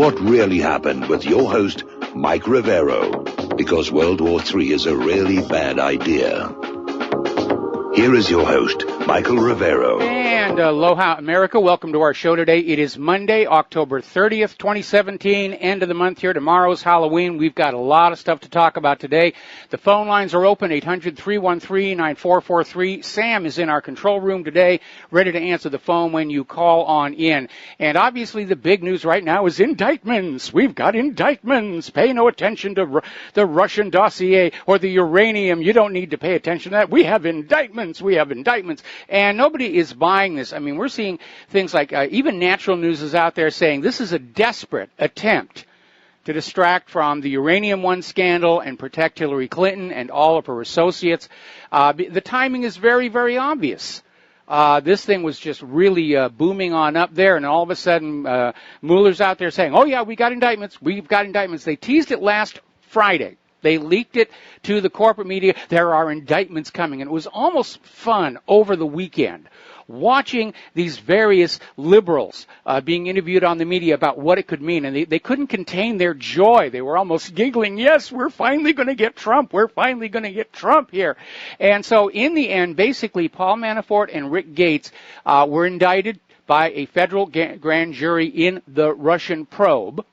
what really happened with your host, Mike Rivero, because World War III is a really bad idea. Here is your host, Michael Rivero. And aloha, America. Welcome to our show today. It is Monday, October 30th, 2017, end of the month here. Tomorrow's Halloween. We've got a lot of stuff to talk about today. The phone lines are open, 800-313-9443. Sam is in our control room today, ready to answer the phone when you call on in. And obviously the big news right now is indictments. We've got indictments. Pay no attention to the Russian dossier or the uranium. You don't need to pay attention to that. We have indictments. We have indictments. And nobody is buying this. I mean, we're seeing things like even Natural News is out there saying this is a desperate attempt to distract from the Uranium One scandal and protect Hillary Clinton and all of her associates. The timing is very, very obvious. This thing was just really booming on up there, and all of a sudden Mueller's out there saying, oh, yeah, we got indictments. We've got indictments. They teased it last Friday. They leaked it to the corporate media. There are indictments coming. And it was almost fun over the weekend watching these various liberals being interviewed on the media about what it could mean. And they couldn't contain their joy. They were almost giggling. Yes, we're finally going to get Trump. We're finally going to get Trump here. And so in the end, basically, Paul Manafort and Rick Gates were indicted by a federal grand jury in the Russian probe.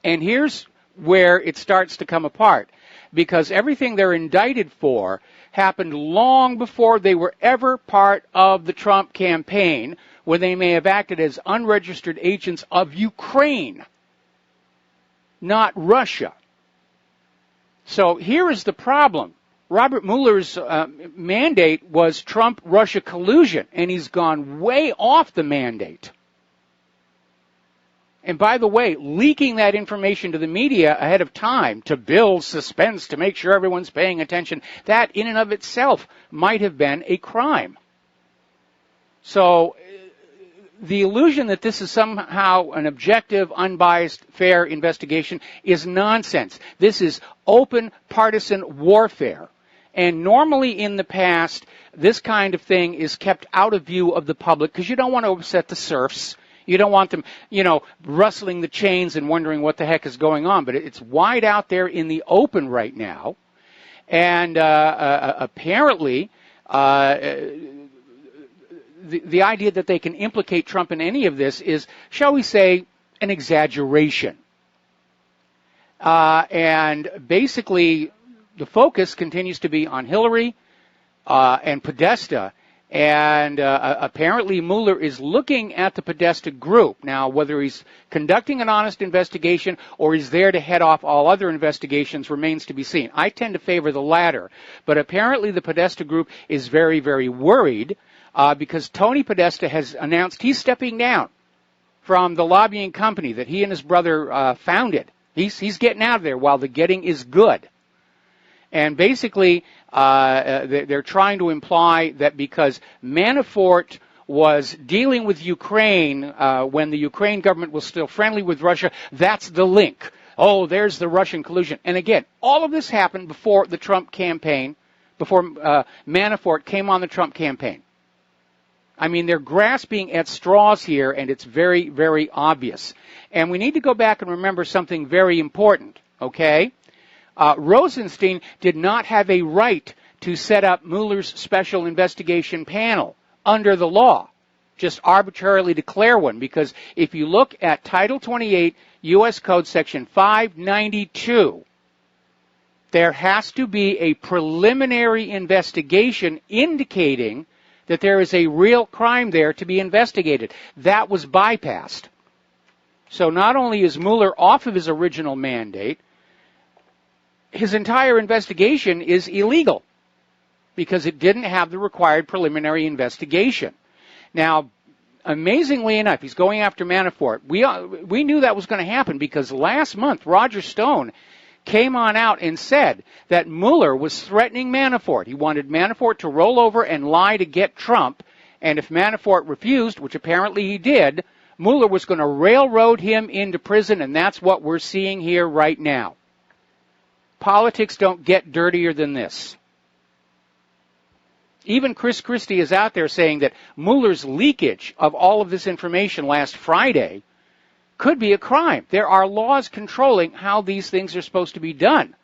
And here's where it starts to come apart, because everything they're indicted for happened long before they were ever part of the Trump campaign, when they may have acted as unregistered agents of Ukraine, not Russia. So here is the problem. Robert Mueller's mandate was Trump-Russia collusion, and he's gone way off the mandate. And by the way, leaking that information to the media ahead of time to build suspense, to make sure everyone's paying attention, that in and of itself might have been a crime. So the illusion that this is somehow an objective, unbiased, fair investigation is nonsense. This is open partisan warfare. And normally in the past, this kind of thing is kept out of view of the public because you don't want to upset the serfs. You don't want them, rustling the chains and wondering what the heck is going on. But it's wide out there in the open right now. And apparently, the idea that they can implicate Trump in any of this is, shall we say, an exaggeration. And basically, the focus continues to be on Hillary and Podesta. And apparently Mueller is looking at the Podesta group. Now, whether he's conducting an honest investigation or he's there to head off all other investigations remains to be seen. I tend to favor the latter. But apparently the Podesta group is very, very worried because Tony Podesta has announced he's stepping down from the lobbying company that he and his brother founded. He's getting out of there while the getting is good. And basically, they're trying to imply that because Manafort was dealing with Ukraine when the Ukraine government was still friendly with Russia, that's the link. Oh, there's the Russian collusion. And again, all of this happened before the Trump campaign, before Manafort came on the Trump campaign. I mean, they're grasping at straws here, and it's very, very obvious. And we need to go back and remember something very important, okay? Rosenstein did not have a right to set up Mueller's special investigation panel under the law, just arbitrarily declare one, because if you look at Title 28, U.S. Code Section 592, there has to be a preliminary investigation indicating that there is a real crime there to be investigated. That was bypassed. So not only is Mueller off of his original mandate, his entire investigation is illegal because it didn't have the required preliminary investigation. Now, amazingly enough, he's going after Manafort. We knew that was going to happen because last month Roger Stone came on out and said that Mueller was threatening Manafort. He wanted Manafort to roll over and lie to get Trump, and if Manafort refused, which apparently he did, Mueller was going to railroad him into prison, and that's what we're seeing here right now. Politics don't get dirtier than this. Even Chris Christie is out there saying that Mueller's leakage of all of this information last Friday could be a crime. There are laws controlling how these things are supposed to be done.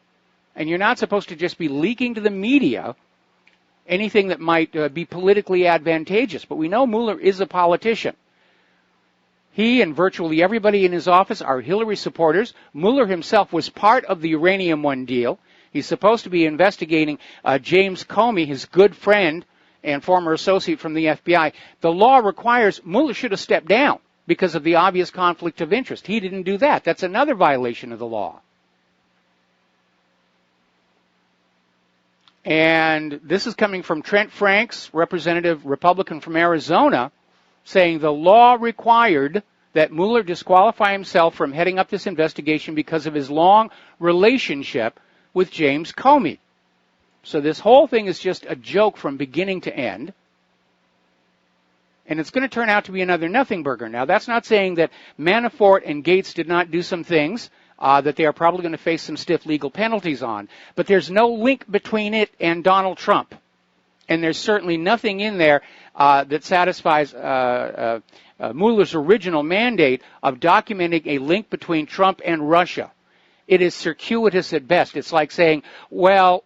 And you're not supposed to just be leaking to the media anything that might be politically advantageous. But we know Mueller is a politician. He and virtually everybody in his office are Hillary supporters. Mueller himself was part of the Uranium One deal. He's supposed to be investigating James Comey, his good friend and former associate from the FBI. The law requires Mueller should have stepped down because of the obvious conflict of interest. He didn't do that. That's another violation of the law. And this is coming from Trent Franks, representative Republican from Arizona, saying the law required that Mueller disqualify himself from heading up this investigation because of his long relationship with James Comey. So this whole thing is just a joke from beginning to end. And it's going to turn out to be another nothing burger. Now, that's not saying that Manafort and Gates did not do some things that they are probably going to face some stiff legal penalties on. But there's no link between it and Donald Trump. And there's certainly nothing in there that satisfies Mueller's original mandate of documenting a link between Trump and Russia. It is circuitous at best. It's like saying, well,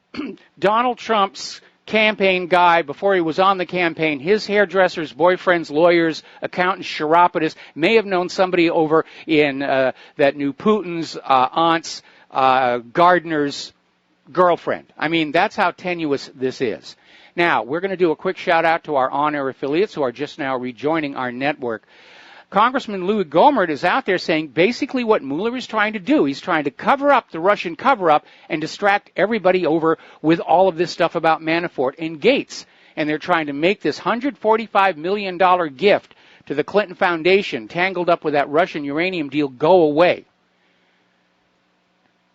Donald Trump's campaign guy, before he was on the campaign, his hairdressers, boyfriends, lawyers, accountants, chiropodists, may have known somebody over in that knew Putin's aunt's gardener's girlfriend. I mean, that's how tenuous this is. Now, we're going to do a quick shout-out to our on-air affiliates who are just now rejoining our network. Congressman Louis Gohmert is out there saying basically what Mueller is trying to do. He's trying to cover up the Russian cover-up and distract everybody over with all of this stuff about Manafort and Gates. And they're trying to make this $145 million gift to the Clinton Foundation, tangled up with that Russian uranium deal, go away.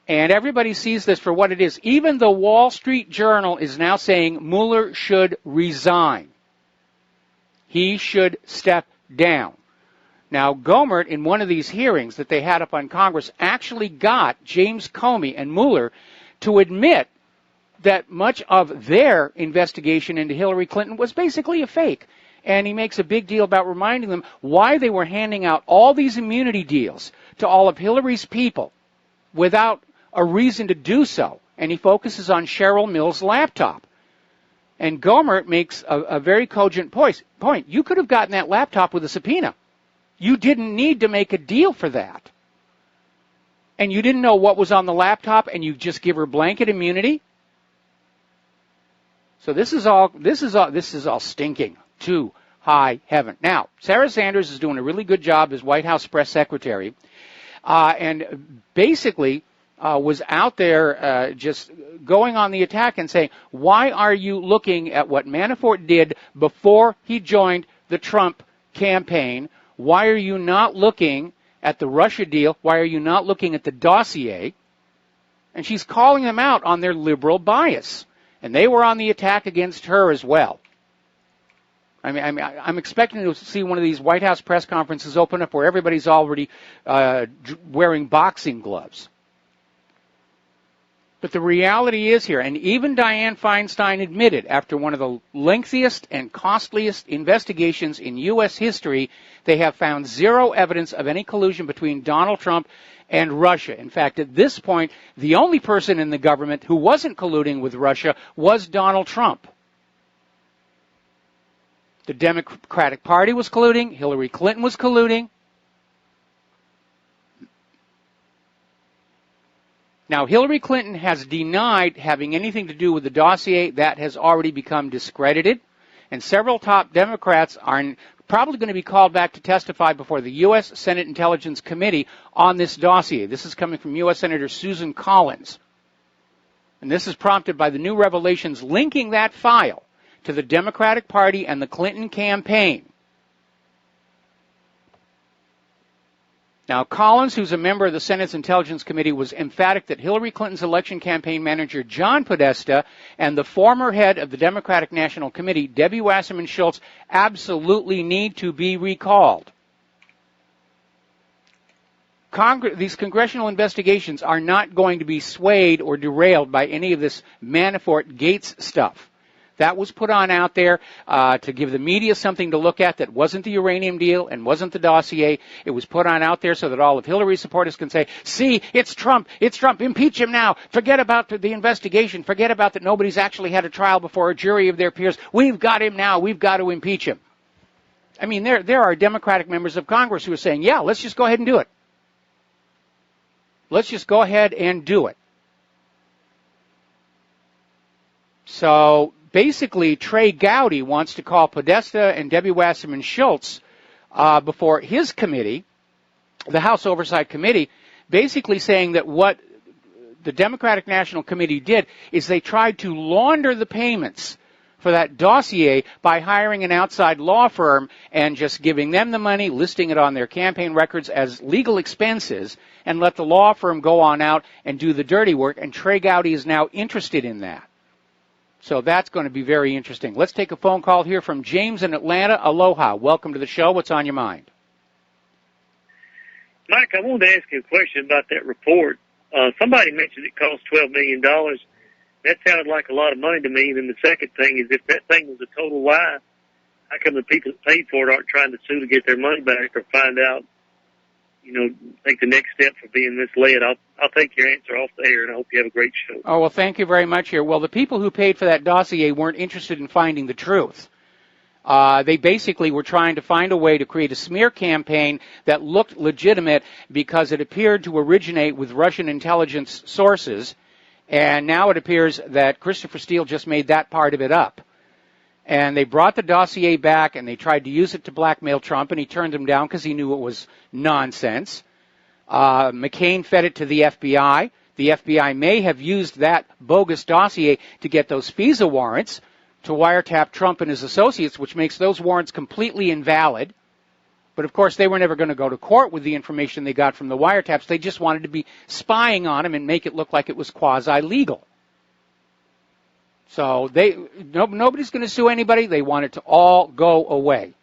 And everybody sees this for what it is. Even the Wall Street Journal is now saying Mueller should resign. He should step down. Now, Gohmert, in one of these hearings that they had up on Congress, actually got James Comey and Mueller to admit that much of their investigation into Hillary Clinton was basically a fake. And he makes a big deal about reminding them why they were handing out all these immunity deals to all of Hillary's people without a reason to do so. And he focuses on Cheryl Mills' laptop. And Gohmert makes a very cogent point. You could have gotten that laptop with a subpoena. You didn't need to make a deal for that. And you didn't know what was on the laptop and you just give her blanket immunity? So this is all stinking to high heaven. Now, Sarah Sanders is doing a really good job as White House press secretary, and basically was out there just going on the attack and saying, why are you looking at what Manafort did before he joined the Trump campaign? Why are you not looking at the Russia deal? Why are you not looking at the dossier? And she's calling them out on their liberal bias. And they were on the attack against her as well. I'm expecting to see one of these White House press conferences open up where everybody's already wearing boxing gloves. But the reality is here, and even Dianne Feinstein admitted after one of the lengthiest and costliest investigations in U.S. history, they have found zero evidence of any collusion between Donald Trump and Russia. In fact, at this point, the only person in the government who wasn't colluding with Russia was Donald Trump. The Democratic Party was colluding. Hillary Clinton was colluding. Now, Hillary Clinton has denied having anything to do with the dossier. That has already become discredited. And several top Democrats are probably going to be called back to testify before the U.S. Senate Intelligence Committee on this dossier. This is coming from U.S. Senator Susan Collins. And this is prompted by the new revelations linking that file to the Democratic Party and the Clinton campaign. Now, Collins, who's a member of the Senate's Intelligence Committee, was emphatic that Hillary Clinton's election campaign manager, John Podesta, and the former head of the Democratic National Committee, Debbie Wasserman Schultz, absolutely need to be recalled. These congressional investigations are not going to be swayed or derailed by any of this Manafort Gates stuff. That was put on out there to give the media something to look at that wasn't the uranium deal and wasn't the dossier. It was put on out there so that all of Hillary's supporters can say, see, it's Trump, impeach him now, forget about the investigation, forget about that nobody's actually had a trial before a jury of their peers. We've got him now, we've got to impeach him. I mean, there are Democratic members of Congress who are saying, yeah, let's just go ahead and do it. Let's just go ahead and do it. So basically, Trey Gowdy wants to call Podesta and Debbie Wasserman Schultz before his committee, the House Oversight Committee, basically saying that what the Democratic National Committee did is they tried to launder the payments for that dossier by hiring an outside law firm and just giving them the money, listing it on their campaign records as legal expenses, and let the law firm go on out and do the dirty work. And Trey Gowdy is now interested in that. So that's going to be very interesting. Let's take a phone call here from James in Atlanta. Aloha. Welcome to the show. What's on your mind? Mike, I wanted to ask you a question about that report. Somebody mentioned it cost $12 million. That sounded like a lot of money to me. And then the second thing is, if that thing was a total lie, how come the people that paid for it aren't trying to sue to get their money back or find out, take the next step for being misled? I'll take your answer off the air, and I hope you have a great show. Oh, well, thank you very much here. Well, the people who paid for that dossier weren't interested in finding the truth. They basically were trying to find a way to create a smear campaign that looked legitimate because it appeared to originate with Russian intelligence sources, and now it appears that Christopher Steele just made that part of it up. And they brought the dossier back, and they tried to use it to blackmail Trump, and he turned them down because he knew it was nonsense. McCain fed it to the FBI. The FBI may have used that bogus dossier to get those FISA warrants to wiretap Trump and his associates, which makes those warrants completely invalid. But, of course, they were never going to go to court with the information they got from the wiretaps. They just wanted to be spying on him and make it look like it was quasi-legal. So nobody's going to sue anybody. They want it to all go away.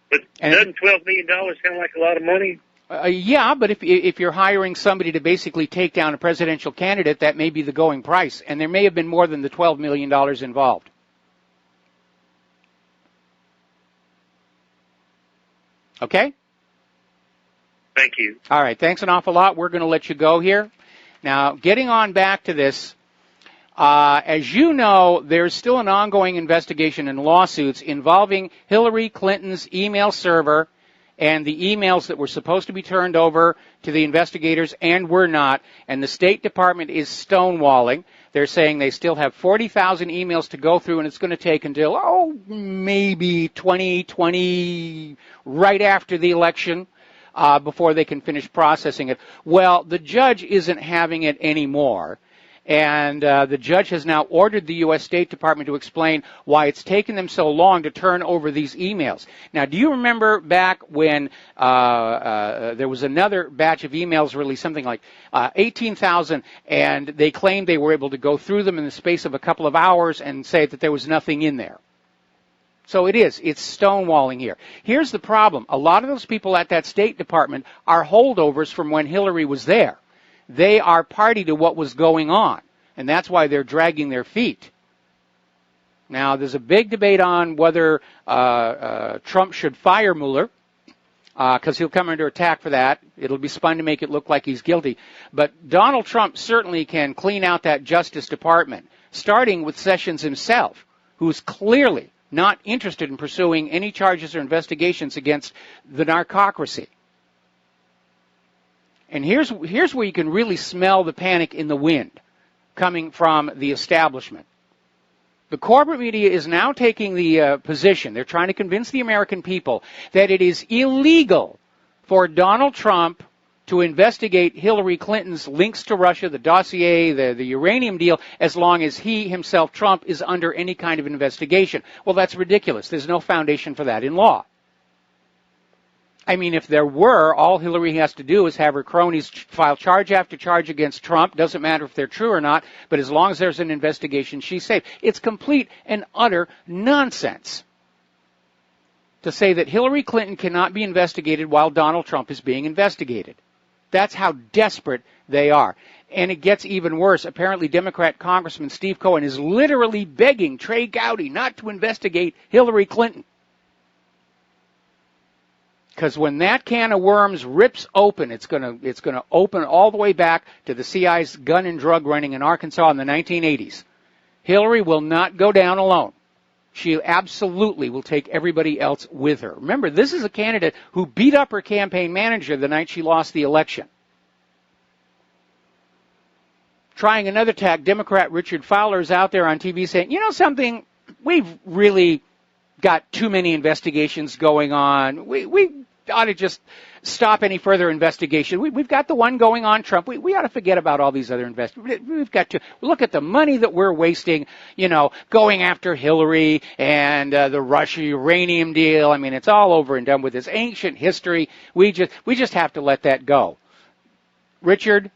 But doesn't $12 million sound like a lot of money? Yeah, but if you're hiring somebody to basically take down a presidential candidate, that may be the going price. And there may have been more than the $12 million involved. Okay? Thank you. All right, thanks an awful lot. We're going to let you go here. Now, getting on back to this, as you know, there's still an ongoing investigation and lawsuits involving Hillary Clinton's email server and the emails that were supposed to be turned over to the investigators and were not, and the State Department is stonewalling. They're saying they still have 40,000 emails to go through, and it's going to take until, maybe 2020, right after the election, before they can finish processing it. Well, the judge isn't having it anymore. And the judge has now ordered the U.S. State Department to explain why it's taken them so long to turn over these emails. Now, do you remember back when there was another batch of emails, really something like 18,000, and they claimed they were able to go through them in the space of a couple of hours and say that there was nothing in there? So it's stonewalling here. Here's the problem. A lot of those people at that State Department are holdovers from when Hillary was there. They are party to what was going on, and that's why they're dragging their feet. Now, there's a big debate on whether Trump should fire Mueller, because he'll come under attack for that. It'll be spun to make it look like he's guilty. But Donald Trump certainly can clean out that Justice Department, starting with Sessions himself, who's clearly not interested in pursuing any charges or investigations against the narcocracy. And here's where you can really smell the panic in the wind coming from the establishment. The corporate media is now taking the position, they're trying to convince the American people that it is illegal for Donald Trump to investigate Hillary Clinton's links to Russia, the dossier, the uranium deal, as long as he himself, Trump, is under any kind of investigation. Well, that's ridiculous. There's no foundation for that in law. I mean, if there were, all Hillary has to do is have her cronies file charge after charge against Trump. Doesn't matter if they're true or not, but as long as there's an investigation, she's safe. It's complete and utter nonsense to say that Hillary Clinton cannot be investigated while Donald Trump is being investigated. That's how desperate they are. And it gets even worse. Apparently, Democrat Congressman Steve Cohen is literally begging Trey Gowdy not to investigate Hillary Clinton. Because when that can of worms rips open, it's going to open all the way back to the CIA's gun and drug running in Arkansas in the 1980s. Hillary will not go down alone. She absolutely will take everybody else with her. Remember, this is a candidate who beat up her campaign manager the night she lost the election. Trying another tack, Democrat Richard Fowler is out there on TV saying, you know something, we've really got too many investigations going on. We ought to just stop any further investigation. We've got the one going on Trump. We ought to forget about all these other investigations. We've got to look at the money that we're wasting, going after Hillary and the Russia uranium deal. I mean, it's all over and done with. This ancient history. We just have to let that go. Richard,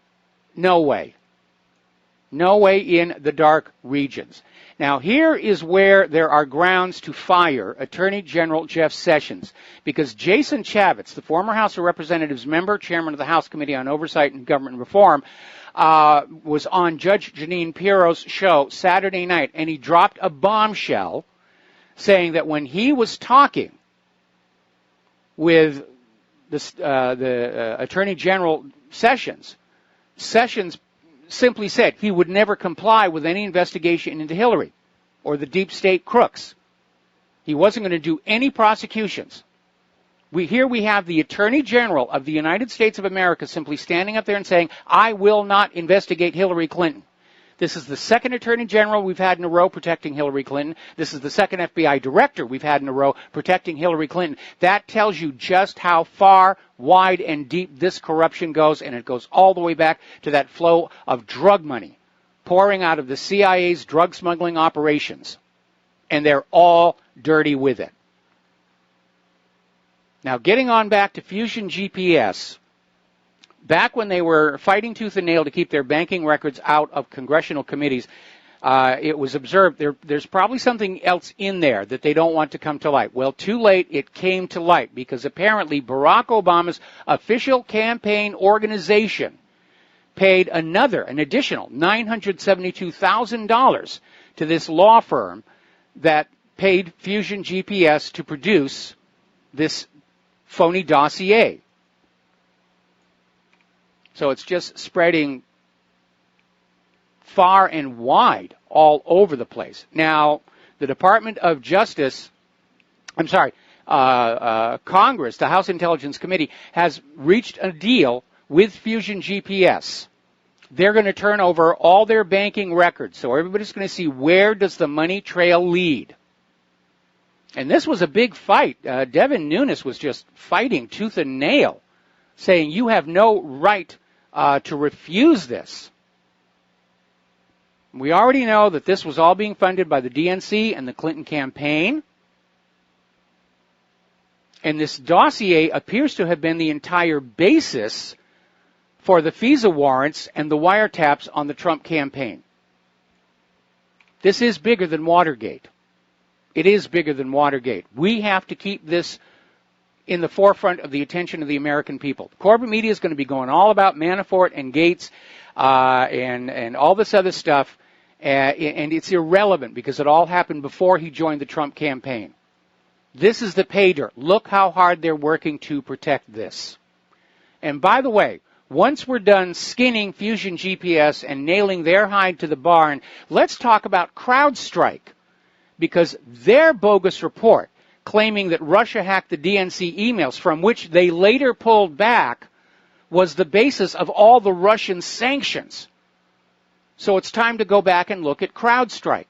no way. No way in the dark regions. Now, here is where there are grounds to fire Attorney General Jeff Sessions, because Jason Chaffetz, the former House of Representatives member, chairman of the House Committee on Oversight and Government Reform, was on Judge Jeanine Pirro's show Saturday night, and he dropped a bombshell saying that when he was talking with the Attorney General Sessions simply said he would never comply with any investigation into Hillary or the deep state crooks. He wasn't going to do any prosecutions. Here we have the Attorney General of the United States of America simply standing up there and saying, I will not investigate Hillary Clinton. This is the second Attorney General we've had in a row protecting Hillary Clinton. This is the second FBI Director we've had in a row protecting Hillary Clinton. That tells you just how far, wide, and deep this corruption goes, and it goes all the way back to that flow of drug money pouring out of the CIA's drug smuggling operations. And they're all dirty with it. Now, getting on back to Fusion GPS, back when they were fighting tooth and nail to keep their banking records out of congressional committees, it was observed there's probably something else in there that they don't want to come to light. Well, too late, it came to light, because apparently Barack Obama's official campaign organization paid an additional $972,000 to this law firm that paid Fusion GPS to produce this phony dossier. So it's just spreading far and wide all over the place. Now, the Department of Justice, Congress, the House Intelligence Committee, has reached a deal with Fusion GPS. They're going to turn over all their banking records, so everybody's going to see where does the money trail lead. And this was a big fight. Devin Nunes was just fighting tooth and nail, saying you have no right to refuse this. We already know that this was all being funded by the DNC and the Clinton campaign. And this dossier appears to have been the entire basis for the FISA warrants and the wiretaps on the Trump campaign. This is bigger than Watergate. It is bigger than Watergate. We have to keep this in the forefront of the attention of the American people. The corporate media is going to be going all about Manafort and Gates and all this other stuff, and it's irrelevant because it all happened before he joined the Trump campaign. This is the pay dirt. Look how hard they're working to protect this. And by the way, once we're done skinning Fusion GPS and nailing their hide to the barn, let's talk about CrowdStrike, because their bogus report claiming that Russia hacked the DNC emails, from which they later pulled back, was the basis of all the Russian sanctions. So it's time to go back and look at CrowdStrike.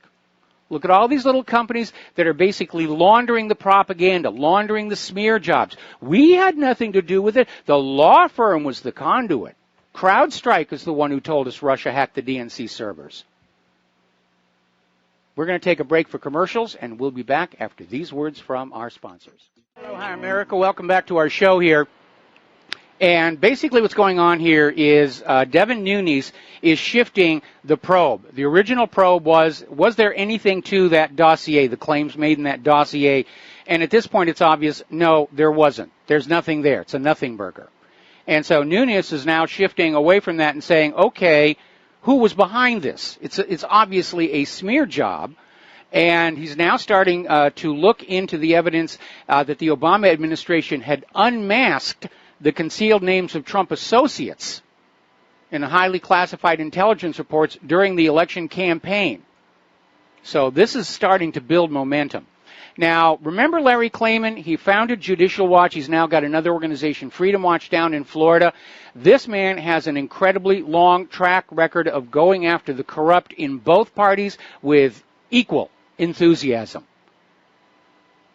Look at all these little companies that are basically laundering the propaganda, laundering the smear jobs. We had nothing to do with it. The law firm was the conduit. CrowdStrike is the one who told us Russia hacked the DNC servers. We're going to take a break for commercials, and we'll be back after these words from our sponsors. Hello, hi, America. Welcome back to our show here. And basically what's going on here is Devin Nunes is shifting the probe. The original probe was there anything to that dossier, the claims made in that dossier? And at this point it's obvious, no, there wasn't. There's nothing there. It's a nothing burger. And so Nunes is now shifting away from that and saying, okay, who was behind this? It's obviously a smear job. And he's now starting to look into the evidence that the Obama administration had unmasked the concealed names of Trump associates in highly classified intelligence reports during the election campaign. So this is starting to build momentum. Now, remember Larry Klayman? He founded Judicial Watch. He's now got another organization, Freedom Watch, down in Florida. This man has an incredibly long track record of going after the corrupt in both parties with equal enthusiasm.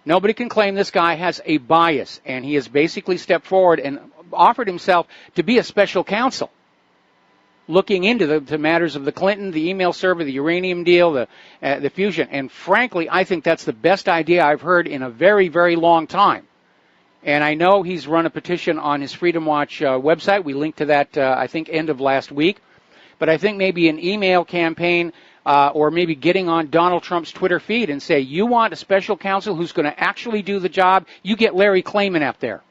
Nobody can claim this guy has a bias, and he has basically stepped forward and offered himself to be a special counsel, looking into the matters of the Clinton, the email server, the uranium deal, the fusion. And frankly, I think that's the best idea I've heard in a very, very long time. And I know he's run a petition on his Freedom Watch website. We linked to that, I think, end of last week. But I think maybe an email campaign or maybe getting on Donald Trump's Twitter feed and say, you want a special counsel who's going to actually do the job, you get Larry Klayman out there.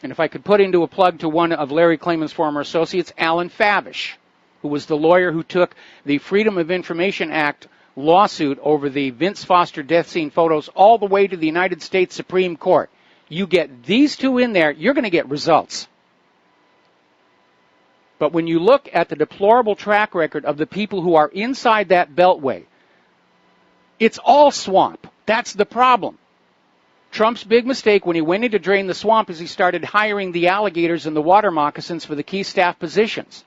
And if I could put into a plug to one of Larry Klayman's former associates, Alan Favish, who was the lawyer who took the Freedom of Information Act lawsuit over the Vince Foster death scene photos all the way to the United States Supreme Court. You get these two in there, you're going to get results. But when you look at the deplorable track record of the people who are inside that beltway, it's all swamp. That's the problem. Trump's big mistake when he went in to drain the swamp is he started hiring the alligators and the water moccasins for the key staff positions.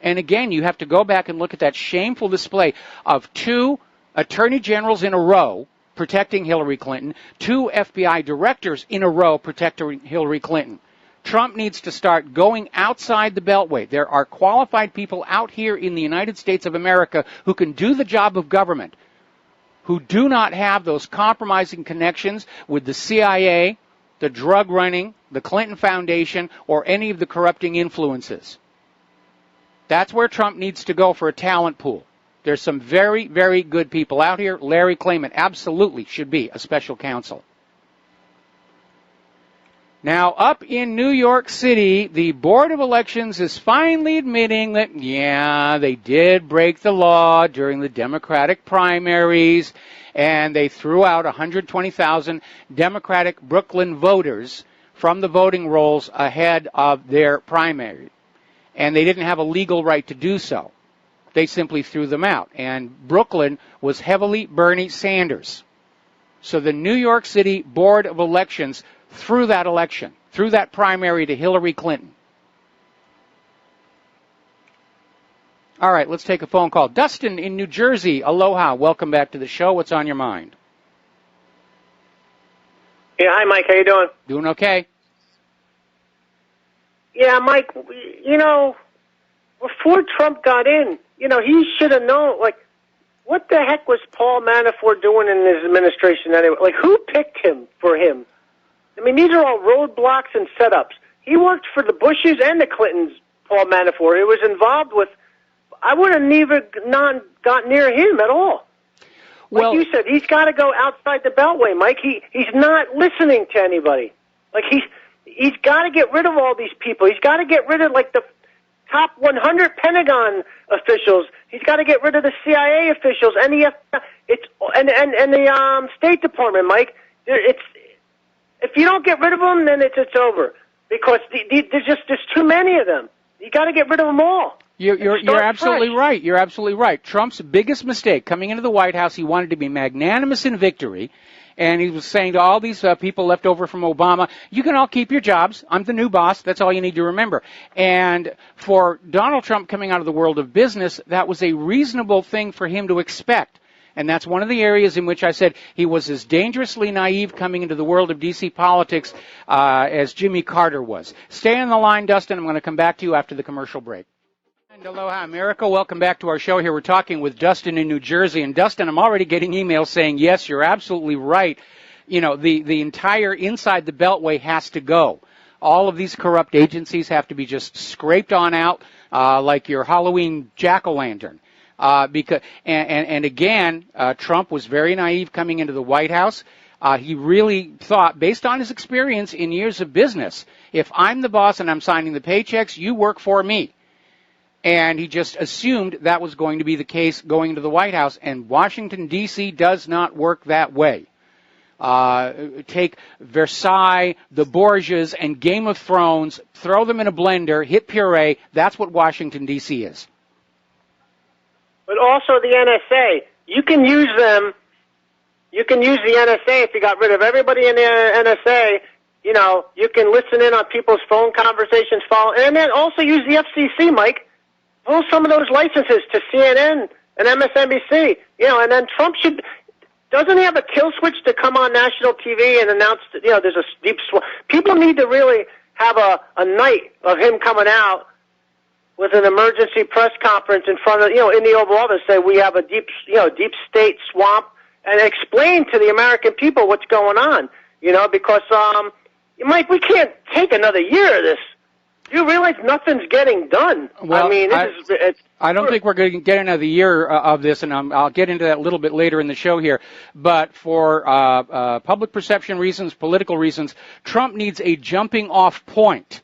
And again, you have to go back and look at that shameful display of 2 attorney generals in a row protecting Hillary Clinton, 2 FBI directors in a row protecting Hillary Clinton. Trump needs to start going outside the beltway. There are qualified people out here in the United States of America who can do the job of government, who do not have those compromising connections with the CIA, the drug running, the Clinton Foundation, or any of the corrupting influences. That's where Trump needs to go for a talent pool. There's some very, very good people out here. Larry Klayman absolutely should be a special counsel. Now, up in New York City, the Board of Elections is finally admitting that, yeah, they did break the law during the Democratic primaries, and they threw out 120,000 Democratic Brooklyn voters from the voting rolls ahead of their primary. And they didn't have a legal right to do so. They simply threw them out. And Brooklyn was heavily Bernie Sanders. So the New York City Board of Elections threw that election, threw that primary to Hillary Clinton. All right, let's take a phone call. Dustin in New Jersey, aloha. Welcome back to the show. What's on your mind? Yeah, hi, Mike. How you doing? Doing okay. Yeah, Mike, before Trump got in, he should have known, what the heck was Paul Manafort doing in his administration anyway? Who picked him for him? I mean, these are all roadblocks and setups. He worked for the Bushes and the Clintons, Paul Manafort. He was involved with, I would have never got near him at all. Like you said, he's got to go outside the Beltway, Mike. He's not listening to anybody. He's got to get rid of all these people. He's got to get rid of, the top 100 Pentagon officials. He's got to get rid of the CIA officials and the the State Department, Mike. If you don't get rid of them, then it's over, because there's too many of them. You got to get rid of them all. You're absolutely right. You're absolutely right. Trump's biggest mistake coming into the White House, he wanted to be magnanimous in victory, and he was saying to all these people left over from Obama, you can all keep your jobs. I'm the new boss. That's all you need to remember. And for Donald Trump coming out of the world of business, that was a reasonable thing for him to expect. And that's one of the areas in which I said he was as dangerously naive coming into the world of D.C. politics as Jimmy Carter was. Stay on the line, Dustin. I'm going to come back to you after the commercial break. And aloha, America. Welcome back to our show here. We're talking with Dustin in New Jersey. And Dustin, I'm already getting emails saying, yes, you're absolutely right. The entire inside the Beltway has to go. All of these corrupt agencies have to be just scraped on out like your Halloween jack-o'-lantern. Because Trump was very naive coming into the White House. He really thought, based on his experience in years of business, if I'm the boss and I'm signing the paychecks, you work for me. And he just assumed that was going to be the case going into the White House. And Washington, D.C. does not work that way. Take Versailles, the Borgias, and Game of Thrones, throw them in a blender, hit puree. That's what Washington, D.C. is. But also the NSA. You can use them. You can use the NSA if you got rid of everybody in the NSA. You know, you can listen in on people's phone conversations, and then also use the FCC, Mike. Pull some of those licenses to CNN and MSNBC. You know, and then Trump doesn't he have a kill switch to come on national TV and announce that, you know, there's a deep swamp? People need to really have a night of him coming out with an emergency press conference in front of, you know, in the Oval Office, say we have a deep state swamp, and explain to the American people what's going on, you know, because, Mike, we can't take another year of this. You realize nothing's getting done. Well, I mean, I don't think we're going to get another year of this, and I'll get into that a little bit later in the show here. But for public perception reasons, political reasons, Trump needs a jumping-off point.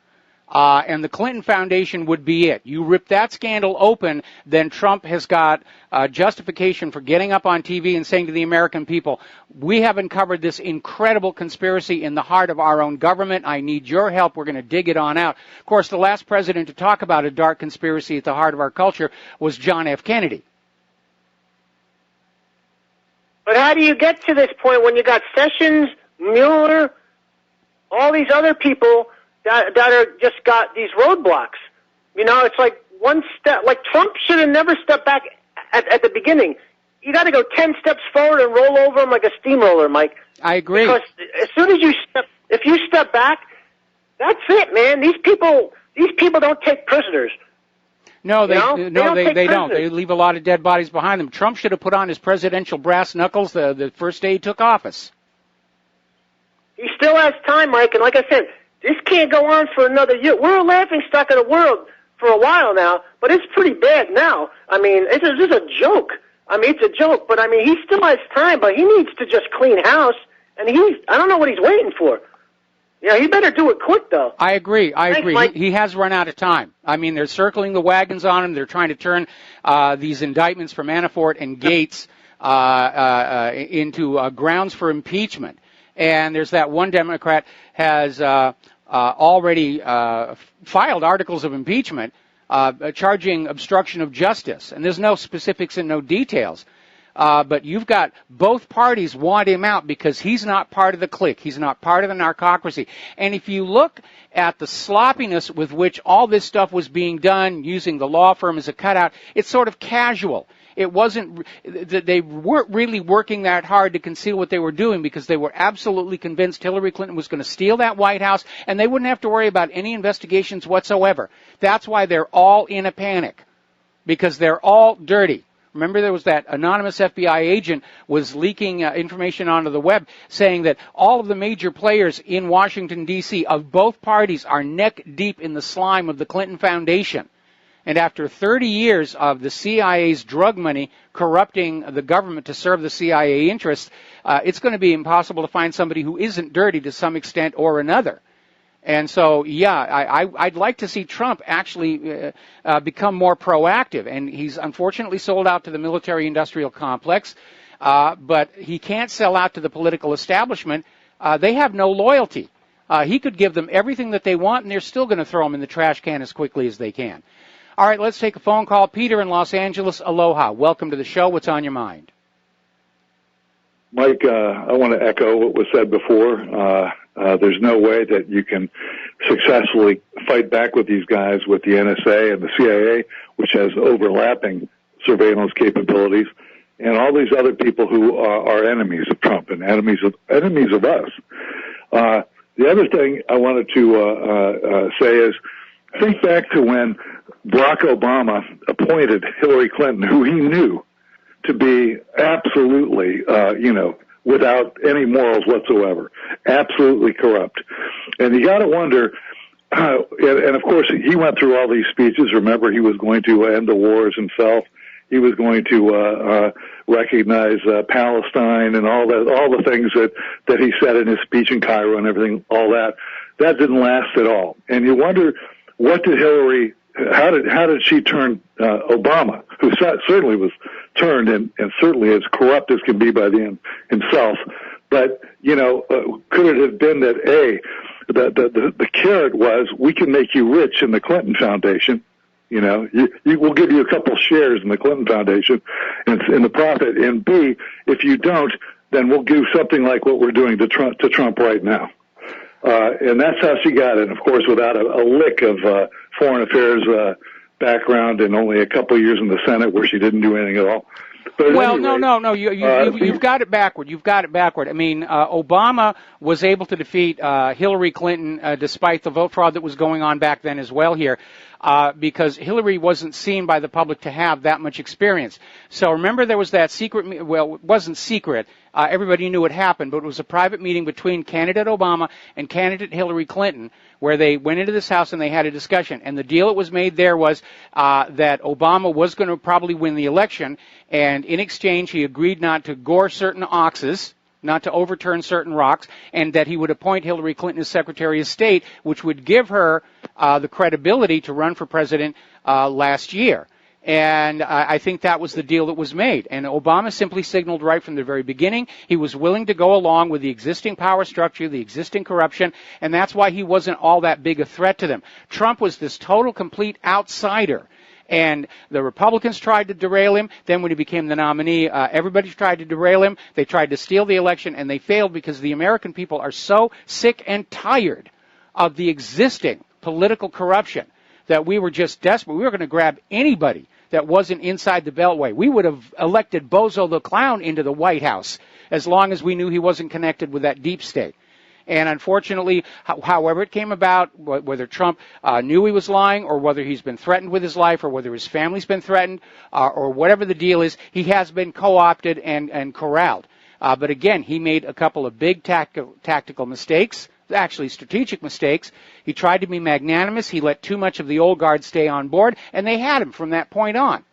And the Clinton Foundation would be it. You rip that scandal open, then Trump has got justification for getting up on TV and saying to the American people, we have uncovered this incredible conspiracy in the heart of our own government. I need your help. We're going to dig it on out. Of course, the last president to talk about a dark conspiracy at the heart of our culture was John F. Kennedy. But how do you get to this point when you got Sessions, Mueller, all these other people that are just got these roadblocks? You know, it's like one step. Like Trump should have never stepped back at the beginning. You got to go 10 steps forward and roll over them like a steamroller, Mike. I agree. Because as soon as if you step back, that's it, man. These people don't take prisoners. No, they don't. They leave a lot of dead bodies behind them. Trump should have put on his presidential brass knuckles the first day he took office. He still has time, Mike, and like I said, this can't go on for another year. We're a laughingstock of the world for a while now, but it's pretty bad now. I mean, it's just a joke. I mean, it's a joke, but I mean, he still has time, but he needs to just clean house, and I don't know what he's waiting for. Yeah, he better do it quick, though. I agree. Thanks, Mike. He has run out of time. I mean, they're circling the wagons on him. They're trying to turn these indictments for Manafort and Gates into grounds for impeachment. And there's that one Democrat has already filed articles of impeachment charging obstruction of justice. And there's no specifics and no details. But you've got both parties want him out because he's not part of the clique. He's not part of the narcocracy. And if you look at the sloppiness with which all this stuff was being done, using the law firm as a cutout, it's sort of casual. It wasn't, they weren't really working that hard to conceal what they were doing because they were absolutely convinced Hillary Clinton was going to steal that White House and they wouldn't have to worry about any investigations whatsoever. That's why they're all in a panic, because they're all dirty. Remember, there was that anonymous FBI agent was leaking information onto the web saying that all of the major players in Washington, D.C. of both parties are neck deep in the slime of the Clinton Foundation. And after 30 years of the CIA's drug money corrupting the government to serve the CIA interests, it's going to be impossible to find somebody who isn't dirty to some extent or another. And so, yeah, I'd like to see Trump actually become more proactive. And he's unfortunately sold out to the military-industrial complex, but he can't sell out to the political establishment. They have no loyalty. He could give them everything that they want, and they're still going to throw him in the trash can as quickly as they can. All right, let's take a phone call. Peter in Los Angeles, aloha. Welcome to the show. What's on your mind? Mike, I want to echo what was said before. There's no way that you can successfully fight back with these guys with the NSA and the CIA, which has overlapping surveillance capabilities, and all these other people who are enemies of Trump and enemies of us. The other thing I wanted to say is, think back to when Barack Obama appointed Hillary Clinton, who he knew to be absolutely, without any morals whatsoever, absolutely corrupt. And you got to wonder, and of course he went through all these speeches. Remember, he was going to end the wars himself. He was going to recognize Palestine and all the things that he said in his speech in Cairo and everything, all that didn't last at all. And you wonder, what did Hillary? How did she turn Obama, who certainly was turned and certainly as corrupt as can be by the end himself? But could it have been that the carrot was, we can make you rich in the Clinton Foundation? We'll give you a couple shares in the Clinton Foundation and in the profit. And B, if you don't, then we'll do something like what we're doing to Trump right now. And that's how she got it. Of course, without a lick of foreign affairs background and only a couple of years in the Senate where she didn't do anything at all. But well, anyway, no. You've got it backward. You've got it backward. I mean, Obama was able to defeat Hillary Clinton despite the vote fraud that was going on back then as well here, because Hillary wasn't seen by the public to have that much experience. So remember, there was that secret. Well, it wasn't secret. Everybody knew it happened, but it was a private meeting between candidate Obama and candidate Hillary Clinton, where they went into this house and they had a discussion. And the deal that was made there was that Obama was going to probably win the election, and in exchange he agreed not to gore certain oxes, not to overturn certain rocks, and that he would appoint Hillary Clinton as Secretary of State, which would give her the credibility to run for president last year. And I think that was the deal that was made. And Obama simply signaled right from the very beginning he was willing to go along with the existing power structure, the existing corruption, and that's why he wasn't all that big a threat to them. Trump was this total, complete outsider. And the Republicans tried to derail him. Then when he became the nominee, everybody tried to derail him. They tried to steal the election, and they failed because the American people are so sick and tired of the existing political corruption that we were just desperate. We were going to grab anybody that wasn't inside the Beltway. We would have elected Bozo the Clown into the White House as long as we knew he wasn't connected with that deep state. And unfortunately, however it came about, whether Trump knew he was lying or whether he's been threatened with his life or whether his family's been threatened or whatever the deal is, he has been co-opted and corralled. But again, he made a couple of big tactical mistakes, actually strategic mistakes. He tried to be magnanimous. He let too much of the old guard stay on board, and they had him from that point on.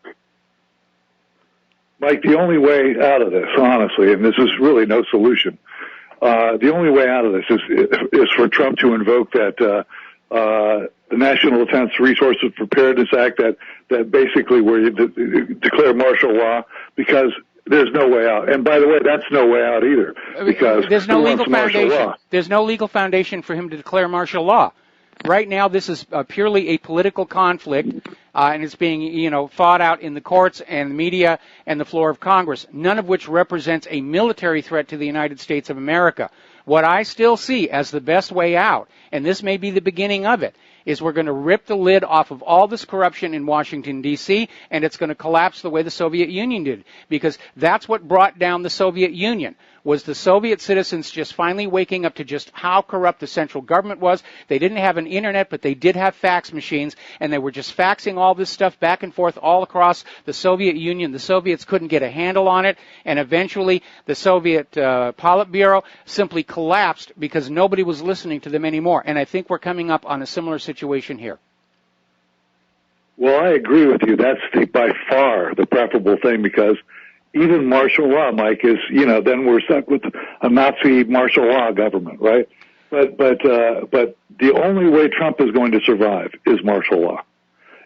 Mike, the only way out of this, honestly, and this is really no solution, the only way out of this is for Trump to invoke that the National Defense Resources Preparedness Act that basically where you declare martial law, because there's no way out. And by the way, that's no way out either, because there's no legal foundation. There's no legal foundation for him to declare martial law. Right now, this is purely a political conflict, and it's being, fought out in the courts and the media and the floor of Congress, none of which represents a military threat to the United States of America. What I still see as the best way out, and this may be the beginning of it, is we're going to rip the lid off of all this corruption in Washington, D.C., and it's going to collapse the way the Soviet Union did, because that's what brought down the Soviet Union, was the Soviet citizens just finally waking up to just how corrupt the central government was. They didn't have an internet, but they did have fax machines, and they were just faxing all this stuff back and forth all across the Soviet Union. The Soviets couldn't get a handle on it, and eventually the Soviet Politburo simply collapsed because nobody was listening to them anymore. And I think we're coming up on a similar situation here. Well, I agree with you. That's by far the preferable thing, because even martial law, Mike, is, then we're stuck with a Nazi martial law government, right? But the only way Trump is going to survive is martial law.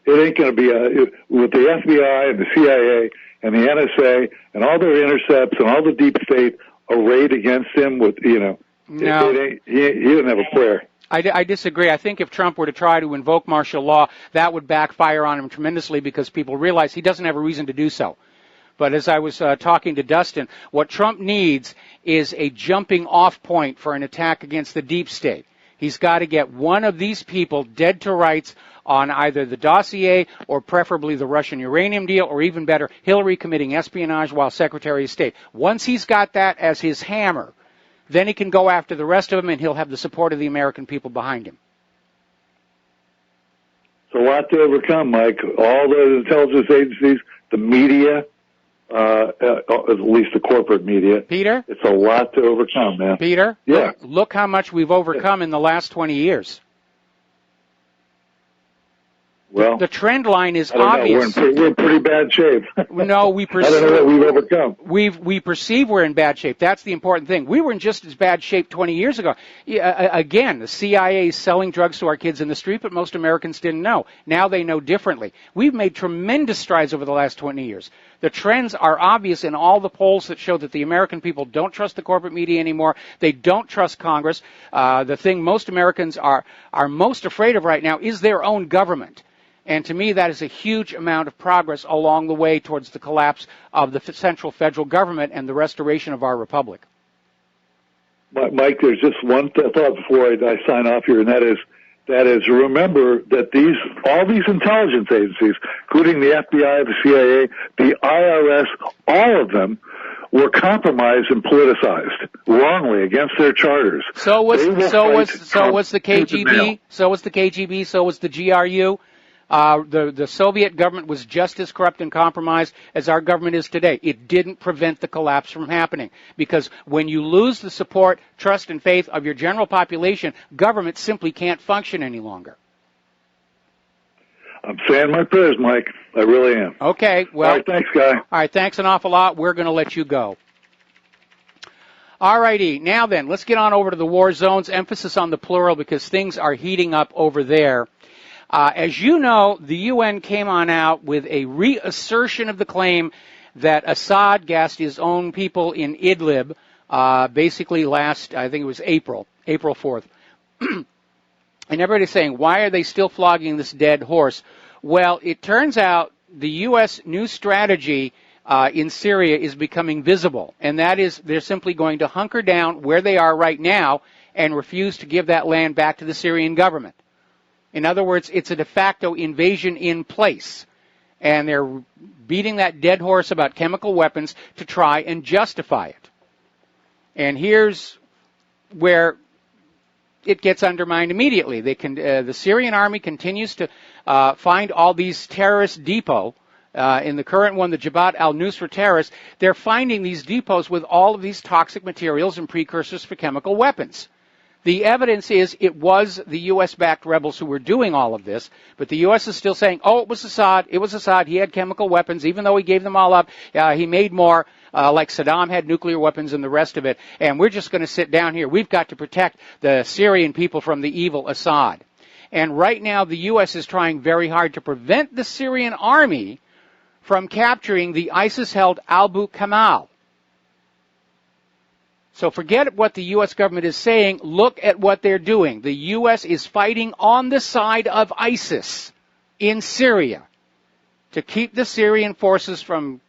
It ain't going to be with the FBI and the CIA and the NSA and all their intercepts and all the deep state arrayed against him with, No. he didn't have a prayer. I disagree. I think if Trump were to try to invoke martial law, that would backfire on him tremendously, because people realize he doesn't have a reason to do so. But as I was talking to Dustin, what Trump needs is a jumping off point for an attack against the deep state. He's got to get one of these people dead to rights on either the dossier or preferably the Russian uranium deal, or even better, Hillary committing espionage while Secretary of State. Once he's got that as his hammer, then he can go after the rest of them, and he'll have the support of the American people behind him. It's a lot to overcome, Mike. All the intelligence agencies, the media, at least the corporate media. Peter? It's a lot to overcome, man. Peter? Yeah. Look how much we've overcome in the last 20 years. Well, the trend line is I don't obvious. know. We're in pretty bad shape. No, we I don't know what we've overcome. we perceive we're in bad shape. That's the important thing. We were in just as bad shape 20 years ago. Again, the CIA is selling drugs to our kids in the street, but most Americans didn't know. Now they know differently. We've made tremendous strides over the last 20 years. The trends are obvious in all the polls that show that the American people don't trust the corporate media anymore. They don't trust Congress. The thing most Americans are most afraid of right now is their own government. And to me, that is a huge amount of progress along the way towards the collapse of the central federal government and the restoration of our republic. Mike, there's just one thought before I sign off here, and that is remember that all these intelligence agencies, including the FBI, the CIA, the IRS, all of them were compromised and politicized wrongly against their charters. So was the KGB. So was the KGB. So was the GRU. The Soviet government was just as corrupt and compromised as our government is today. It didn't prevent the collapse from happening, because when you lose the support, trust, and faith of your general population, government simply can't function any longer. I'm saying my prayers, Mike. I really am. Okay, well. All right, thanks, Guy. All right, thanks an awful lot. We're going to let you go. All righty, now then, let's get on over to the war zones. Emphasis on the plural because things are heating up over there. As you know, the UN came on out with a reassertion of the claim that Assad gassed his own people in Idlib, basically last, I think it was April 4th. And everybody's saying, why are they still flogging this dead horse? Well, it turns out the U.S. new strategy in Syria is becoming visible, and that is they're simply going to hunker down where they are right now and refuse to give that land back to the Syrian government. In other words, it's a de facto invasion in place, and they're beating that dead horse about chemical weapons to try and justify it. And here's where it gets undermined immediately. The Syrian army continues to find all these terrorist depots. In the current one, the Jabhat al-Nusra terrorists, they're finding these depots with all of these toxic materials and precursors for chemical weapons. The evidence is it was the U.S.-backed rebels who were doing all of this, but the U.S. is still saying, oh, it was Assad, he had chemical weapons, even though he gave them all up, he made more, like Saddam had nuclear weapons and the rest of it, and we're just going to sit down here. We've got to protect the Syrian people from the evil Assad. And right now the U.S. is trying very hard to prevent the Syrian army from capturing the ISIS-held Abu Kamal. So forget what the U.S. government is saying. Look at what they're doing. The U.S. is fighting on the side of ISIS in Syria to keep the Syrian forces from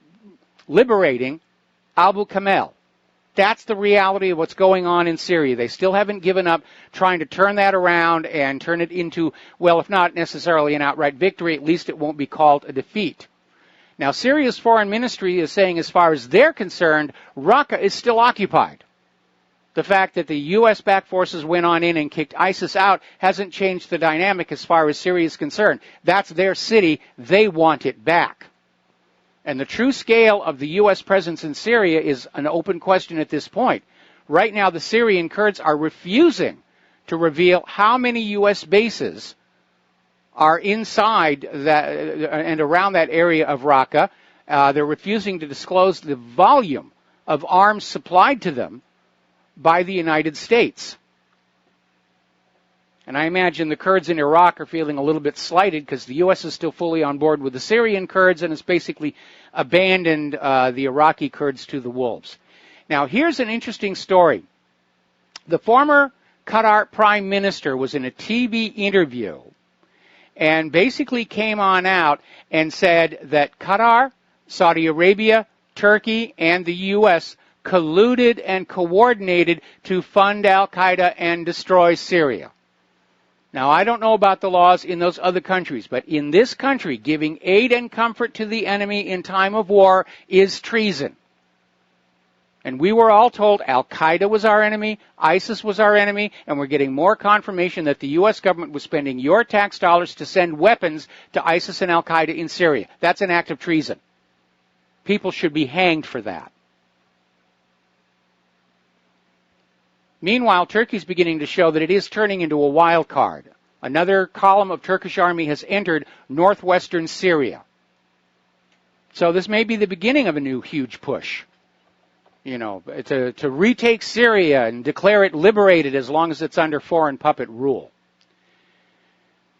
liberating Abu Kamal. That's the reality of what's going on in Syria. They still haven't given up trying to turn that around and turn it into, well, if not necessarily an outright victory, at least it won't be called a defeat. Now, Syria's foreign ministry is saying, as far as they're concerned, Raqqa is still occupied. The fact that the U.S.-backed forces went on in and kicked ISIS out hasn't changed the dynamic as far as Syria is concerned. That's their city. They want it back. And the true scale of the U.S. presence in Syria is an open question at this point. Right now, the Syrian Kurds are refusing to reveal how many U.S. bases are inside that and around that area of Raqqa. They're refusing to disclose the volume of arms supplied to them by the United States. And I imagine the Kurds in Iraq are feeling a little bit slighted because the U.S. is still fully on board with the Syrian Kurds and has basically abandoned the Iraqi Kurds to the wolves. Now, here's an interesting story. The former Qatar Prime Minister was in a TV interview and basically came on out and said that Qatar, Saudi Arabia, Turkey, and the U.S. colluded and coordinated to fund al-Qaeda and destroy Syria. Now, I don't know about the laws in those other countries, but in this country, giving aid and comfort to the enemy in time of war is treason. And we were all told al-Qaeda was our enemy, ISIS was our enemy, and we're getting more confirmation that the U.S. government was spending your tax dollars to send weapons to ISIS and al-Qaeda in Syria. That's an act of treason. People should be hanged for that. Meanwhile, Turkey's beginning to show that it is turning into a wild card. Another column of Turkish army has entered northwestern Syria. So this may be the beginning of a new huge push. You know, to retake Syria and declare it liberated as long as it's under foreign puppet rule.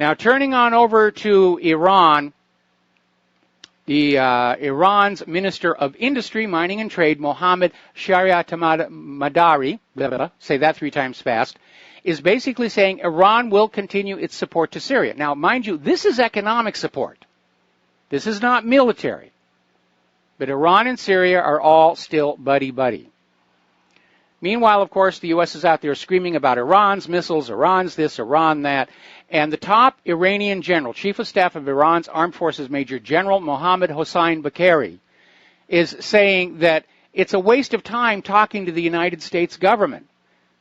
Now, turning on over to Iran, Iran's Minister of Industry, Mining and Trade, Mohammad Shariatmadari, say that 3 times fast, is basically saying Iran will continue its support to Syria. Now, mind you, this is economic support. This is not military. But Iran and Syria are all still buddy-buddy. Meanwhile, of course, the U.S. is out there screaming about Iran's missiles, Iran's this, Iran that. And the top Iranian general, Chief of Staff of Iran's Armed Forces Major General Mohammad Hossein Bagheri, is saying that it's a waste of time talking to the United States government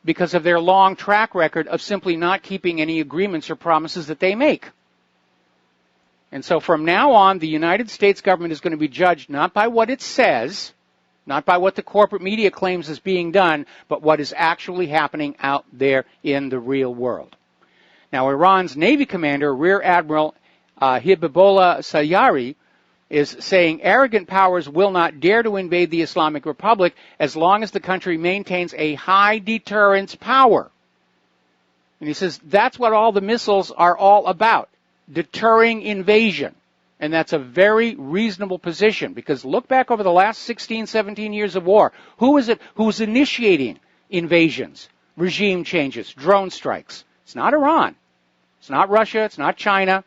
because of their long track record of simply not keeping any agreements or promises that they make. And so from now on, the United States government is going to be judged not by what it says, not by what the corporate media claims is being done, but what is actually happening out there in the real world. Now, Iran's Navy commander, Rear Admiral Hibibullah Sayari, is saying arrogant powers will not dare to invade the Islamic Republic as long as the country maintains a high deterrence power. And he says that's what all the missiles are all about. Deterring invasion. And that's a very reasonable position because look back over the last 16, 17 years of war. Who is it who's initiating invasions, regime changes, drone strikes? It's not Iran. It's not Russia. It's not China.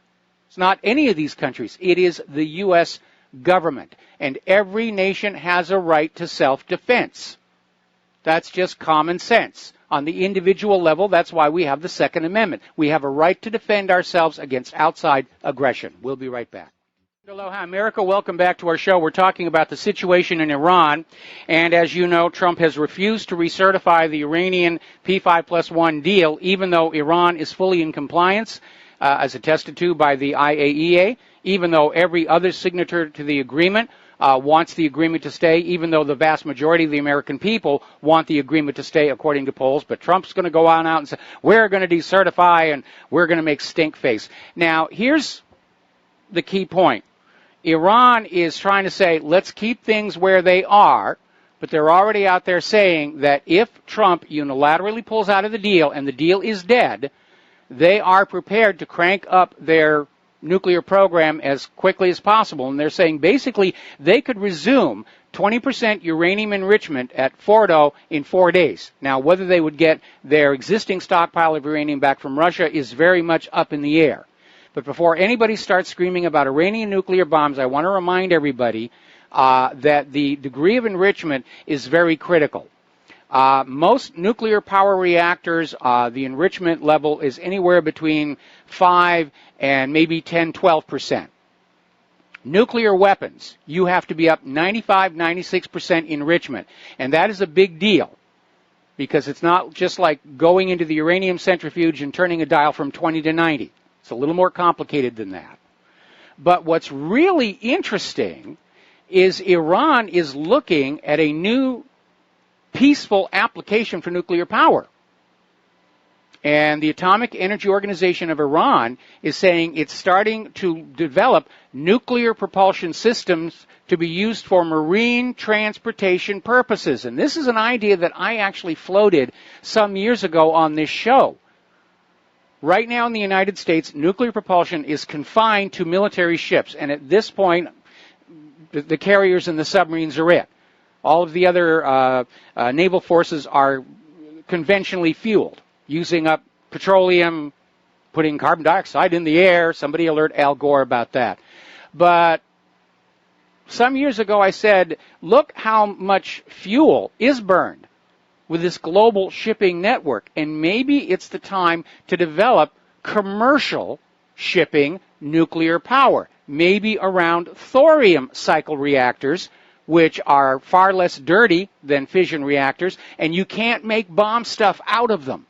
It's not any of these countries. It is the U.S. government. And every nation has a right to self-defense. That's just common sense. On the individual level, that's why we have the Second Amendment. We have a right to defend ourselves against outside aggression. We'll be right back. Aloha, America. Welcome back to our show. We're talking about the situation in Iran. And as you know, Trump has refused to recertify the Iranian P5+1 deal, even though Iran is fully in compliance, as attested to by the IAEA, even though every other signature to the agreement wants the agreement to stay, even though the vast majority of the American people want the agreement to stay, according to polls. But Trump's going to go on out and say, we're going to decertify and we're going to make stink face. Now, here's the key point. Iran is trying to say, let's keep things where they are, but they're already out there saying that if Trump unilaterally pulls out of the deal and the deal is dead, they are prepared to crank up their nuclear program as quickly as possible. And they're saying basically they could resume 20% uranium enrichment at Fordo in 4 days. Now, whether they would get their existing stockpile of uranium back from Russia is very much up in the air. But before anybody starts screaming about Iranian nuclear bombs, I want to remind everybody that the degree of enrichment is very critical. Most nuclear power reactors, the enrichment level is anywhere between 5 and maybe 10, 12%. Nuclear weapons, you have to be up 95, 96% enrichment. And that is a big deal because it's not just like going into the uranium centrifuge and turning a dial from 20 to 90. It's a little more complicated than that. But what's really interesting is Iran is looking at a new peaceful application for nuclear power. And the Atomic Energy Organization of Iran is saying it's starting to develop nuclear propulsion systems to be used for marine transportation purposes. And this is an idea that I actually floated some years ago on this show. Right now in the United States, nuclear propulsion is confined to military ships. And at this point, the carriers and the submarines are it. All of the other naval forces are conventionally fueled, using up petroleum, putting carbon dioxide in the air. Somebody alert Al Gore about that. But some years ago I said, look how much fuel is burned with this global shipping network. And maybe it's the time to develop commercial shipping nuclear power. Maybe around thorium cycle reactors, which are far less dirty than fission reactors, and you can't make bomb stuff out of them.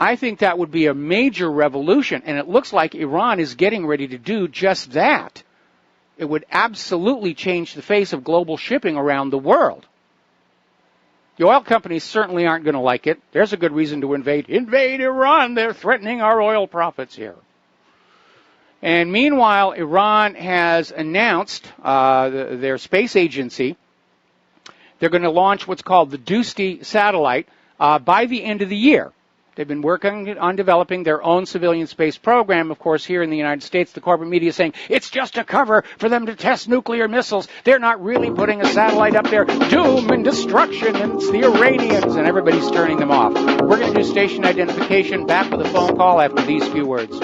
I think that would be a major revolution, and it looks like Iran is getting ready to do just that. It would absolutely change the face of global shipping around the world. The oil companies certainly aren't going to like it. There's a good reason to invade. Invade Iran. They're threatening our oil profits here. And meanwhile, Iran has announced their space agency. They're going to launch what's called the Dusty satellite by the end of the year. They've been working on developing their own civilian space program. Of course, here in the United States, the corporate media is saying it's just a cover for them to test nuclear missiles. They're not really putting a satellite up there. Doom and destruction, and it's the Iranians, and everybody's turning them off. We're going to do station identification. Back with a phone call after these few words.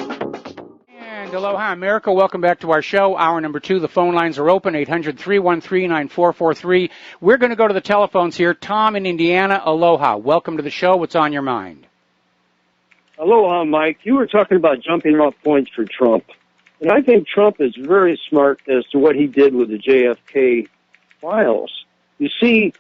And aloha, America. Welcome back to our show. Hour number 2. The phone lines are open, 800-313-9443. We're going to go to the telephones here. Tom in Indiana, aloha. Welcome to the show. What's on your mind? Aloha, Mike. You were talking about jumping off points for Trump. And I think Trump is very smart as to what he did with the JFK files. You see,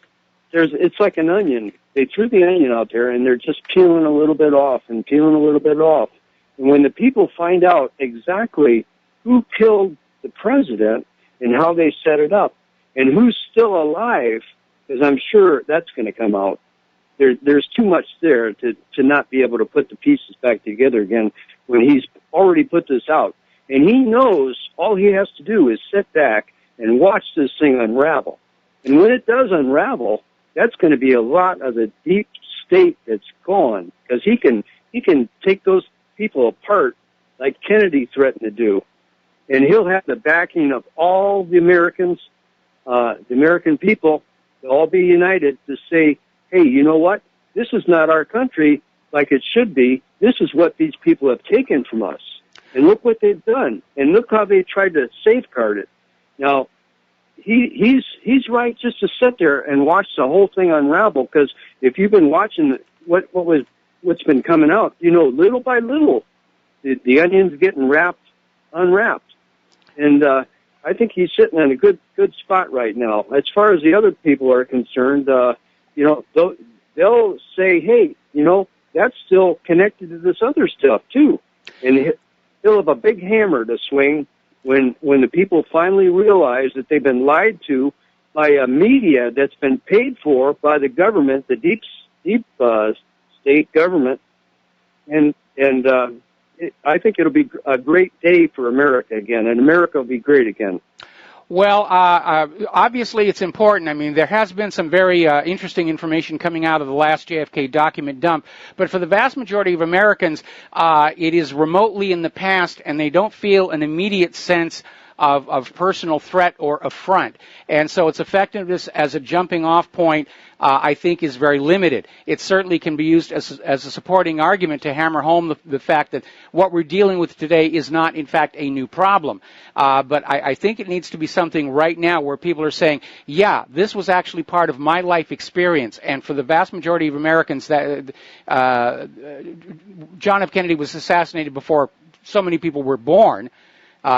it's like an onion. They threw the onion out there, and they're just peeling a little bit off and peeling a little bit off. And when the people find out exactly who killed the president and how they set it up and who's still alive, because I'm sure that's going to come out, there's too much there to not be able to put the pieces back together again when he's already put this out. And he knows all he has to do is sit back and watch this thing unravel. And when it does unravel, that's going to be a lot of the deep state that's gone, because he can take those people apart like Kennedy threatened to do. And he'll have the backing of all the Americans, the American people. They'll all be united to say, hey, you know what? This is not our country like it should be. This is what these people have taken from us. And look what they've done. And look how they tried to safeguard it. Now, he's right just to sit there and watch the whole thing unravel, because if you've been watching what's been coming out, you know, little by little, the onion's getting unwrapped. And I think he's sitting in a good spot right now. As far as the other people are concerned, you know, they'll say, hey, you know, that's still connected to this other stuff, too. And he'll have a big hammer to swing when the people finally realize that they've been lied to by a media that's been paid for by the government, the deep state government. And I think it'll be a great day for America again, and America will be great again. Well, obviously it's important. I mean, there has been some very interesting information coming out of the last JFK document dump, but for the vast majority of Americans, it is remotely in the past, and they don't feel an immediate sense of personal threat or affront. And so its effectiveness as a jumping off point, I think, is very limited. It certainly can be used as a supporting argument to hammer home the fact that what we're dealing with today is not, in fact, a new problem. But I think it needs to be something right now where people are saying, yeah, this was actually part of my life experience. And for the vast majority of Americans, that John F. Kennedy was assassinated before so many people were born.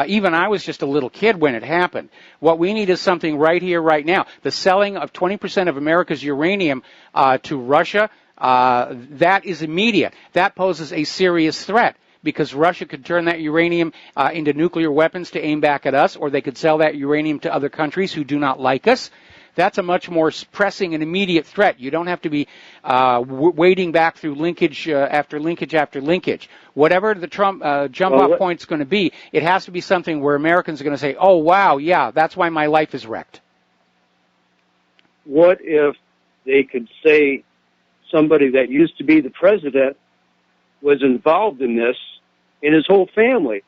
Even I was just a little kid when it happened. What we need is something right here, right now. The selling of 20% of America's uranium to Russia, that is immediate. That poses a serious threat, because Russia could turn that uranium into nuclear weapons to aim back at us, or they could sell that uranium to other countries who do not like us. That's a much more pressing and immediate threat. You don't have to be wading back through linkage after linkage after linkage. Whatever the Trump jump-off point's going to be, it has to be something where Americans are going to say, oh, wow, yeah, that's why my life is wrecked. What if they could say somebody that used to be the president was involved in this and his whole family?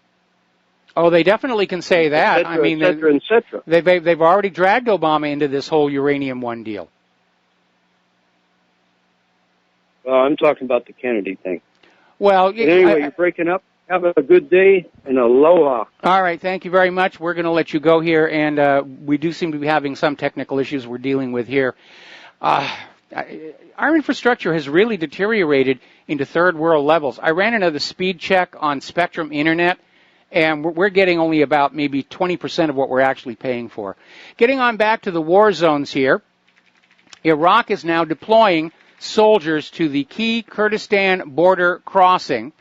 Oh, they definitely can say that. I mean, et cetera, et cetera. They've already dragged Obama into this whole Uranium One deal. Well, I'm talking about the Kennedy thing. Well, anyway, you're breaking up. Have a good day, and aloha. All right, thank you very much. We're going to let you go here, and we do seem to be having some technical issues we're dealing with here. Our infrastructure has really deteriorated into third world levels. I ran another speed check on Spectrum Internet, and we're getting only about maybe 20% of what we're actually paying for. Getting on back to the war zones here, Iraq is now deploying soldiers to the key Kurdistan border crossing.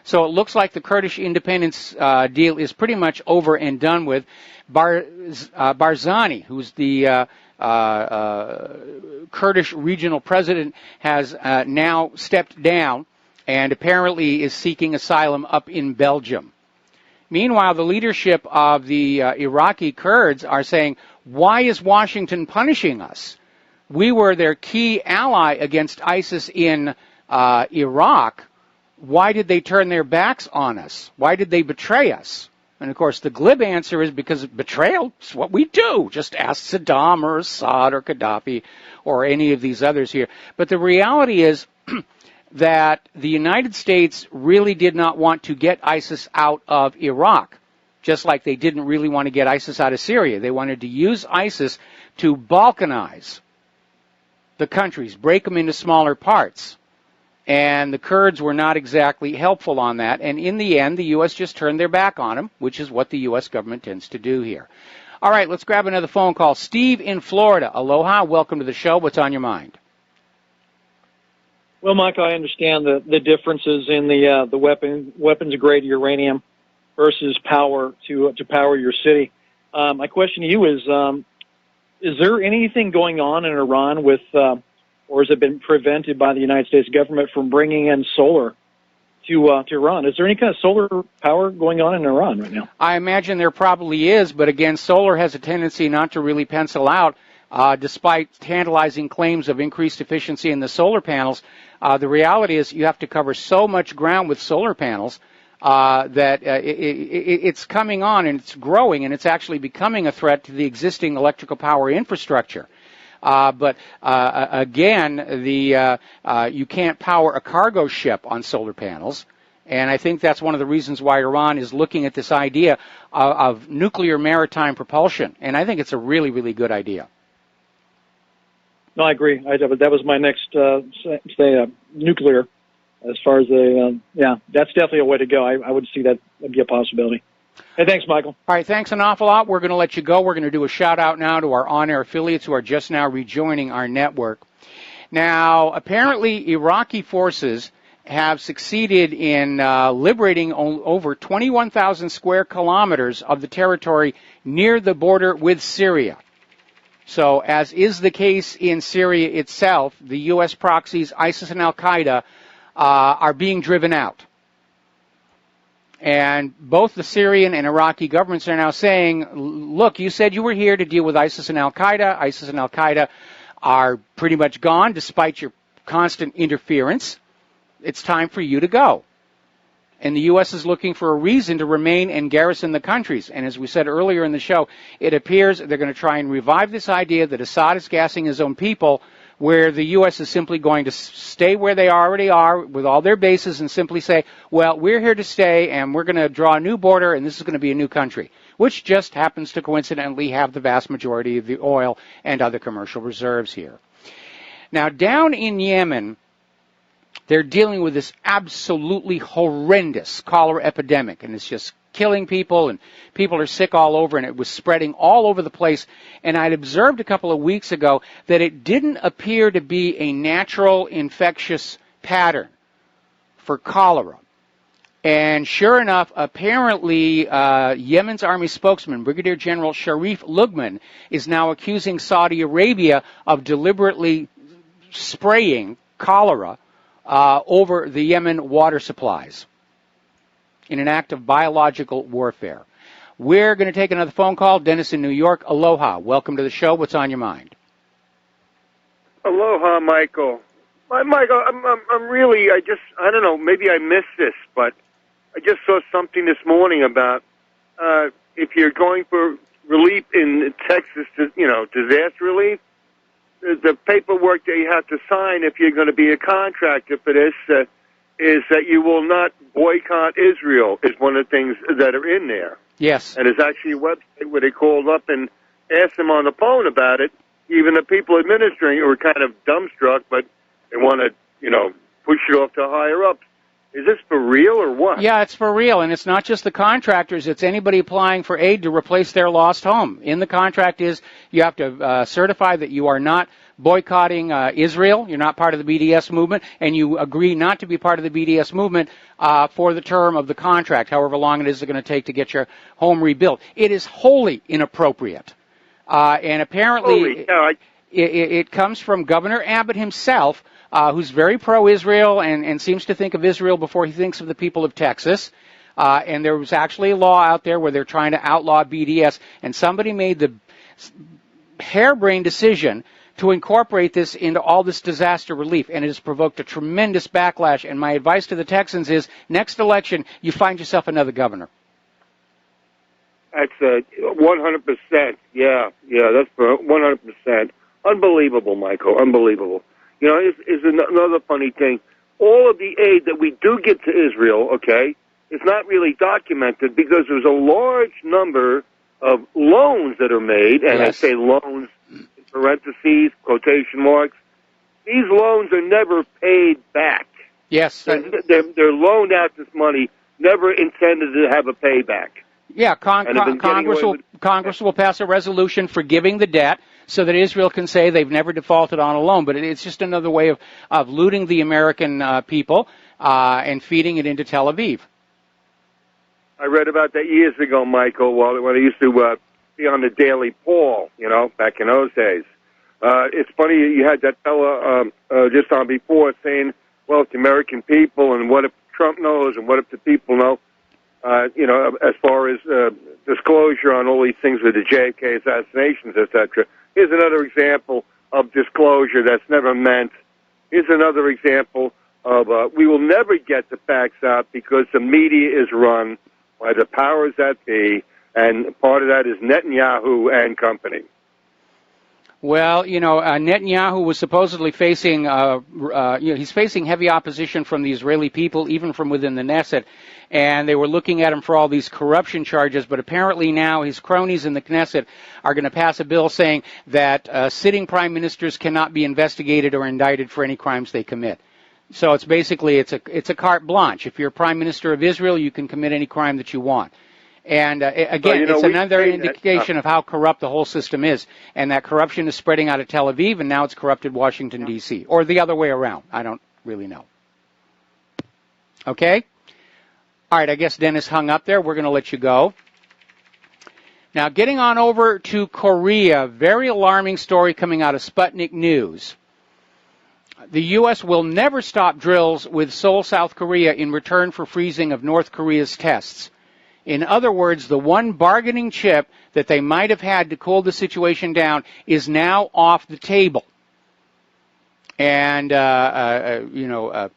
So it looks like the Kurdish independence deal is pretty much over and done with. Barzani, who's the Kurdish regional president has now stepped down and apparently is seeking asylum up in Belgium. Meanwhile, the leadership of the Iraqi Kurds are saying, why is Washington punishing us? We were their key ally against ISIS in Iraq. Why did they turn their backs on us? Why did they betray us? And, of course, the glib answer is because betrayal is what we do. Just ask Saddam or Assad or Gaddafi or any of these others here. But the reality is that the United States really did not want to get ISIS out of Iraq, just like they didn't really want to get ISIS out of Syria. They wanted to use ISIS to balkanize the countries, break them into smaller parts. And the Kurds were not exactly helpful on that. And in the end, the U.S. just turned their back on them, which is what the U.S. government tends to do here. All right, let's grab another phone call. Steve in Florida. Aloha. Welcome to the show. What's on your mind? Well, Mike, I understand the differences in the weapons-grade uranium versus power to power your city. My question to you is there anything going on in Iran with, or has it been prevented by the United States government from bringing in solar to Iran? Is there any kind of solar power going on in Iran right now? I imagine there probably is, but again, solar has a tendency not to really pencil out. Despite tantalizing claims of increased efficiency in the solar panels, the reality is you have to cover so much ground with solar panels that it's coming on and it's growing, and it's actually becoming a threat to the existing electrical power infrastructure. But again, you can't power a cargo ship on solar panels. And I think that's one of the reasons why Iran is looking at this idea of nuclear maritime propulsion. And I think it's a really, really good idea. No, I agree. That was my next nuclear. As far as that's definitely a way to go. I would see that would be a possibility. Hey, thanks, Michael. All right, thanks an awful lot. We're going to let you go. We're going to do a shout-out now to our on-air affiliates who are just now rejoining our network. Now, apparently, Iraqi forces have succeeded in liberating over 21,000 square kilometers of the territory near the border with Syria. So, as is the case in Syria itself, the U.S. proxies, ISIS and Al-Qaeda, are being driven out. And both the Syrian and Iraqi governments are now saying, look, you said you were here to deal with ISIS and Al-Qaeda. ISIS and Al-Qaeda are pretty much gone despite your constant interference. It's time for you to go. And the U.S. is looking for a reason to remain and garrison the countries. And as we said earlier in the show, it appears they're going to try and revive this idea that Assad is gassing his own people, where the U.S. is simply going to stay where they already are with all their bases and simply say, well, we're here to stay and we're going to draw a new border and this is going to be a new country, which just happens to coincidentally have the vast majority of the oil and other commercial reserves here. Now, down in Yemen, they're dealing with this absolutely horrendous cholera epidemic, and it's just killing people, and people are sick all over, and it was spreading all over the place. And I'd observed a couple of weeks ago that it didn't appear to be a natural infectious pattern for cholera. And sure enough, apparently, Yemen's army spokesman, Brigadier General Sharif Lugman, is now accusing Saudi Arabia of deliberately spraying cholera over the Yemen water supplies in an act of biological warfare. We're going to take another phone call. Dennis in New York. Aloha. Welcome to the show. What's on your mind? Aloha, Michael. Michael, I'm really, I don't know, maybe I missed this, but I just saw something this morning about if you're going for relief in Texas, disaster relief, the paperwork that you have to sign if you're going to be a contractor for this is that you will not boycott Israel is one of the things that are in there. Yes. And there's actually a website where they called up and asked them on the phone about it. Even the people administering it were kind of dumbstruck, but they want to, push it off to higher ups. Is this for real or what? Yeah, it's for real, and it's not just the contractors. It's anybody applying for aid to replace their lost home. In the contract is you have to certify that you are not boycotting Israel, you're not part of the BDS movement, and you agree not to be part of the BDS movement for the term of the contract, however long it is going to take to get your home rebuilt. It is wholly inappropriate And apparently Holy cow, it comes from Governor Abbott himself, who's very pro-Israel and seems to think of Israel before he thinks of the people of Texas. And there was actually a law out there where they're trying to outlaw BDS, and somebody made the harebrained decision to incorporate this into all this disaster relief, and it has provoked a tremendous backlash. And my advice to the Texans is, next election, you find yourself another governor. That's 100%. Yeah, that's 100%. Unbelievable, Michael. Unbelievable. You know, is another funny thing. All of the aid that we do get to Israel, okay, is not really documented because there's a large number of loans that are made, and Yes. I say loans in parentheses, quotation marks. These loans are never paid back. Yes. They're loaned out this money, never intended to have a payback. Yeah, And have been getting away Congress will pass a resolution forgiving the debt so that Israel can say they've never defaulted on a loan. But it's just another way of looting the American people and feeding it into Tel Aviv. I read about that years ago, Michael, when I used to be on the Daily Paul, you know, back in those days. It's funny you had that fella just on before saying, well, it's the American people, and what if Trump knows, and what if the people know? You know, as far as disclosure on all these things with the JFK assassinations, etc. Here's another example of disclosure that's never meant. Here's another example of we will never get the facts out because the media is run by the powers that be, and part of that is Netanyahu and company. Well, you know, Netanyahu was supposedly facing, he's facing heavy opposition from the Israeli people, even from within the Knesset, and they were looking at him for all these corruption charges, but apparently now his cronies in the Knesset are going to pass a bill saying that sitting prime ministers cannot be investigated or indicted for any crimes they commit. So it's basically, it's a carte blanche. If you're prime minister of Israel, you can commit any crime that you want. And again, it's another indication of how corrupt the whole system is. And that corruption is spreading out of Tel Aviv, and now it's corrupted Washington, D.C. Or the other way around. I don't really know. Okay? All right, I guess Dennis hung up there. We're going to let you go. Now, getting on over to Korea, very alarming story coming out of Sputnik News. The U.S. will never stop drills with Seoul, South Korea in return for freezing of North Korea's tests. In other words, the one bargaining chip that they might have had to cool the situation down is now off the table. And,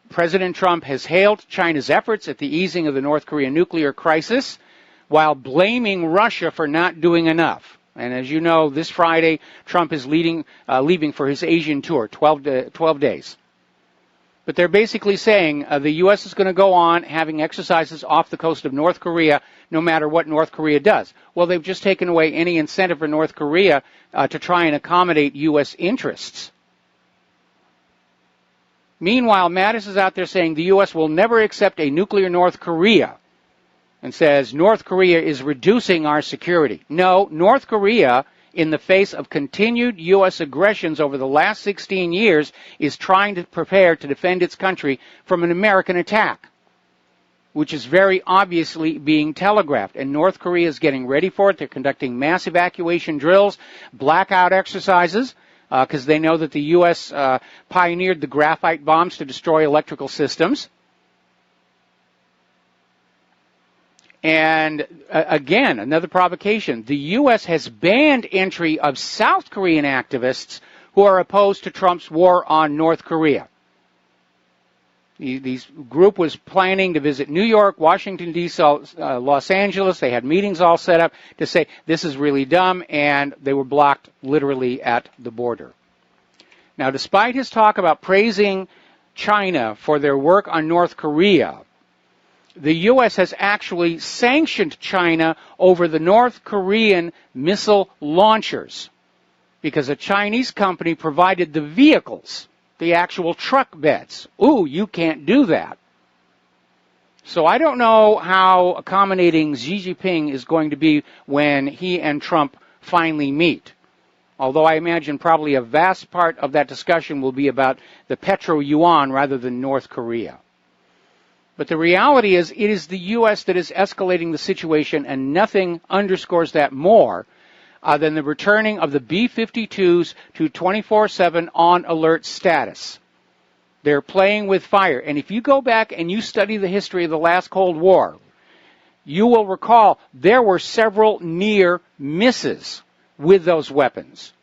President Trump has hailed China's efforts at the easing of the North Korean nuclear crisis while blaming Russia for not doing enough. And as you know, this Friday, Trump is leaving for his Asian tour, 12 days. But they're basically saying the U.S. is going to go on having exercises off the coast of North Korea no matter what North Korea does. Well, they've just taken away any incentive for North Korea to try and accommodate U.S. interests. Meanwhile, Mattis is out there saying the U.S. will never accept a nuclear North Korea and says North Korea is reducing our security. No, North Korea, in the face of continued U.S. aggressions over the last 16 years, is trying to prepare to defend its country from an American attack, which is very obviously being telegraphed. And North Korea is getting ready for it. They're conducting mass evacuation drills, blackout exercises, because they know that the U.S. Pioneered the graphite bombs to destroy electrical systems. And again, another provocation. The U.S. has banned entry of South Korean activists who are opposed to Trump's war on North Korea. The group was planning to visit New York, Washington, D.C., Los Angeles. They had meetings all set up to say this is really dumb, and they were blocked literally at the border. Now, despite his talk about praising China for their work on North Korea, the U.S. has actually sanctioned China over the North Korean missile launchers because a Chinese company provided the vehicles, the actual truck beds. Ooh, you can't do that. So I don't know how accommodating Xi Jinping is going to be when he and Trump finally meet. Although I imagine probably a vast part of that discussion will be about the petro-yuan rather than North Korea. But the reality is, it is the U.S. that is escalating the situation, and nothing underscores that more than the returning of the B-52s to 24/7 on alert status. They're playing with fire. And if you go back and you study the history of the last Cold War, you will recall there were several near misses with those weapons.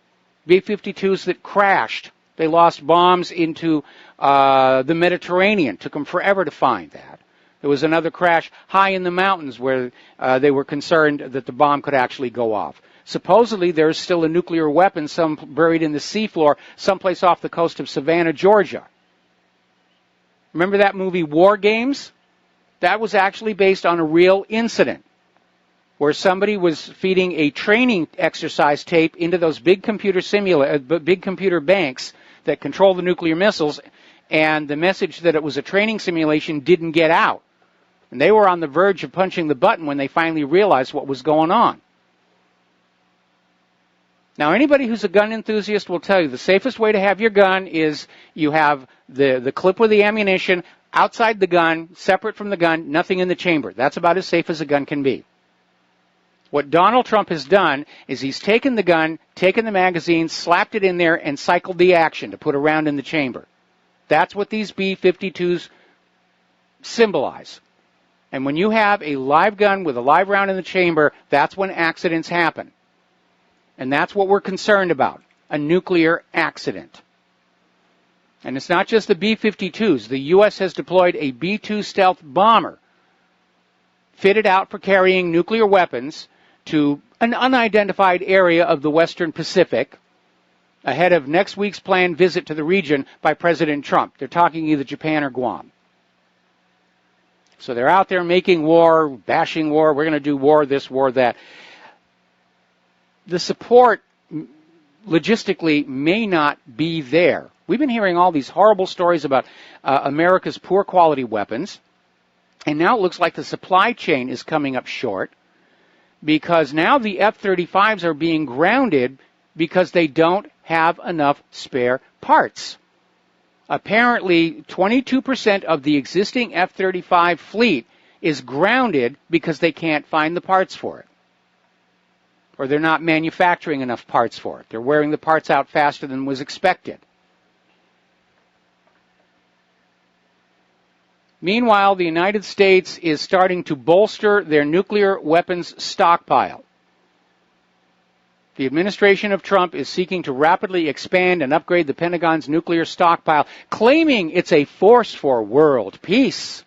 B-52s that crashed. They lost bombs into the Mediterranean. Took them forever to find that. There was another crash high in the mountains where they were concerned that the bomb could actually go off. Supposedly, there's still a nuclear weapon buried in the seafloor someplace off the coast of Savannah, Georgia. Remember that movie War Games? That was actually based on a real incident where somebody was feeding a training exercise tape into those big computer banks that control the nuclear missiles, and the message that it was a training simulation didn't get out. And they were on the verge of punching the button when they finally realized what was going on. Now, anybody who's a gun enthusiast will tell you the safest way to have your gun is you have the clip with the ammunition outside the gun, separate from the gun, nothing in the chamber. That's about as safe as a gun can be. What Donald Trump has done is he's taken the gun, taken the magazine, slapped it in there, and cycled the action to put a round in the chamber. That's what these B-52s symbolize. And when you have a live gun with a live round in the chamber, that's when accidents happen. And that's what we're concerned about, a nuclear accident. And it's not just the B-52s. The U.S. has deployed a B-2 stealth bomber fitted out for carrying nuclear weapons to an unidentified area of the Western Pacific ahead of next week's planned visit to the region by President Trump. They're talking either Japan or Guam. So they're out there making war, bashing war. We're going to do war this, war that. The support logistically may not be there. We've been hearing all these horrible stories about America's poor quality weapons, and now it looks like the supply chain is coming up short because now the F-35s are being grounded because they don't have enough spare parts. Apparently, 22% of the existing F-35 fleet is grounded because they can't find the parts for it. Or they're not manufacturing enough parts for it. They're wearing the parts out faster than was expected. Meanwhile, the United States is starting to bolster their nuclear weapons stockpile. The administration of Trump is seeking to rapidly expand and upgrade the Pentagon's nuclear stockpile, claiming it's a force for world peace.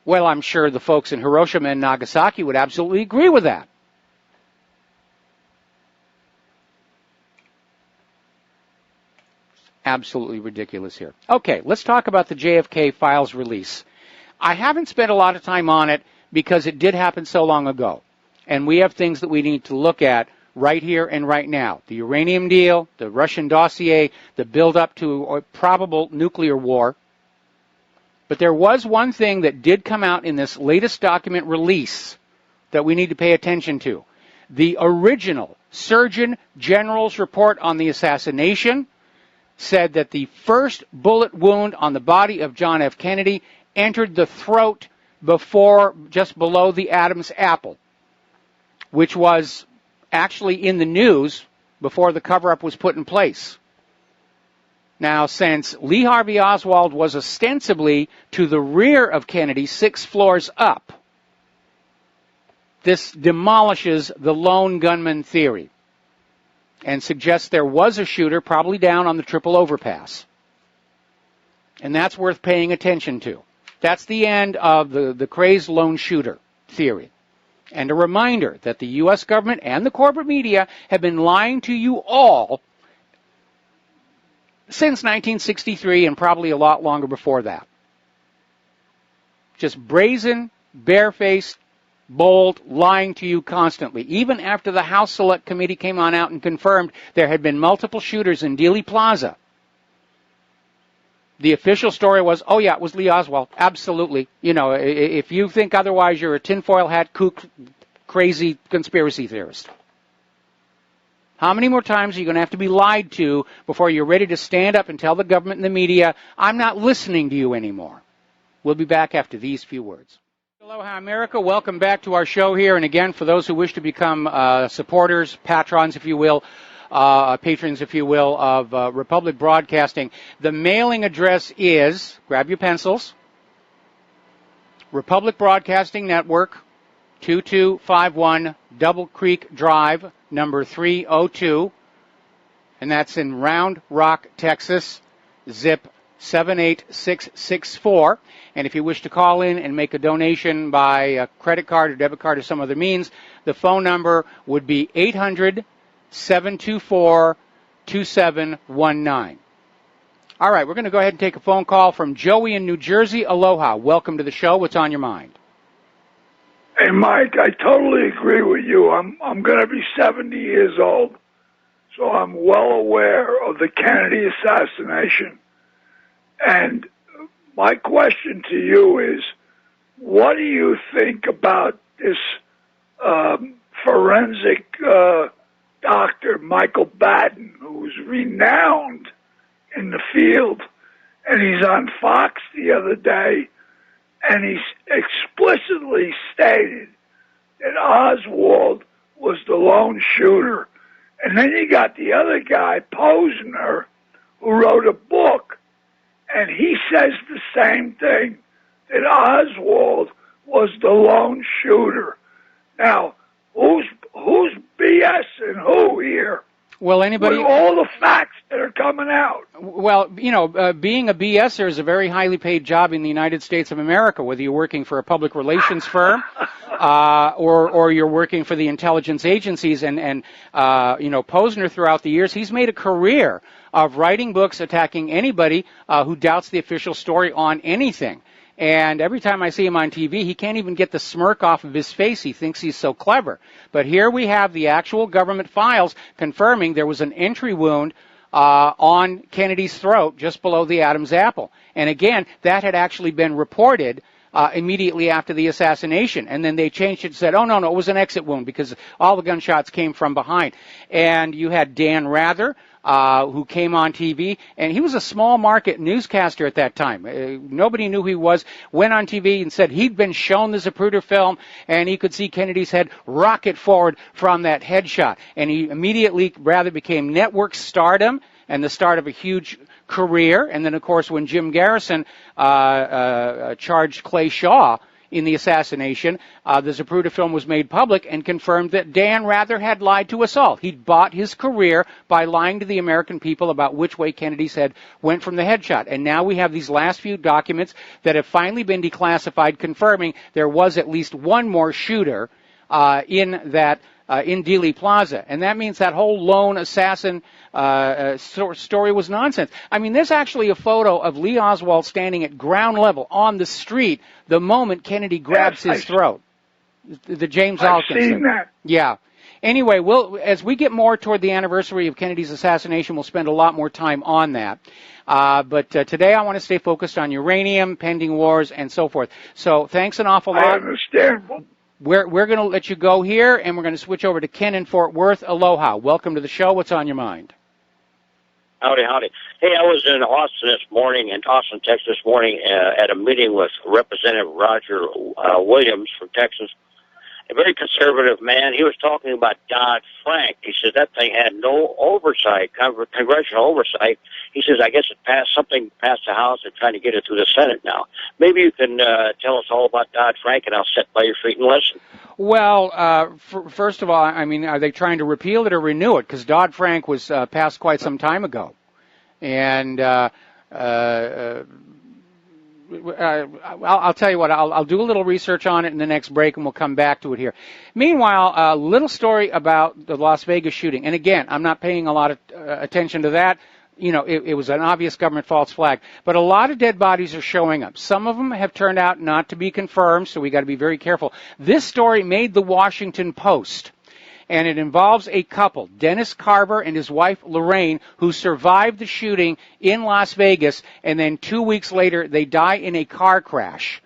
Well, I'm sure the folks in Hiroshima and Nagasaki would absolutely agree with that. Absolutely ridiculous here. Okay, let's talk about the JFK files release. I haven't spent a lot of time on it because it did happen so long ago. And we have things that we need to look at right here and right now. The uranium deal, the Russian dossier, the build-up to a probable nuclear war. But there was one thing that did come out in this latest document release that we need to pay attention to. The original Surgeon General's report on the assassination said that the first bullet wound on the body of John F. Kennedy entered the throat just below the Adam's apple, which was actually in the news before the cover-up was put in place. Now, since Lee Harvey Oswald was ostensibly to the rear of Kennedy, 6 floors up, this demolishes the lone gunman theory and suggests there was a shooter probably down on the triple overpass. And that's worth paying attention to. That's the end of the crazed lone shooter theory. And a reminder that the U.S. government and the corporate media have been lying to you all since 1963 and probably a lot longer before that. Just brazen, barefaced, bold, lying to you constantly. Even after the House Select Committee came on out and confirmed there had been multiple shooters in Dealey Plaza, the official story was, oh yeah, it was Lee Oswald. Absolutely. You know, if you think otherwise, you're a tinfoil hat, kook, crazy conspiracy theorist. How many more times are you going to have to be lied to before you're ready to stand up and tell the government and the media, I'm not listening to you anymore? We'll be back after these few words. Aloha, America. Welcome back to our show here. And again, for those who wish to become supporters, patrons, if you will, patrons, if you will, of Republic Broadcasting, the mailing address is, grab your pencils, Republic Broadcasting Network, 2251 Double Creek Drive, number 302, and that's in Round Rock, Texas, zip 78664. And if you wish to call in and make a donation by a credit card or debit card or some other means, the phone number would be 800-724-2719. All right, we're going to go ahead and take a phone call from Joey in New Jersey. Aloha. Welcome to the show. What's on your mind? Hey, Mike, I totally agree with you. I'm going to be 70 years old, so I'm well aware of the Kennedy assassination. And my question to you is, what do you think about this forensic doctor, Michael Batten, who's renowned in the field, and he's on Fox the other day, and he's explicitly stated that Oswald was the lone shooter. And then you got the other guy, Posner, who wrote a book, and he says the same thing, that Oswald was the lone shooter. Now, who's BSing who here? Well, anybody... With all the facts that are coming out. Well, you know, being a BSer is a very highly paid job in the United States of America, whether you're working for a public relations firm or you're working for the intelligence agencies. And you know, Posner, throughout the years, he's made a career of writing books attacking anybody who doubts the official story on anything. And every time I see him on TV, he can't even get the smirk off of his face. He thinks he's so clever. But here we have the actual government files confirming there was an entry wound on Kennedy's throat just below the Adam's apple. And again, that had actually been reported immediately after the assassination. And then they changed it and said, oh, no, it was an exit wound because all the gunshots came from behind. And you had Dan Rather, who came on TV, and he was a small market newscaster at that time. Nobody knew who he was, went on TV and said he'd been shown the Zapruder film, and he could see Kennedy's head rocket forward from that headshot. And he immediately rather became network stardom and the start of a huge career. And then, of course, when Jim Garrison charged Clay Shaw in the assassination, the Zapruder film was made public and confirmed that Dan Rather had lied to us all. He'd bought his career by lying to the American people about which way Kennedy's head went from the headshot. And now we have these last few documents that have finally been declassified, confirming there was at least one more shooter in that in Dealey Plaza. And that means that whole lone assassin story was nonsense. I mean, there's actually a photo of Lee Oswald standing at ground level on the street the moment Kennedy grabs his throat. The James Alkins thing. I've seen that. Yeah. Anyway, as we get more toward the anniversary of Kennedy's assassination, we'll spend a lot more time on that. But today I want to stay focused on uranium, pending wars, and so forth. So thanks an awful lot. I understand. We're going to let you go here, and we're going to switch over to Ken in Fort Worth. Aloha. Welcome to the show. What's on your mind? Howdy. Hey, I was in Austin, Texas this morning at a meeting with Representative Roger Williams from Texas, a very conservative man. He was talking about Dodd-Frank. He said that thing had no oversight, congressional oversight. He says, I guess something passed the House. They're trying to get it through the Senate now. Maybe you can tell us all about Dodd-Frank, and I'll sit by your feet and listen. Well, first of all, I mean, are they trying to repeal it or renew it? Because Dodd-Frank was passed quite some time ago. And I'll tell you what, I'll do a little research on it in the next break, and we'll come back to it here. Meanwhile, a little story about the Las Vegas shooting. And again, I'm not paying a lot of attention to that. You know, it was an obvious government false flag. But a lot of dead bodies are showing up. Some of them have turned out not to be confirmed, so we got to be very careful. This story made the Washington Post. And it involves a couple, Dennis Carver and his wife Lorraine, who survived the shooting in Las Vegas, and then 2 weeks later they die in a car crash.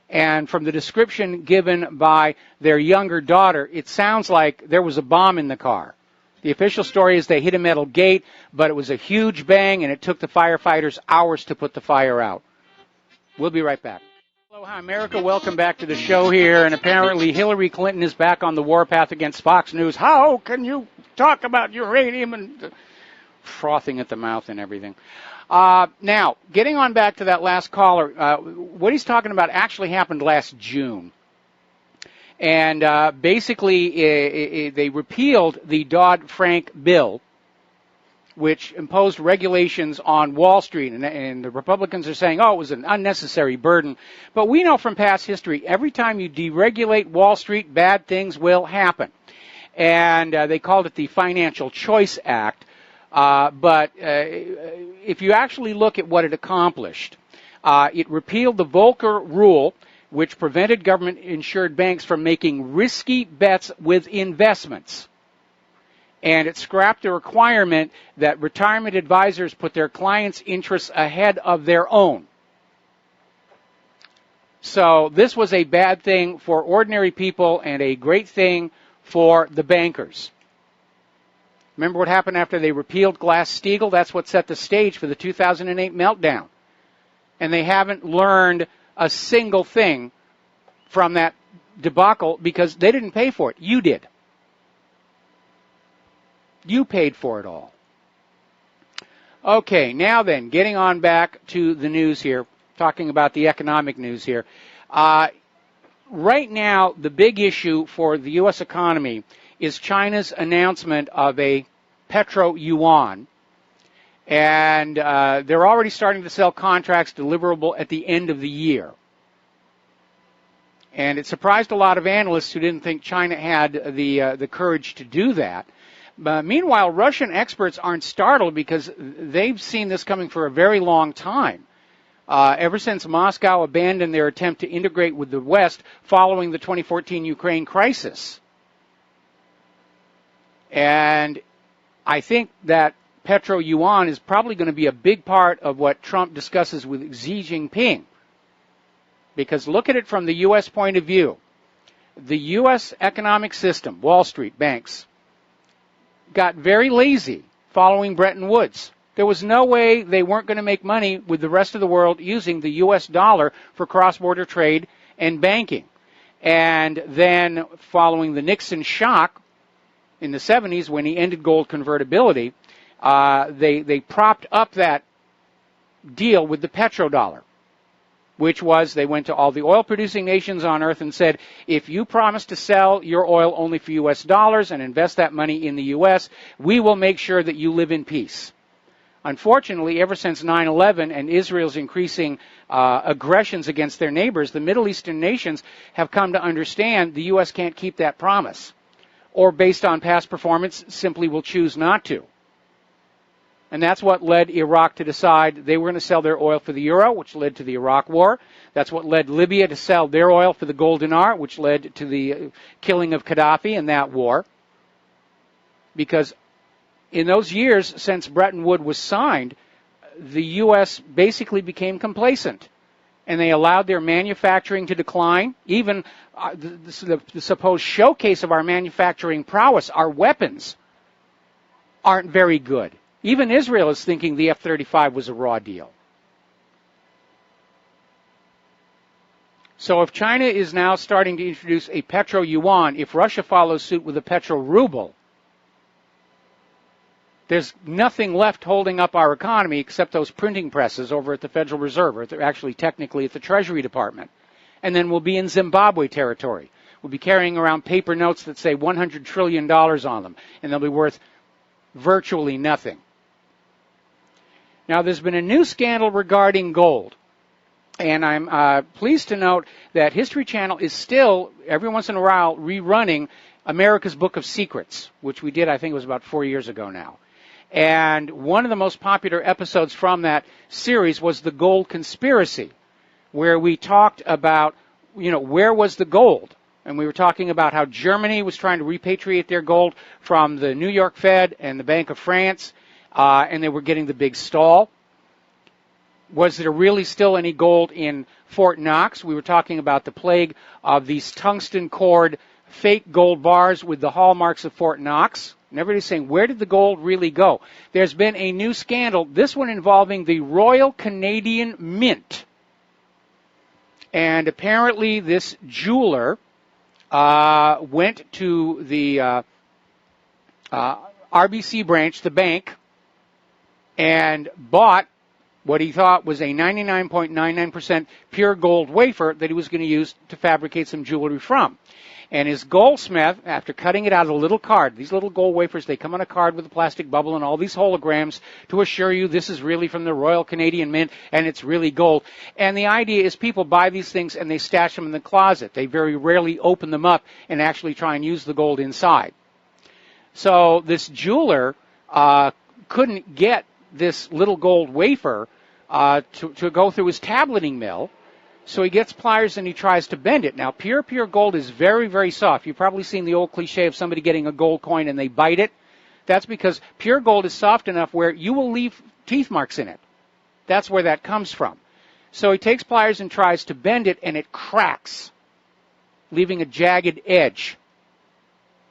And from the description given by their younger daughter, it sounds like there was a bomb in the car. The official story is they hit a metal gate, but it was a huge bang, and it took the firefighters hours to put the fire out. We'll be right back. Aloha, America. Welcome back to the show here. And apparently Hillary Clinton is back on the warpath against Fox News. How can you talk about uranium and frothing at the mouth and everything? Now, getting on back to that last caller, what he's talking about actually happened last June. And basically, they repealed the Dodd-Frank bill, which imposed regulations on Wall Street. And the Republicans are saying, oh, it was an unnecessary burden. But we know from past history, every time you deregulate Wall Street, bad things will happen. And they called it the Financial Choice Act. But if you actually look at what it accomplished, it repealed the Volcker Rule, which prevented government-insured banks from making risky bets with investments. And it scrapped the requirement that retirement advisors put their clients' interests ahead of their own. So this was a bad thing for ordinary people and a great thing for the bankers. Remember what happened after they repealed Glass-Steagall? That's what set the stage for the 2008 meltdown. And they haven't learned a single thing from that debacle because they didn't pay for it. You did. You paid for it all. Okay, now then, getting on back to the news here, talking about the economic news here. Right now, the big issue for the U.S. economy is China's announcement of a petro-yuan. And they're already starting to sell contracts deliverable at the end of the year. And it surprised a lot of analysts who didn't think China had the courage to do that. Meanwhile, Russian experts aren't startled because they've seen this coming for a very long time. Ever since Moscow abandoned their attempt to integrate with the West following the 2014 Ukraine crisis. And I think that petro-yuan is probably going to be a big part of what Trump discusses with Xi Jinping. Because look at it from the U.S. point of view. The U.S. economic system, Wall Street, banks, got very lazy following Bretton Woods. There was no way they weren't going to make money with the rest of the world using the U.S. dollar for cross-border trade and banking. And then following the Nixon shock in the 70s when he ended gold convertibility, they propped up that deal with the petrodollar, which was they went to all the oil-producing nations on earth and said, if you promise to sell your oil only for U.S. dollars and invest that money in the U.S., we will make sure that you live in peace. Unfortunately, ever since 9/11 and Israel's increasing aggressions against their neighbors, the Middle Eastern nations have come to understand the U.S. can't keep that promise, or based on past performance, simply will choose not to. And that's what led Iraq to decide they were going to sell their oil for the euro, which led to the Iraq War. That's what led Libya to sell their oil for the gold dinar, which led to the killing of Gaddafi in that war. Because in those years since Bretton Woods was signed, the U.S. basically became complacent. And they allowed their manufacturing to decline. Even the supposed showcase of our manufacturing prowess, our weapons, aren't very good. Even Israel is thinking the F-35 was a raw deal. So if China is now starting to introduce a petro-yuan, if Russia follows suit with a petro-ruble, there's nothing left holding up our economy except those printing presses over at the Federal Reserve, or actually technically at the Treasury Department. And then we'll be in Zimbabwe territory. We'll be carrying around paper notes that say $100 trillion on them, and they'll be worth virtually nothing. Now, there's been a new scandal regarding gold, and I'm pleased to note that History Channel is still, every once in a while, rerunning America's Book of Secrets, which we did, I think it was about 4 years ago now. And one of the most popular episodes from that series was the gold conspiracy, where we talked about, where was the gold? And we were talking about how Germany was trying to repatriate their gold from the New York Fed and the Bank of France, and they were getting the big stall. Was there really still any gold in Fort Knox? We were talking about the plague of these tungsten cord fake gold bars with the hallmarks of Fort Knox. And everybody's saying, where did the gold really go? There's been a new scandal, this one involving the Royal Canadian Mint. And apparently this jeweler went to the RBC branch, the bank, and bought what he thought was a 99.99% pure gold wafer that he was going to use to fabricate some jewelry from. And his goldsmith, after cutting it out of a little card, these little gold wafers, they come on a card with a plastic bubble and all these holograms to assure you this is really from the Royal Canadian Mint and it's really gold. And the idea is people buy these things and they stash them in the closet. They very rarely open them up and actually try and use the gold inside. So this jeweler couldn't get this little gold wafer to go through his tableting mill. So he gets pliers and he tries to bend it. Now, pure gold is very, very soft. You've probably seen the old cliche of somebody getting a gold coin and they bite it. That's because pure gold is soft enough where you will leave teeth marks in it. That's where that comes from. So he takes pliers and tries to bend it, and it cracks, leaving a jagged edge.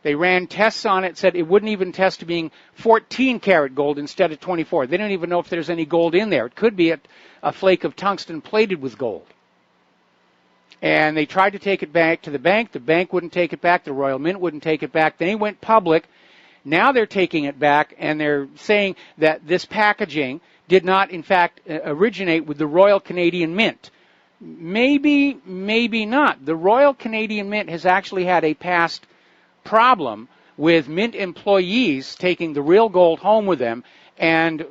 They ran tests on it, said it wouldn't even test to being 14-karat gold instead of 24. They don't even know if there's any gold in there. It could be a flake of tungsten plated with gold. And they tried to take it back to the bank. The bank wouldn't take it back. The Royal Mint wouldn't take it back. Then he went public. Now they're taking it back, and they're saying that this packaging did not, in fact, originate with the Royal Canadian Mint. Maybe, maybe not. The Royal Canadian Mint has actually had a past problem with Mint employees taking the real gold home with them and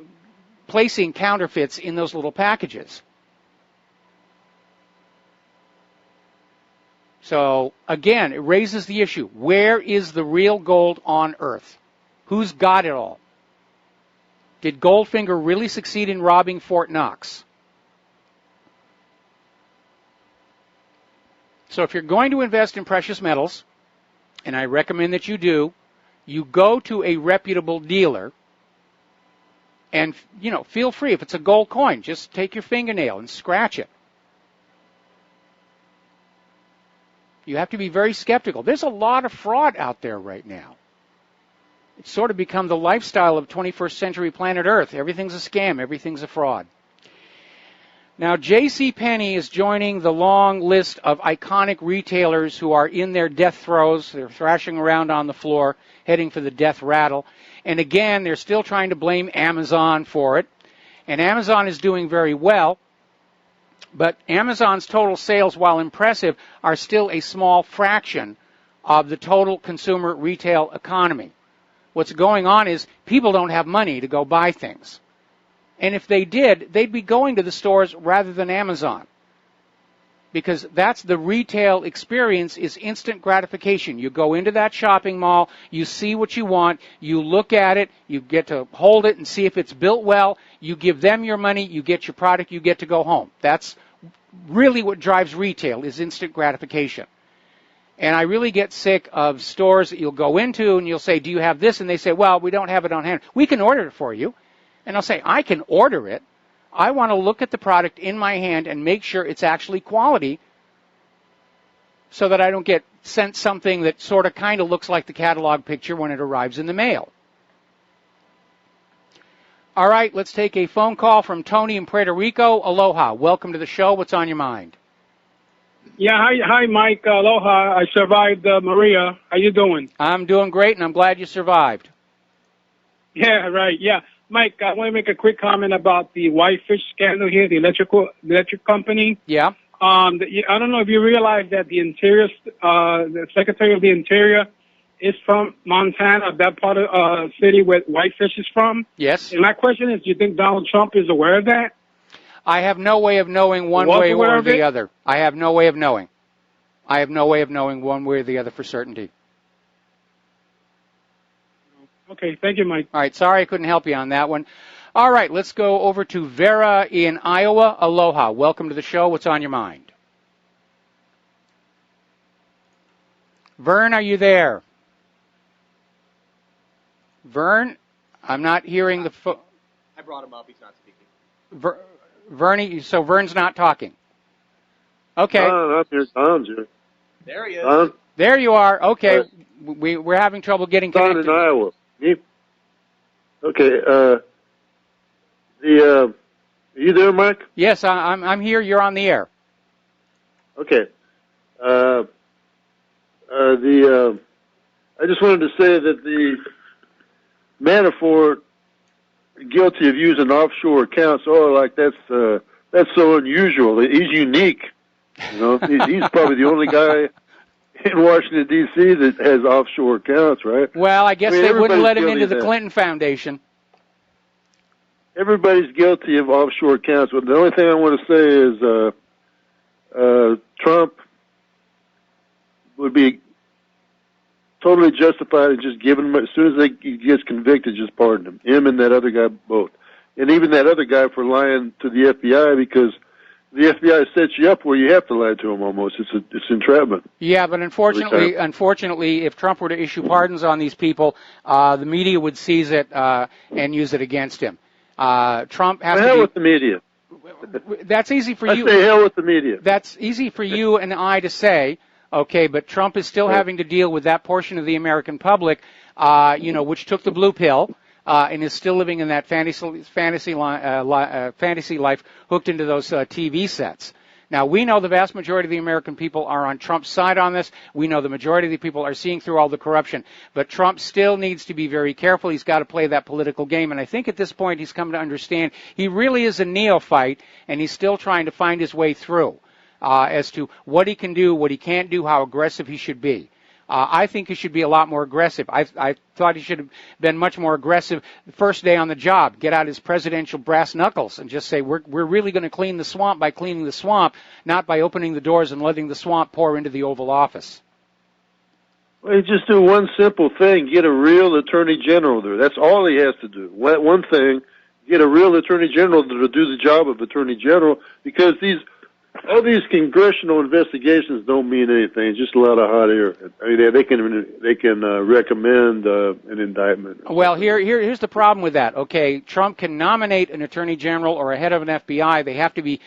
placing counterfeits in those little packages. So, again, it raises the issue. Where is the real gold on Earth? Who's got it all? Did Goldfinger really succeed in robbing Fort Knox? So if you're going to invest in precious metals, and I recommend that you do, you go to a reputable dealer and, feel free. If it's a gold coin, just take your fingernail and scratch it. You have to be very skeptical. There's a lot of fraud out there right now. It's sort of become the lifestyle of 21st century planet Earth. Everything's a scam. Everything's a fraud. Now, JCPenney is joining the long list of iconic retailers who are in their death throes. They're thrashing around on the floor, heading for the death rattle. And again, they're still trying to blame Amazon for it. And Amazon is doing very well. But Amazon's total sales, while impressive, are still a small fraction of the total consumer retail economy. What's going on is people don't have money to go buy things. And if they did, they'd be going to the stores rather than Amazon. Because that's the retail experience, is instant gratification. You go into that shopping mall, you see what you want, you look at it, you get to hold it and see if it's built well, you give them your money, you get your product, you get to go home. That's really what drives retail, is instant gratification. And I really get sick of stores that you'll go into and you'll say, do you have this? And they say, well, we don't have it on hand. We can order it for you. And I'll say, I can order it. I want to look at the product in my hand and make sure it's actually quality so that I don't get sent something that sort of kind of looks like the catalog picture when it arrives in the mail. All right, let's take a phone call from Tony in Puerto Rico. Aloha. Welcome to the show. What's on your mind? Yeah, hi, Mike. Aloha. I survived Maria. How you doing? I'm doing great, and I'm glad you survived. Yeah, right. Yeah. Mike, I want to make a quick comment about the Whitefish scandal here, the electric company. Yeah. I don't know if you realize that the Secretary of the Interior is from Montana, that part of city where Whitefish is from. Yes. And my question is, do you think Donald Trump is aware of that? I have no way of knowing one way or the other. I have no way of knowing. I have no way of knowing one way or the other for certainty. Okay, thank you, Mike. All right, sorry I couldn't help you on that one. All right, let's go over to Vera in Iowa. Aloha. Welcome to the show. What's on your mind? Vern, are you there? Vern, I'm not hearing the phone. I brought him up. He's not speaking. Vernie, so Vern's not talking. Okay. Not here. Don's here. There he is. There you are. Okay. We're having trouble getting connected. Don in Iowa. Okay. Are you there, Mike? Yes, I'm here. You're on the air. Okay. I just wanted to say that the Manafort guilty of using offshore accounts. Oh, like that's so unusual. He's unique. You know, he's probably the only guy in Washington D.C. that has offshore accounts, right? Well, I guess they wouldn't let him into the Clinton Foundation. Everybody's guilty of offshore accounts. But the only thing I want to say is Trump would be totally justified in just giving him, as soon as he gets convicted, just pardon him. Him and that other guy both. And even that other guy for lying to the FBI, because the FBI sets you up where you have to lie to him almost. It's entrapment. Yeah, but unfortunately, if Trump were to issue pardons on these people, the media would seize it and use it against him. Trump has to hell with the media. That's easy for you. I say hell with the media. That's easy for you and I to say. Okay, but Trump is still having to deal with that portion of the American public, which took the blue pill and is still living in that fantasy life, hooked into those TV sets. Now, we know the vast majority of the American people are on Trump's side on this. We know the majority of the people are seeing through all the corruption. But Trump still needs to be very careful. He's got to play that political game. And I think at this point he's come to understand he really is a neophyte, and he's still trying to find his way through as to what he can do, what he can't do, how aggressive he should be. I think he should be a lot more aggressive. I thought he should have been much more aggressive the first day on the job, get out his presidential brass knuckles and just say, we're really going to clean the swamp by cleaning the swamp, not by opening the doors and letting the swamp pour into the Oval Office. Well, he just do one simple thing, get a real attorney general there. That's all he has to do. One thing, get a real attorney general to do the job of attorney general, because all these congressional investigations don't mean anything. It's just a lot of hot air. I mean, they can recommend an indictment. Well, here's the problem with that. Okay, Trump can nominate an attorney general or a head of an FBI. They have to be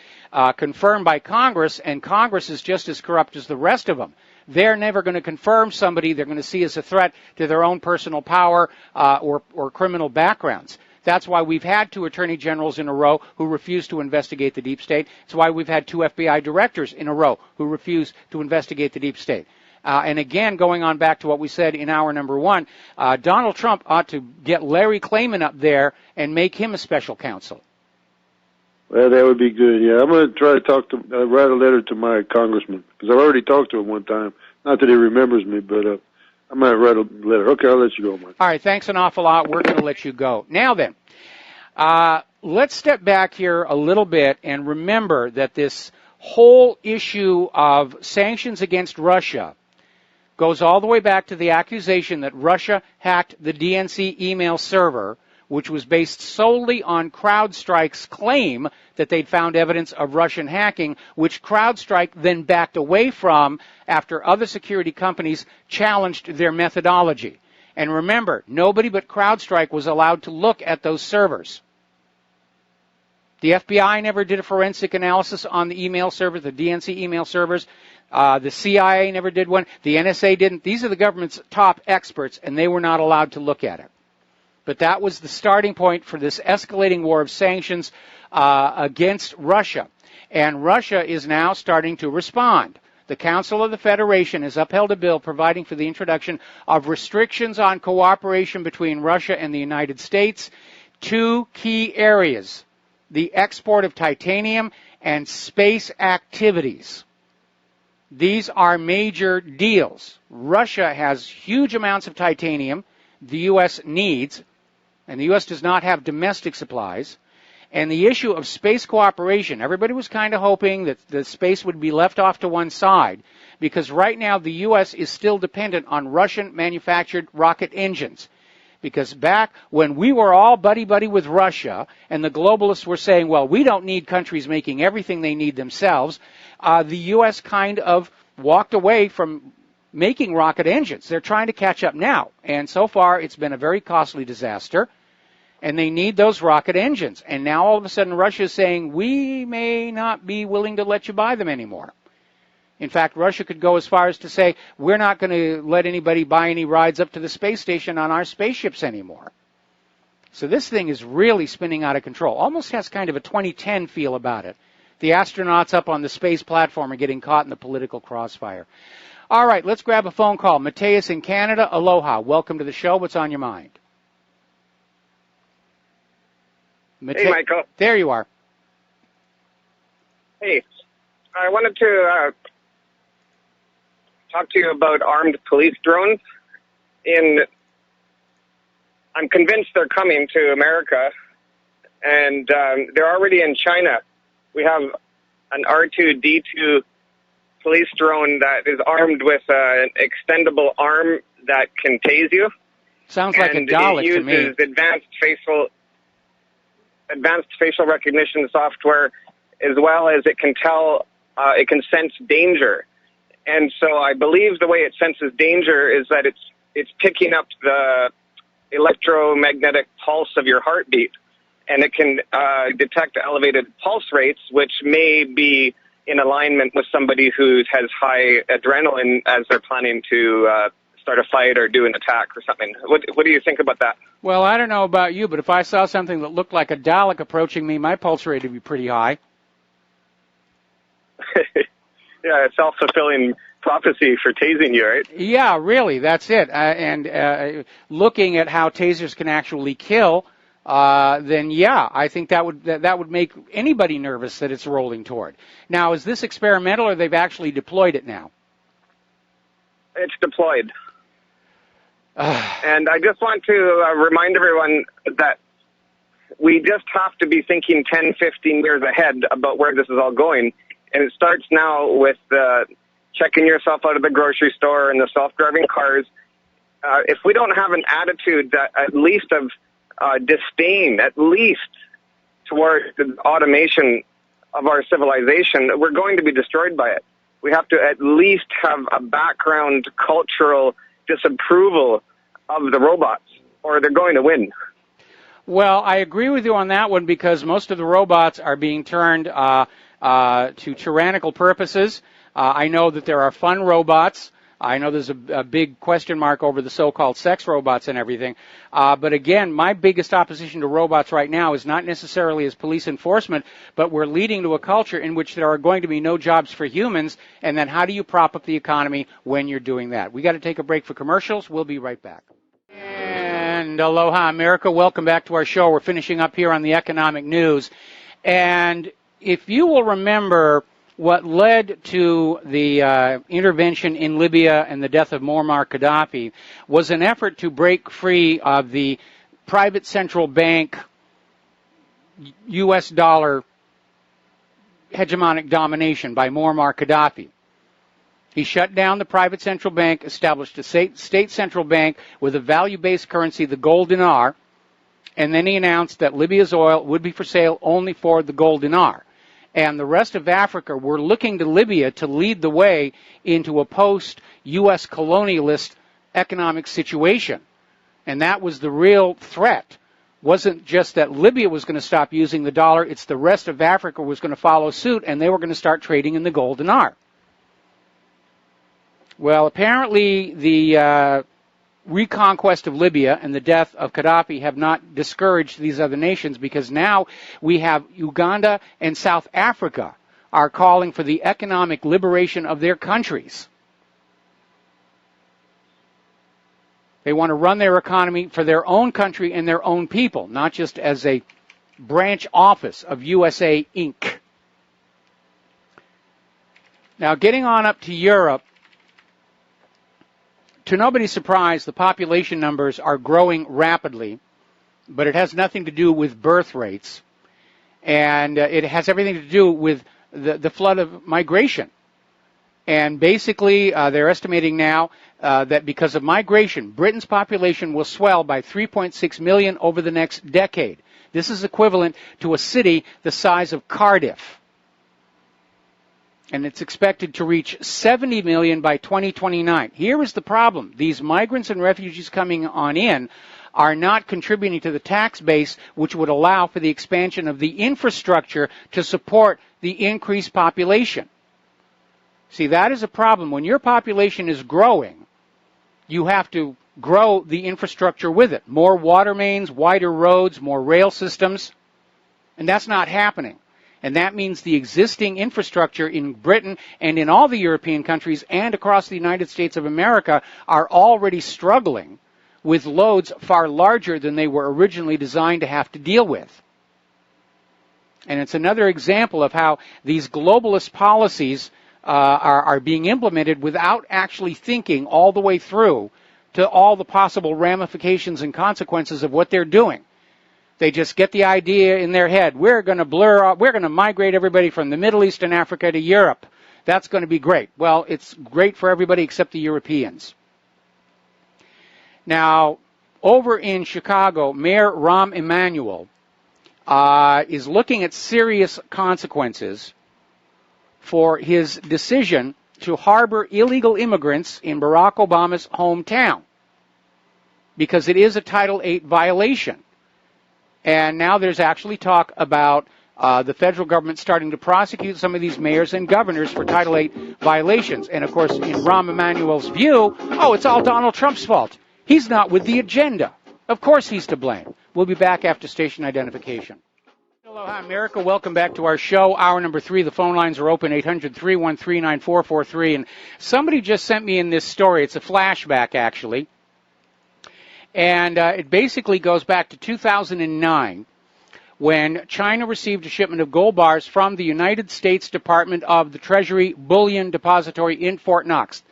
confirmed by Congress, and Congress is just as corrupt as the rest of them. They're never going to confirm somebody they're going to see as a threat to their own personal power or criminal backgrounds. That's why we've had 2 attorney generals in a row who refuse to investigate the deep state. It's why we've had 2 FBI directors in a row who refuse to investigate the deep state. And again, going on back to what we said in hour number 1, Donald Trump ought to get Larry Klayman up there and make him a special counsel. Well, that would be good, yeah. I'm going to try to write a letter to my congressman, because I've already talked to him one time. Not that he remembers me, but I might write a letter. Okay, I'll let you go, Mike. All right, thanks an awful lot. We're going to let you go. Now then, let's step back here a little bit and remember that this whole issue of sanctions against Russia goes all the way back to the accusation that Russia hacked the DNC email server, which was based solely on CrowdStrike's claim that they'd found evidence of Russian hacking, which CrowdStrike then backed away from after other security companies challenged their methodology. And remember, nobody but CrowdStrike was allowed to look at those servers. The FBI never did a forensic analysis on the email servers, the DNC email servers. The CIA never did one. The NSA didn't. These are the government's top experts, and they were not allowed to look at it. But that was the starting point for this escalating war of sanctions against Russia. And Russia is now starting to respond. The Council of the Federation has upheld a bill providing for the introduction of restrictions on cooperation between Russia and the United States. 2 key areas: the export of titanium and space activities. These are major deals. Russia has huge amounts of titanium the U.S. needs, and the U.S. does not have domestic supplies. And the issue of space cooperation, everybody was kind of hoping that the space would be left off to one side, because right now the U.S. is still dependent on Russian-manufactured rocket engines. Because back when we were all buddy-buddy with Russia, and the globalists were saying, well, we don't need countries making everything they need themselves, the U.S. kind of walked away from making rocket engines. They're trying to catch up now. And so far, it's been a very costly disaster. And they need those rocket engines. And now all of a sudden Russia is saying, we may not be willing to let you buy them anymore. In fact, Russia could go as far as to say, we're not going to let anybody buy any rides up to the space station on our spaceships anymore. So this thing is really spinning out of control. Almost has kind of a 2010 feel about it. the astronauts up on the space platform are getting caught in the political crossfire. All right, let's grab a phone call. Mateus in Canada, aloha. Welcome to the show. What's on your mind? Hey, Michael. There you are. Hey, I wanted to talk to you about armed police drones. I'm convinced they're coming to America, and they're already in China. We have an R2-D2 police drone that is armed with an extendable arm that can tase you. Sounds like a Dalek to me. It uses advanced facial recognition software, as well as it can sense danger. And so I believe the way it senses danger is that it's picking up the electromagnetic pulse of your heartbeat, and it can detect elevated pulse rates, which may be in alignment with somebody who has high adrenaline as they're planning to start a fight or do an attack or something. What do you think about that? Well, I don't know about you, but if I saw something that looked like a Dalek approaching me, my pulse rate would be pretty high. Yeah, it's self-fulfilling prophecy for tasing you, right? Yeah, really, that's it. And looking at how tasers can actually kill, then yeah, I think that would make anybody nervous that it's rolling toward. Now, is this experimental, or they've actually deployed it now? It's deployed. And I just want to remind everyone that we just have to be thinking 10, 15 years ahead about where this is all going. And it starts now with checking yourself out of the grocery store and the self-driving cars. If we don't have an attitude that at least of disdain, at least towards the automation of our civilization, we're going to be destroyed by it. We have to at least have a background cultural disapproval of the robots, or they're going to win. Well, I agree with you on that one, because most of the robots are being turned to tyrannical purposes. I know that there are fun robots. I know there's a big question mark over the so-called sex robots and everything. But again, my biggest opposition to robots right now is not necessarily as police enforcement, but we're leading to a culture in which there are going to be no jobs for humans. And then how do you prop up the economy when you're doing that? We got to take a break for commercials. We'll be right back. And aloha, America. Welcome back to our show. We're finishing up here on the economic news. And if you will remember, what led to the intervention in Libya and the death of Muammar Gaddafi was an effort to break free of the private central bank U.S. dollar hegemonic domination by Muammar Gaddafi. He shut down the private central bank, established a state central bank with a value-based currency, the gold dinar, and then he announced that Libya's oil would be for sale only for the gold dinar. And the rest of Africa were looking to Libya to lead the way into a post-U.S. colonialist economic situation. And that was the real threat. Wasn't just that Libya was going to stop using the dollar, it's the rest of Africa was going to follow suit, and they were going to start trading in the gold dinar. Well, apparently the reconquest of Libya and the death of Gaddafi have not discouraged these other nations, because now we have Uganda and South Africa are calling for the economic liberation of their countries. They want to run their economy for their own country and their own people, not just as a branch office of USA Inc. Now, getting on up to Europe, to nobody's surprise, the population numbers are growing rapidly, but it has nothing to do with birth rates, and it has everything to do with the flood of migration. And basically, they're estimating now that because of migration, Britain's population will swell by 3.6 million over the next decade. This is equivalent to a city the size of Cardiff. And it's expected to reach 70 million by 2029. Here is the problem. These migrants and refugees coming on in are not contributing to the tax base, which would allow for the expansion of the infrastructure to support the increased population. See, that is a problem. When your population is growing, you have to grow the infrastructure with it. More water mains, wider roads, more rail systems. And that's not happening. And that means the existing infrastructure in Britain and in all the European countries and across the United States of America are already struggling with loads far larger than they were originally designed to have to deal with. And it's another example of how these globalist policies are being implemented without actually thinking all the way through to all the possible ramifications and consequences of what they're doing. They just get the idea in their head. We're going to migrate everybody from the Middle East and Africa to Europe. That's going to be great. Well, it's great for everybody except the Europeans. Now, over in Chicago, Mayor Rahm Emanuel is looking at serious consequences for his decision to harbor illegal immigrants in Barack Obama's hometown, because it is a Title VIII violation. And now there's actually talk about the federal government starting to prosecute some of these mayors and governors for Title VIII violations. And, of course, in Rahm Emanuel's view, it's all Donald Trump's fault. He's not with the agenda. Of course he's to blame. We'll be back after station identification. Aloha, America. Welcome back to our show. Hour number 3. The phone lines are open, 800-313-9443. And somebody just sent me in this story. It's a flashback, actually. And it basically goes back to 2009 when China received a shipment of gold bars from the United States Department of the Treasury Bullion Depository in Fort Knox.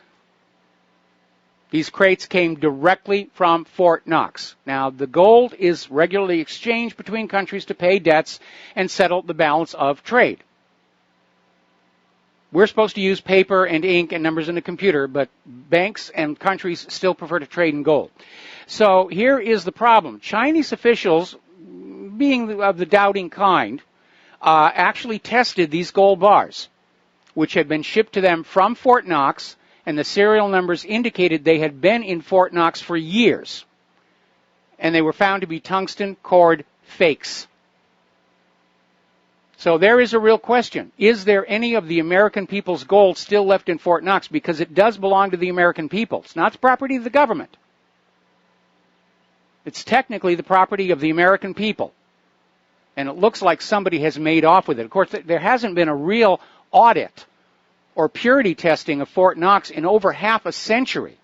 These crates came directly from Fort Knox. Now, the gold is regularly exchanged between countries to pay debts and settle the balance of trade. We're supposed to use paper and ink and numbers in a computer, but banks and countries still prefer to trade in gold. So here is the problem. Chinese officials, being of the doubting kind, actually tested these gold bars, which had been shipped to them from Fort Knox, and the serial numbers indicated they had been in Fort Knox for years. And they were found to be tungsten cord fakes. So there is a real question. Is there any of the American people's gold still left in Fort Knox? Because it does belong to the American people. It's not the property of the government. It's technically the property of the American people. And it looks like somebody has made off with it. Of course, there hasn't been a real audit or purity testing of Fort Knox in over half a century.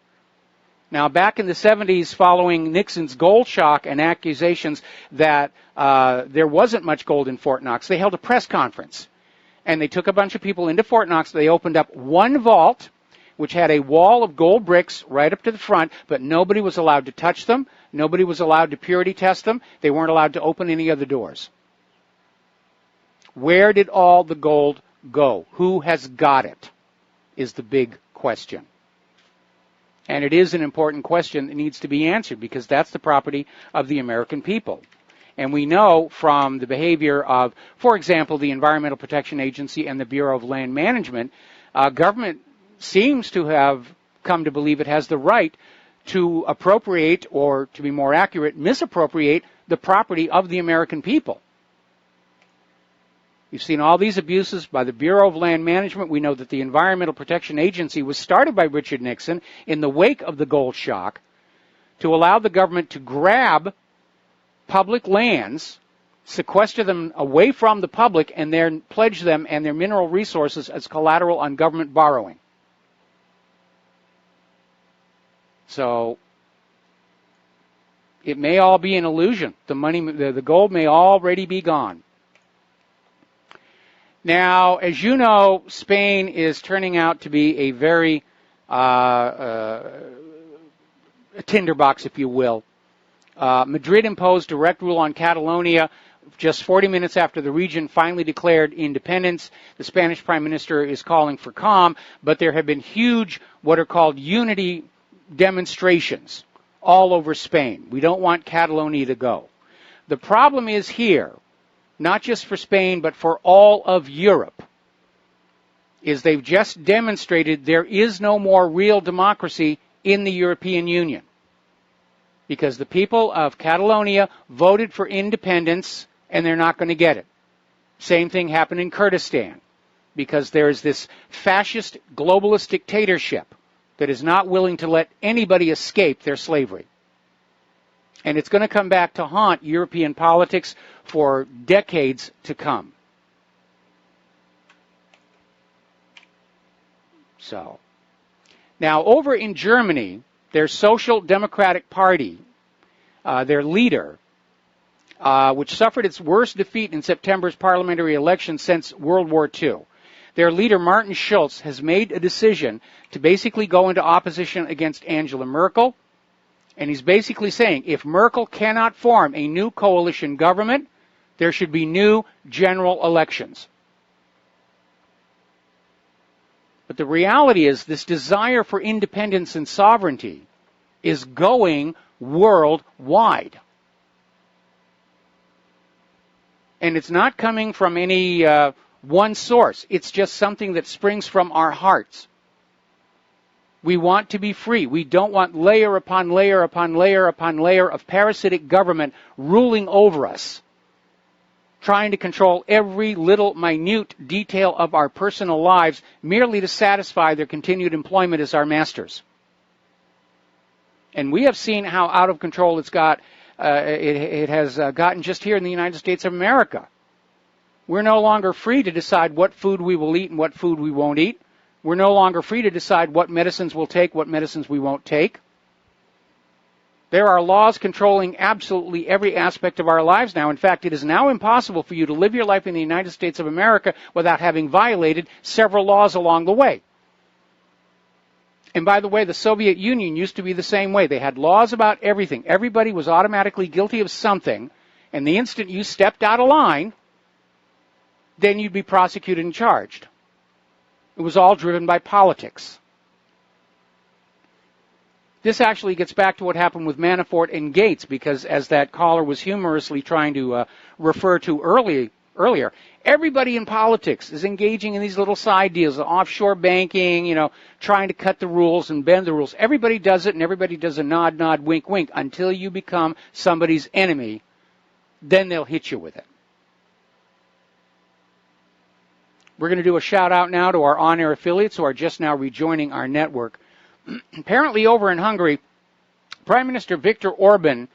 Now, back in the 70s, following Nixon's gold shock and accusations that there wasn't much gold in Fort Knox, they held a press conference. And they took a bunch of people into Fort Knox. They opened up one vault, which had a wall of gold bricks right up to the front, but nobody was allowed to touch them. Nobody was allowed to purity test them. They weren't allowed to open any other doors. Where did all the gold go? Who has got it? Is the big question. And it is an important question that needs to be answered because that's the property of the American people. And we know from the behavior of, for example, the Environmental Protection Agency and the Bureau of Land Management, government seems to have come to believe it has the right to appropriate, or to be more accurate, misappropriate the property of the American people. You've seen all these abuses by the Bureau of Land Management. We know that the Environmental Protection Agency was started by Richard Nixon in the wake of the gold shock to allow the government to grab public lands, sequester them away from the public, and then pledge them and their mineral resources as collateral on government borrowing. So it may all be an illusion. The money, the gold may already be gone. Now, as you know, Spain is turning out to be a very a tinderbox, if you will. Madrid imposed direct rule on Catalonia just 40 minutes after the region finally declared independence. The Spanish Prime Minister is calling for calm, but there have been huge, what are called unity demonstrations all over Spain. We don't want Catalonia to go. The problem is here, not just for Spain, but for all of Europe, is they've just demonstrated there is no more real democracy in the European Union. Because the people of Catalonia voted for independence, and they're not going to get it. Same thing happened in Kurdistan, because there is this fascist globalist dictatorship that is not willing to let anybody escape their slavery. And it's going to come back to haunt European politics for decades to come. So, now over in Germany, their Social Democratic Party, their leader, which suffered its worst defeat in September's parliamentary election since World War II. Their leader, Martin Schulz, has made a decision to basically go into opposition against Angela Merkel. And he's basically saying if Merkel cannot form a new coalition government, there should be new general elections. But the reality is this desire for independence and sovereignty is going worldwide. And it's not coming from any one source. It's just something that springs from our hearts. We want to be free. We don't want layer upon layer upon layer upon layer of parasitic government ruling over us, trying to control every little minute detail of our personal lives merely to satisfy their continued employment as our masters. And we have seen how out of control it's got. It has gotten just here in the United States of America. We're no longer free to decide what food we will eat and what food we won't eat. We're no longer free to decide what medicines we'll take, what medicines we won't take. There are laws controlling absolutely every aspect of our lives now. In fact, it is now impossible for you to live your life in the United States of America without having violated several laws along the way. And by the way, the Soviet Union used to be the same way. They had laws about everything. Everybody was automatically guilty of something, and the instant you stepped out of line, then you'd be prosecuted and charged. It was all driven by politics. This actually gets back to what happened with Manafort and Gates, because as that caller was humorously trying to refer to earlier, everybody in politics is engaging in these little side deals, offshore banking, trying to cut the rules and bend the rules. Everybody does it, and everybody does a nod, nod, wink, wink, until you become somebody's enemy. Then they'll hit you with it. We're going to do a shout-out now to our on-air affiliates who are just now rejoining our network. Apparently over in Hungary, Prime Minister Viktor Orban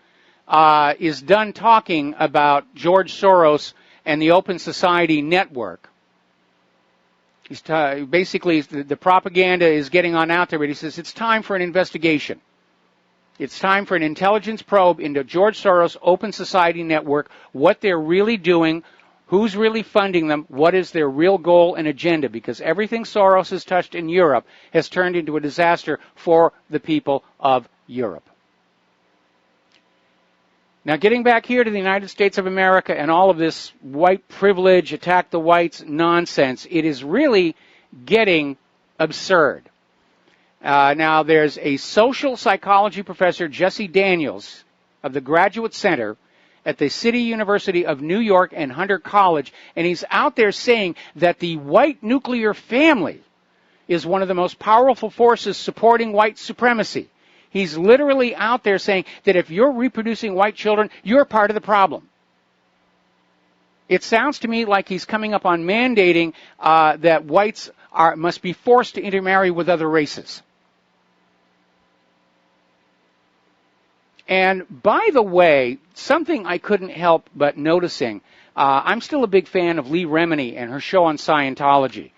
is done talking about George Soros and the Open Society Network. He's basically, the propaganda is getting on out there, but he says it's time for an investigation. It's time for an intelligence probe into George Soros' Open Society Network, what they're really doing, who's really funding them, what is their real goal and agenda, because everything Soros has touched in Europe has turned into a disaster for the people of Europe. Now, getting back here to the United States of America and all of this white privilege, attack the whites nonsense, it is really getting absurd. Now, there's a social psychology professor, Jesse Daniels, of the Graduate Center at the City University of New York and Hunter College, and he's out there saying that the white nuclear family is one of the most powerful forces supporting white supremacy. He's literally out there saying that if you're reproducing white children, you're part of the problem. It sounds to me like he's coming up on mandating that whites must be forced to intermarry with other races. And by the way, something I couldn't help but noticing, I'm still a big fan of Lee Remini and her show on Scientology.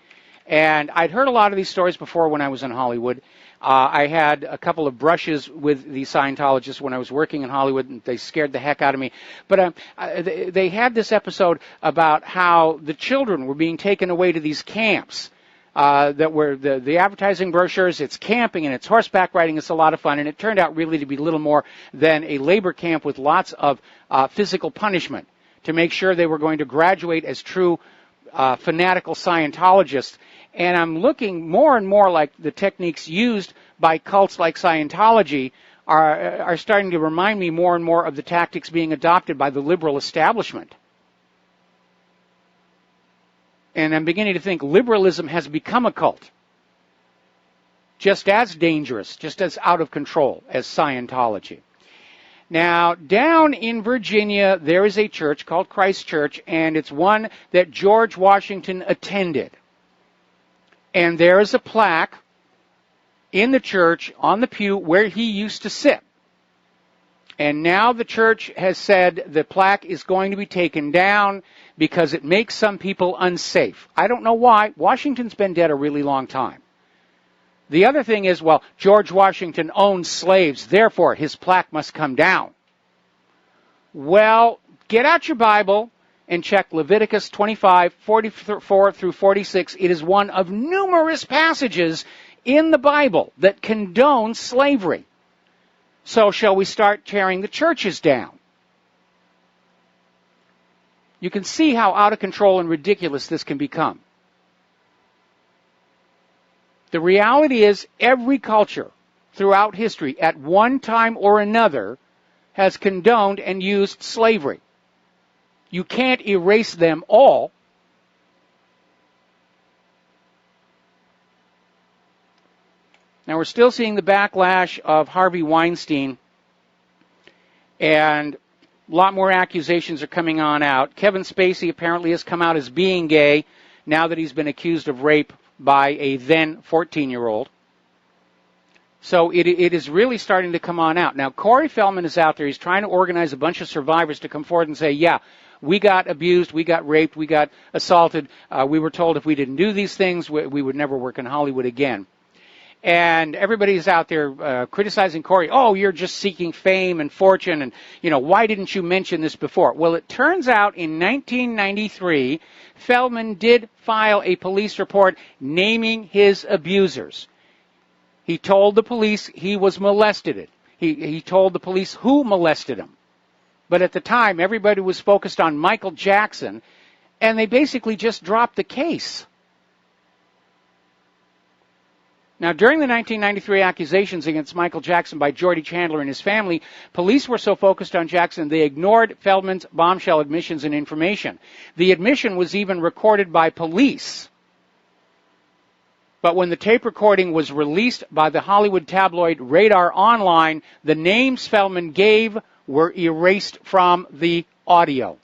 And I'd heard a lot of these stories before when I was in Hollywood. I had a couple of brushes with the Scientologists when I was working in Hollywood, and they scared the heck out of me. But they had this episode about how the children were being taken away to these camps. That were the advertising brochures, it's camping and it's horseback riding, it's a lot of fun, and it turned out really to be little more than a labor camp with lots of physical punishment to make sure they were going to graduate as true fanatical Scientologists. And I'm looking more and more like the techniques used by cults like Scientology are starting to remind me more and more of the tactics being adopted by the liberal establishment. And I'm beginning to think liberalism has become a cult, just as dangerous, just as out of control as Scientology. Now, down in Virginia, there is a church called Christ Church, and it's one that George Washington attended. And there is a plaque in the church on the pew where he used to sit. And now the church has said the plaque is going to be taken down because it makes some people unsafe. I don't know why. Washington's been dead a really long time. The other thing is, well, George Washington owned slaves, therefore his plaque must come down. Well, get out your Bible and check Leviticus 25, 44 through 46. It is one of numerous passages in the Bible that condone slavery. So shall we start tearing the churches down? You can see how out of control and ridiculous this can become. The reality is every culture throughout history at one time or another has condoned and used slavery. You can't erase them all. Now we're still seeing the backlash of Harvey Weinstein, and a lot more accusations are coming on out. Kevin Spacey apparently has come out as being gay now that he's been accused of rape by a then 14-year-old. So it is really starting to come on out. Now, Corey Feldman is out there. He's trying to organize a bunch of survivors to come forward and say, yeah, we got abused, we got raped, we got assaulted. We were told if we didn't do these things, we would never work in Hollywood again. And everybody's out there criticizing Corey. Oh, you're just seeking fame and fortune, and, why didn't you mention this before? Well, it turns out in 1993, Feldman did file a police report naming his abusers. He told the police he was molested. He told the police who molested him. But at the time, everybody was focused on Michael Jackson, and they basically just dropped the case. Now, during the 1993 accusations against Michael Jackson by Jordy Chandler and his family, police were so focused on Jackson, they ignored Feldman's bombshell admissions and information. The admission was even recorded by police. But when the tape recording was released by the Hollywood tabloid Radar Online, the names Feldman gave were erased from the audio.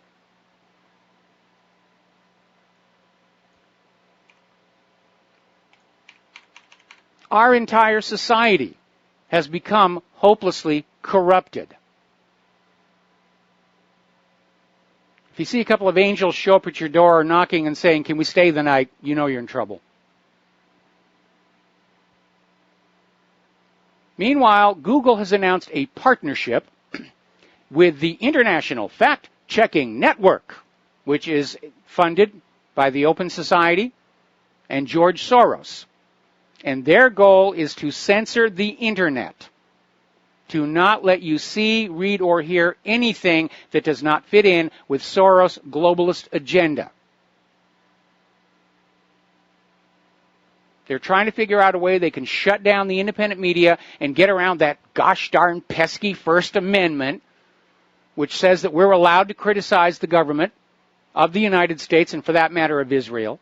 Our entire society has become hopelessly corrupted. If you see a couple of angels show up at your door knocking and saying, "Can we stay the night?" you know you're in trouble. Meanwhile, Google has announced a partnership with the International Fact-Checking Network, which is funded by the Open Society and George Soros. And their goal is to censor the Internet, to not let you see, read, or hear anything that does not fit in with Soros' globalist agenda. They're trying to figure out a way they can shut down the independent media and get around that gosh darn pesky First Amendment, which says that we're allowed to criticize the government of the United States and, for that matter, of Israel.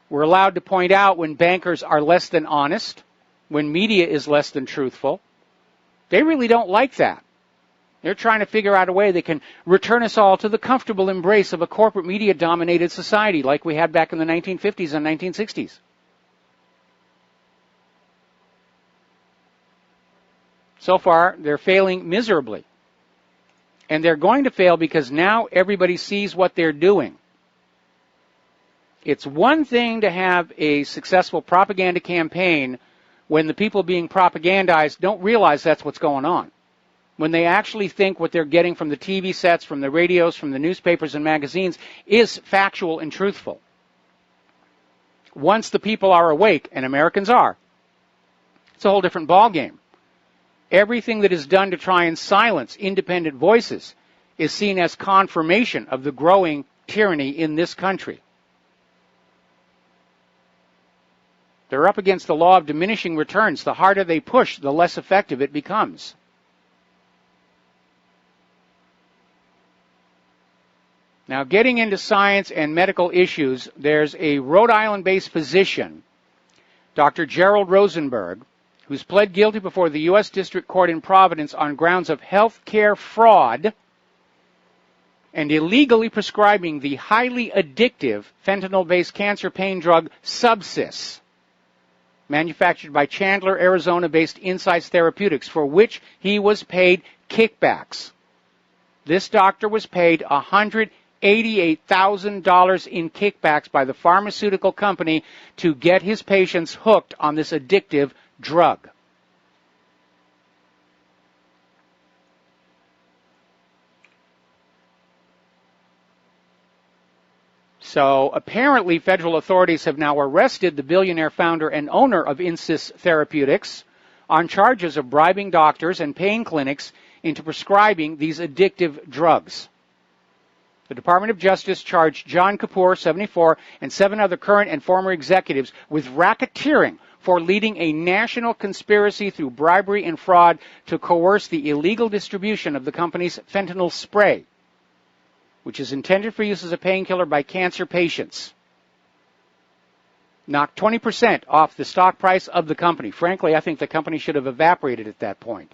We're allowed to point out when bankers are less than honest, when media is less than truthful. They really don't like that. They're trying to figure out a way they can return us all to the comfortable embrace of a corporate media-dominated society like we had back in the 1950s and 1960s. So far, they're failing miserably. And they're going to fail because now everybody sees what they're doing. It's one thing to have a successful propaganda campaign when the people being propagandized don't realize that's what's going on. When they actually think what they're getting from the TV sets, from the radios, from the newspapers and magazines is factual and truthful. Once the people are awake, and Americans are, it's a whole different ballgame. Everything that is done to try and silence independent voices is seen as confirmation of the growing tyranny in this country. They're up against the law of diminishing returns. The harder they push, the less effective it becomes. Now, getting into science and medical issues, there's a Rhode Island-based physician, Dr. Gerald Rosenberg, who's pled guilty before the U.S. District Court in Providence on grounds of health care fraud and illegally prescribing the highly addictive fentanyl-based cancer pain drug Subsys, manufactured by Chandler, Arizona-based Insights Therapeutics, for which he was paid kickbacks. This doctor was paid $180,000 $88,000 in kickbacks by the pharmaceutical company to get his patients hooked on this addictive drug. So apparently federal authorities have now arrested the billionaire founder and owner of Insys Therapeutics on charges of bribing doctors and pain clinics into prescribing these addictive drugs. The Department of Justice charged John Kapoor, 74, and 7 other current and former executives with racketeering for leading a national conspiracy through bribery and fraud to coerce the illegal distribution of the company's fentanyl spray, which is intended for use as a painkiller by cancer patients. Knocked 20% off the stock price of the company. Frankly, I think the company should have evaporated at that point.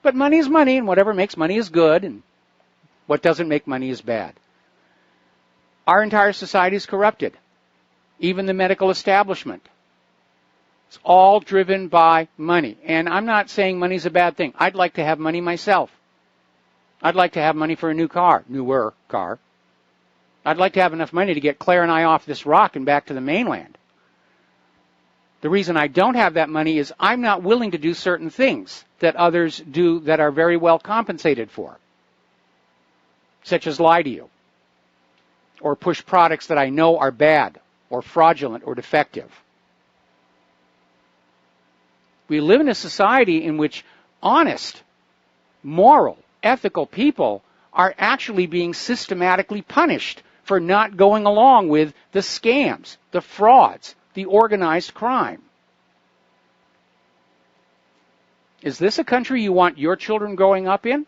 But money is money, and whatever makes money is good, and what doesn't make money is bad. Our entire society is corrupted, even the medical establishment. It's all driven by money. And I'm not saying money's a bad thing. I'd like to have money myself. I'd like to have money for a newer car. I'd like to have enough money to get Claire and I off this rock and back to the mainland. The reason I don't have that money is I'm not willing to do certain things that others do that are very well compensated for, such as lie to you, or push products that I know are bad, or fraudulent, or defective. We live in a society in which honest, moral, ethical people are actually being systematically punished for not going along with the scams, the frauds, the organized crime. Is this a country you want your children growing up in?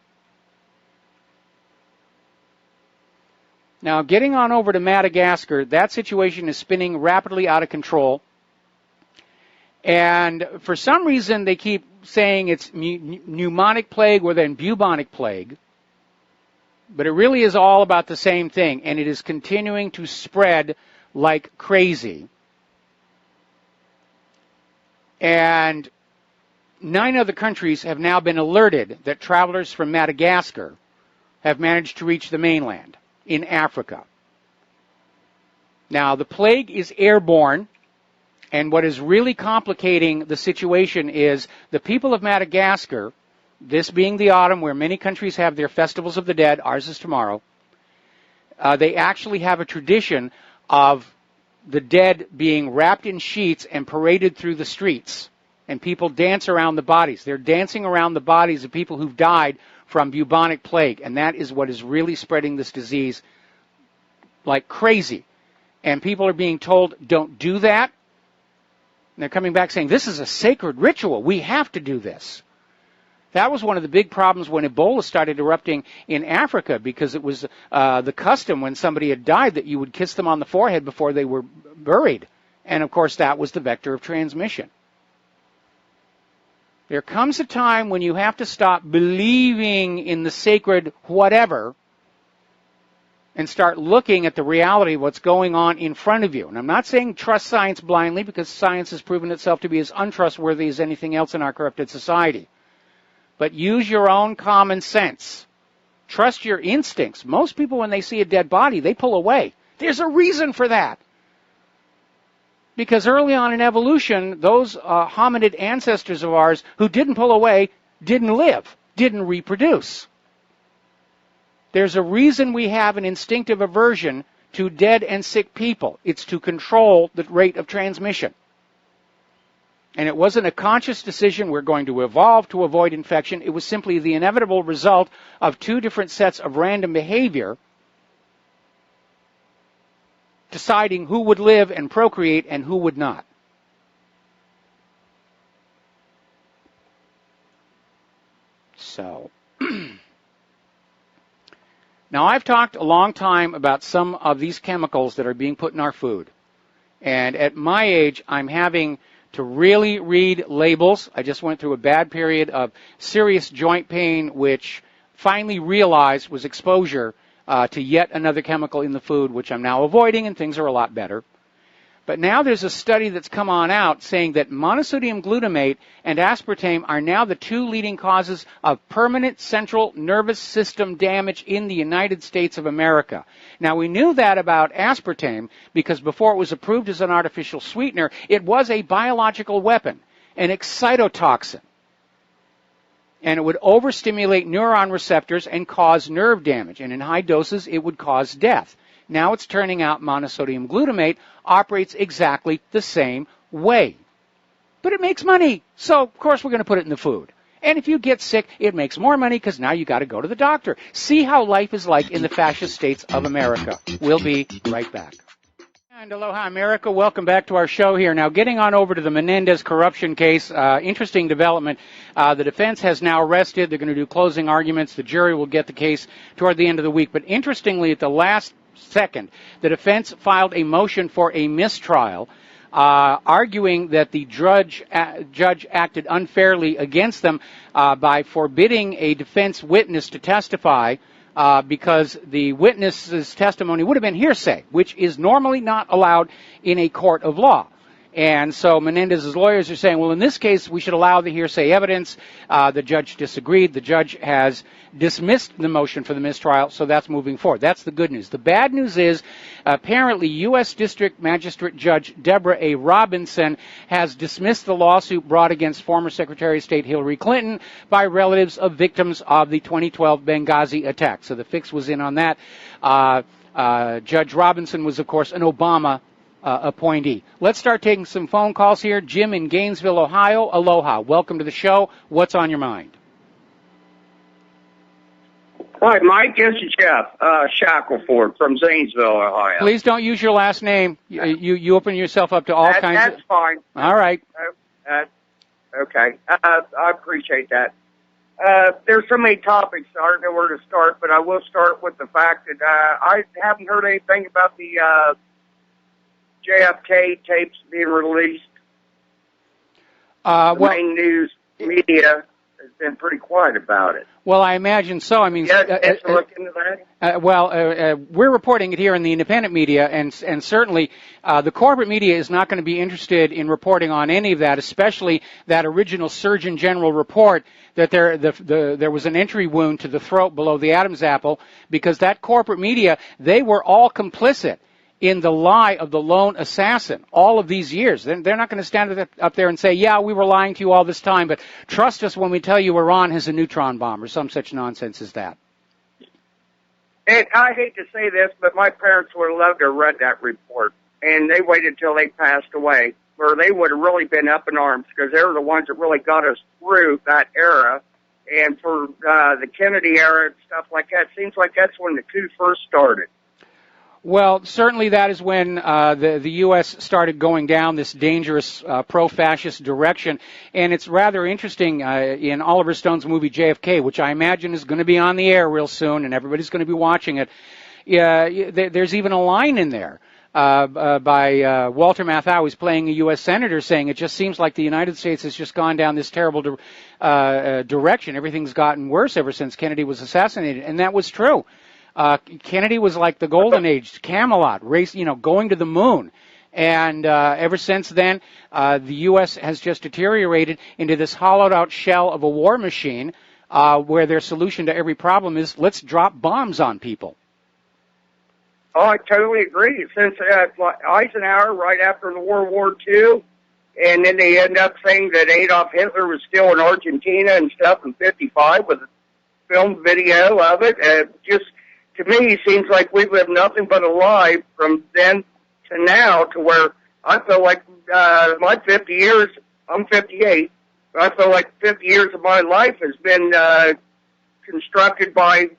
Now, getting on over to Madagascar, that situation is spinning rapidly out of control. And for some reason, they keep saying it's pneumonic plague or then bubonic plague. But it really is all about the same thing, and it is continuing to spread like crazy. And 9 other countries have now been alerted that travelers from Madagascar have managed to reach the mainland in Africa. Now, the plague is airborne. And what is really complicating the situation is the people of Madagascar, this being the autumn where many countries have their festivals of the dead, ours is tomorrow, they actually have a tradition of the dead being wrapped in sheets and paraded through the streets. And people dance around the bodies. They're dancing around the bodies of people who've died from bubonic plague. And that is what is really spreading this disease like crazy. And people are being told, don't do that. And they're coming back saying, this is a sacred ritual. We have to do this. That was one of the big problems when Ebola started erupting in Africa, because it was the custom when somebody had died that you would kiss them on the forehead before they were buried. And, of course, that was the vector of transmission. There comes a time when you have to stop believing in the sacred whatever and start looking at the reality of what's going on in front of you. And I'm not saying trust science blindly, because science has proven itself to be as untrustworthy as anything else in our corrupted society. But use your own common sense. Trust your instincts. Most people, when they see a dead body, they pull away. There's a reason for that. Because early on in evolution, those hominid ancestors of ours who didn't pull away didn't live, didn't reproduce. There's a reason we have an instinctive aversion to dead and sick people. It's to control the rate of transmission. And it wasn't a conscious decision, we're going to evolve to avoid infection. It was simply the inevitable result of 2 different sets of random behavior deciding who would live and procreate and who would not. So, now I've talked a long time about some of these chemicals that are being put in our food. And at my age, I'm having to really read labels. I just went through a bad period of serious joint pain, which finally realized was exposure to yet another chemical in the food, which I'm now avoiding, and things are a lot better. But now there's a study that's come on out saying that monosodium glutamate and aspartame are now the two leading causes of permanent central nervous system damage in the United States of America. Now, we knew that about aspartame because before it was approved as an artificial sweetener, it was a biological weapon, an excitotoxin. And it would overstimulate neuron receptors and cause nerve damage. And in high doses, it would cause death. Now it's turning out monosodium glutamate operates exactly the same way. But it makes money, so of course we're going to put it in the food. And if you get sick, it makes more money because now you got to go to the doctor. See how life is like in the fascist states of America. We'll be right back. And aloha, America. Welcome back to our show here. Now, getting on over to the Menendez corruption case, interesting development. The defense has now arrested. They're going to do closing arguments. The jury will get the case toward the end of the week. But interestingly, at the last second, the defense filed a motion for a mistrial, arguing that the judge acted unfairly against them by forbidding a defense witness to testify because the witness's testimony would have been hearsay, which is normally not allowed in a court of law. And so Menendez's lawyers are saying, well, in this case, we should allow the hearsay evidence. The judge disagreed. The judge has dismissed the motion for the mistrial, so that's moving forward. That's the good news. The bad news is apparently U.S. District Magistrate Judge Deborah A. Robinson has dismissed the lawsuit brought against former Secretary of State Hillary Clinton by relatives of victims of the 2012 Benghazi attack. So the fix was in on that. Judge Robinson was, of course, an Obama appointee. Let's start taking some phone calls here. Jim in Gainesville, Ohio. Aloha. Welcome to the show. What's on your mind? Hi, Mike. This is Jeff Shackelford from Zanesville, Ohio. Please don't use your last name. You open yourself up to all kinds of... That's fine. All right. Okay. I appreciate that. There's so many topics, I don't know where to start, but I will start with the fact that I haven't heard anything about the JFK tapes being released. The main news media has been pretty quiet about it. Well, I imagine so. I mean, look into that? We're reporting it here in the independent media, and certainly the corporate media is not going to be interested in reporting on any of that, especially that original Surgeon General report that there was an entry wound to the throat below the Adam's apple, because that corporate media, they were all complicit in the lie of the lone assassin all of these years. They're not going to stand up there and say, yeah, we were lying to you all this time, but trust us when we tell you Iran has a neutron bomb or some such nonsense as that. And I hate to say this, but my parents would have loved to have read that report, and they waited till they passed away, where they would have really been up in arms, because they were the ones that really got us through that era. And for the Kennedy era and stuff like that, it seems like that's when the coup first started. Well, certainly that is when the U.S. started going down this dangerous pro-fascist direction. And it's rather interesting in Oliver Stone's movie JFK, which I imagine is going to be on the air real soon, and everybody's going to be watching it. There's even a line in there by Walter Matthau, who's playing a U.S. senator, saying it just seems like the United States has just gone down this terrible direction. Everything's gotten worse ever since Kennedy was assassinated. And that was true. Kennedy was like the golden age, Camelot, race, going to the moon. And ever since then, the U.S. has just deteriorated into this hollowed-out shell of a war machine where their solution to every problem is, let's drop bombs on people. Oh, I totally agree. Since Eisenhower, right after the World War II, and then they end up saying that Adolf Hitler was still in Argentina and stuff in '55 with a film video of it. Just, to me, it seems like we've lived nothing but a lie from then to now, to where I feel like my 50 years, I'm 58, but I feel like 50 years of my life has been constructed by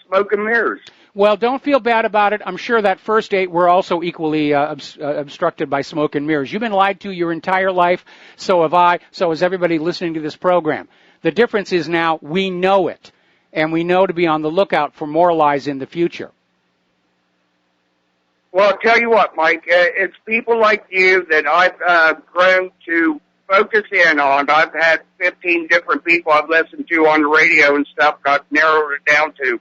smoke and mirrors. Well, don't feel bad about it. I'm sure that first 8 were also equally obstructed by smoke and mirrors. You've been lied to your entire life, so have I, so has everybody listening to this program. The difference is now we know it, and we know to be on the lookout for more lies in the future. Well, I'll tell you what, Mike, it's people like you that I've grown to focus in on. I've had 15 different people I've listened to on the radio and stuff. I've narrowed it down to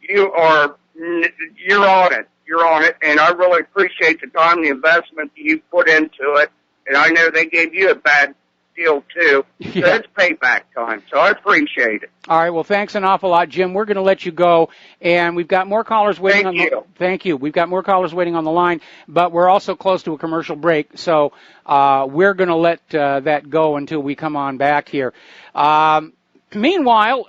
you're on it. you're on it, and I really appreciate the time and the investment that you put into it. And I know they gave you a bad deal, too. So it's payback time, so I appreciate it. All right, well, thanks an awful lot, Jim. We're going to let you go, and we've got more callers waiting on the Thank you. We've got more callers waiting on the line, but we're also close to a commercial break, so we're going to let that go until we come on back here. Meanwhile,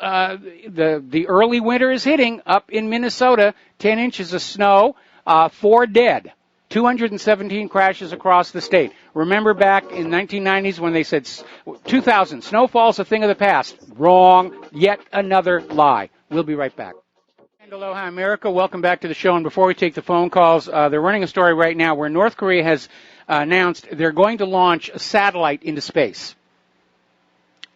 the early winter is hitting up in Minnesota, 10 inches of snow, 4 dead. 217 crashes across the state. Remember back in 1990s when they said 2000, snowfall's a thing of the past. Wrong. Yet another lie. We'll be right back. And aloha, America. Welcome back to the show. And before we take the phone calls, they're running a story right now where North Korea has announced they're going to launch a satellite into space.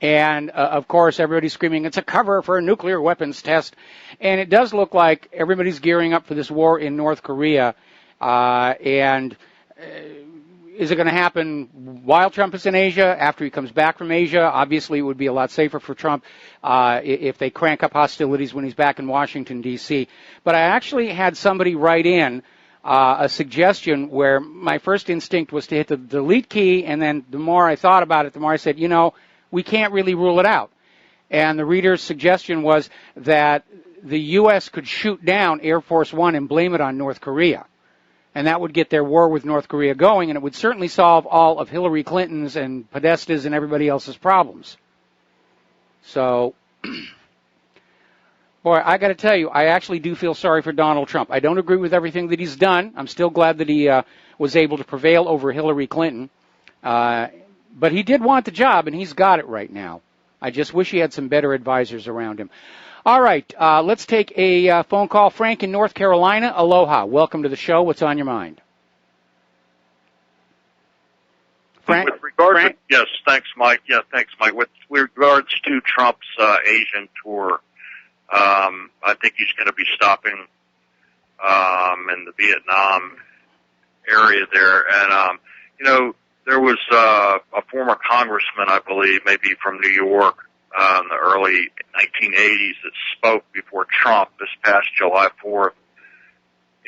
And, of course, everybody's screaming, it's a cover for a nuclear weapons test. And it does look like everybody's gearing up for this war in North Korea. And is it going to happen while Trump is in Asia, after he comes back from Asia? Obviously, it would be a lot safer for Trump if they crank up hostilities when he's back in Washington, D.C. But I actually had somebody write in a suggestion where my first instinct was to hit the delete key, and then the more I thought about it, the more I said, we can't really rule it out. And the reader's suggestion was that the U.S. could shoot down Air Force One and blame it on North Korea. And that would get their war with North Korea going, and it would certainly solve all of Hillary Clinton's and Podesta's and everybody else's problems. So, boy, I got to tell you, I actually do feel sorry for Donald Trump. I don't agree with everything that he's done. I'm still glad that he was able to prevail over Hillary Clinton. But he did want the job, and he's got it right now. I just wish he had some better advisors around him. All right, let's take a phone call. Frank in North Carolina, aloha. Welcome to the show. What's on your mind? Frank? With regards to, yes, thanks, Mike. Yeah, thanks, Mike. With regards to Trump's Asian tour, I think he's going to be stopping in the Vietnam area there. And, there was a former congressman, I believe, maybe from New York, in the early 1980s that spoke before Trump this past July 4th.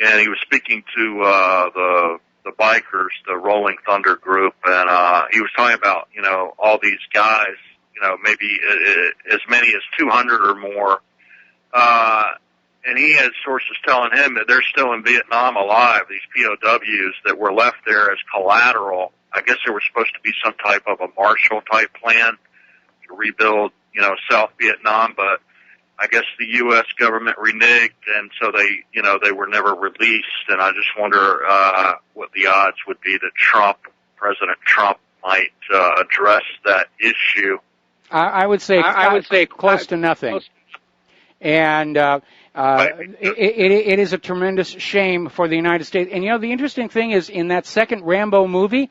And he was speaking to the bikers, the Rolling Thunder group, and he was talking about, all these guys, maybe as many as 200 or more. And he had sources telling him that they're still in Vietnam alive, these POWs that were left there as collateral. I guess there was supposed to be some type of a Marshall-type plan to rebuild, South Vietnam, but I guess the U.S. government reneged, and so they were never released. And I just wonder what the odds would be that President Trump, might address that issue. I would say close to nothing. And it is a tremendous shame for the United States. And the interesting thing is, in that second Rambo movie,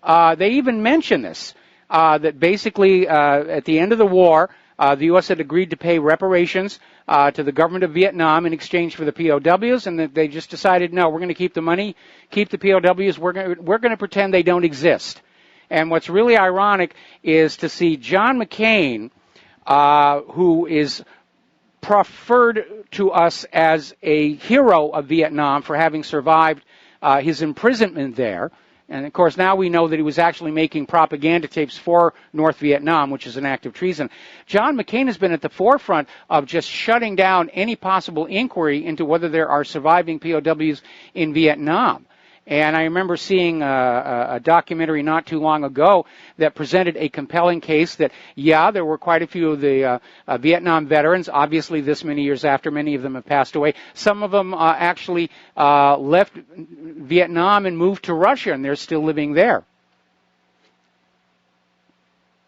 they even mention this. That basically, at the end of the war, the U.S. had agreed to pay reparations to the government of Vietnam in exchange for the POWs, and that they just decided, no, we're going to keep the money, keep the POWs, we're going to pretend they don't exist. And what's really ironic is to see John McCain, who is preferred to us as a hero of Vietnam for having survived his imprisonment there. And, of course, now we know that he was actually making propaganda tapes for North Vietnam, which is an act of treason. John McCain has been at the forefront of just shutting down any possible inquiry into whether there are surviving POWs in Vietnam. And I remember seeing a documentary not too long ago that presented a compelling case that, there were quite a few of the Vietnam veterans, obviously this many years after, many of them have passed away. Some of them actually left Vietnam and moved to Russia, and they're still living there.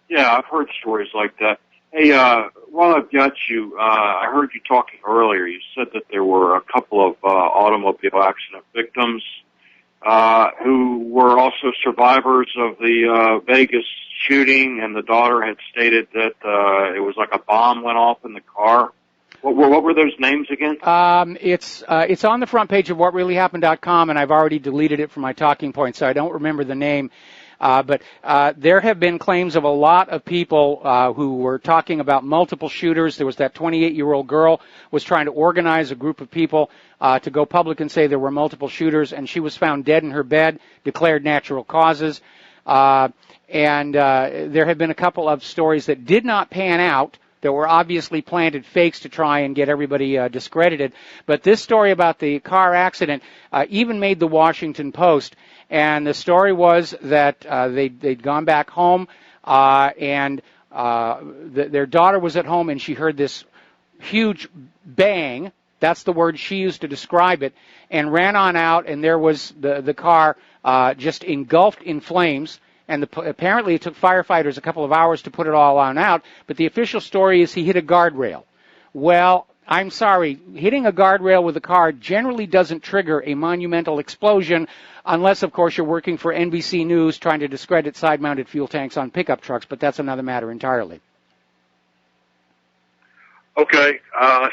Yeah, I've heard stories like that. Hey, while I've got you, I heard you talking earlier. You said that there were a couple of automobile accident victims who were also survivors of the Vegas shooting, and the daughter had stated that it was like a bomb went off in the car. What were those names again? It's on the front page of whatreallyhappened.com, and I've already deleted it from my talking points, so I don't remember the name. But there have been claims of a lot of people who were talking about multiple shooters. There was that 28-year-old girl was trying to organize a group of people to go public and say there were multiple shooters, and she was found dead in her bed, declared natural causes. And there have been a couple of stories that did not pan out, that were obviously planted fakes to try and get everybody discredited. But this story about the car accident even made the Washington Post. And the story was that they'd gone back home, and their daughter was at home, and she heard this huge bang. That's the word she used to describe it, and ran on out, and there was the car just engulfed in flames. And apparently it took firefighters a couple of hours to put it all on out, but the official story is he hit a guardrail. Well, I'm sorry, hitting a guardrail with a car generally doesn't trigger a monumental explosion unless, of course, you're working for NBC News trying to discredit side-mounted fuel tanks on pickup trucks, but that's another matter entirely. Okay,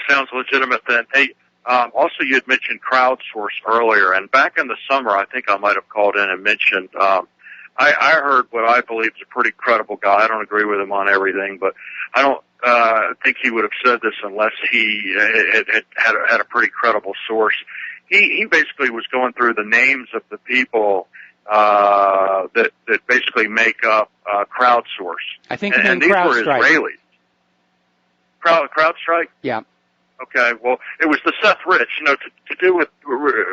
sounds legitimate then. Hey, also you had mentioned crowdsource earlier, and back in the summer I think I might have called in and mentioned I heard what I believe is a pretty credible guy. I don't agree with him on everything, but I don't think he would have said this unless he had a pretty credible source. He basically was going through the names of the people that basically make up crowdsource. I think you mean and these were CrowdStrike. Israelis. CrowdStrike? Yeah. Okay, well, it was the Seth Rich, to do with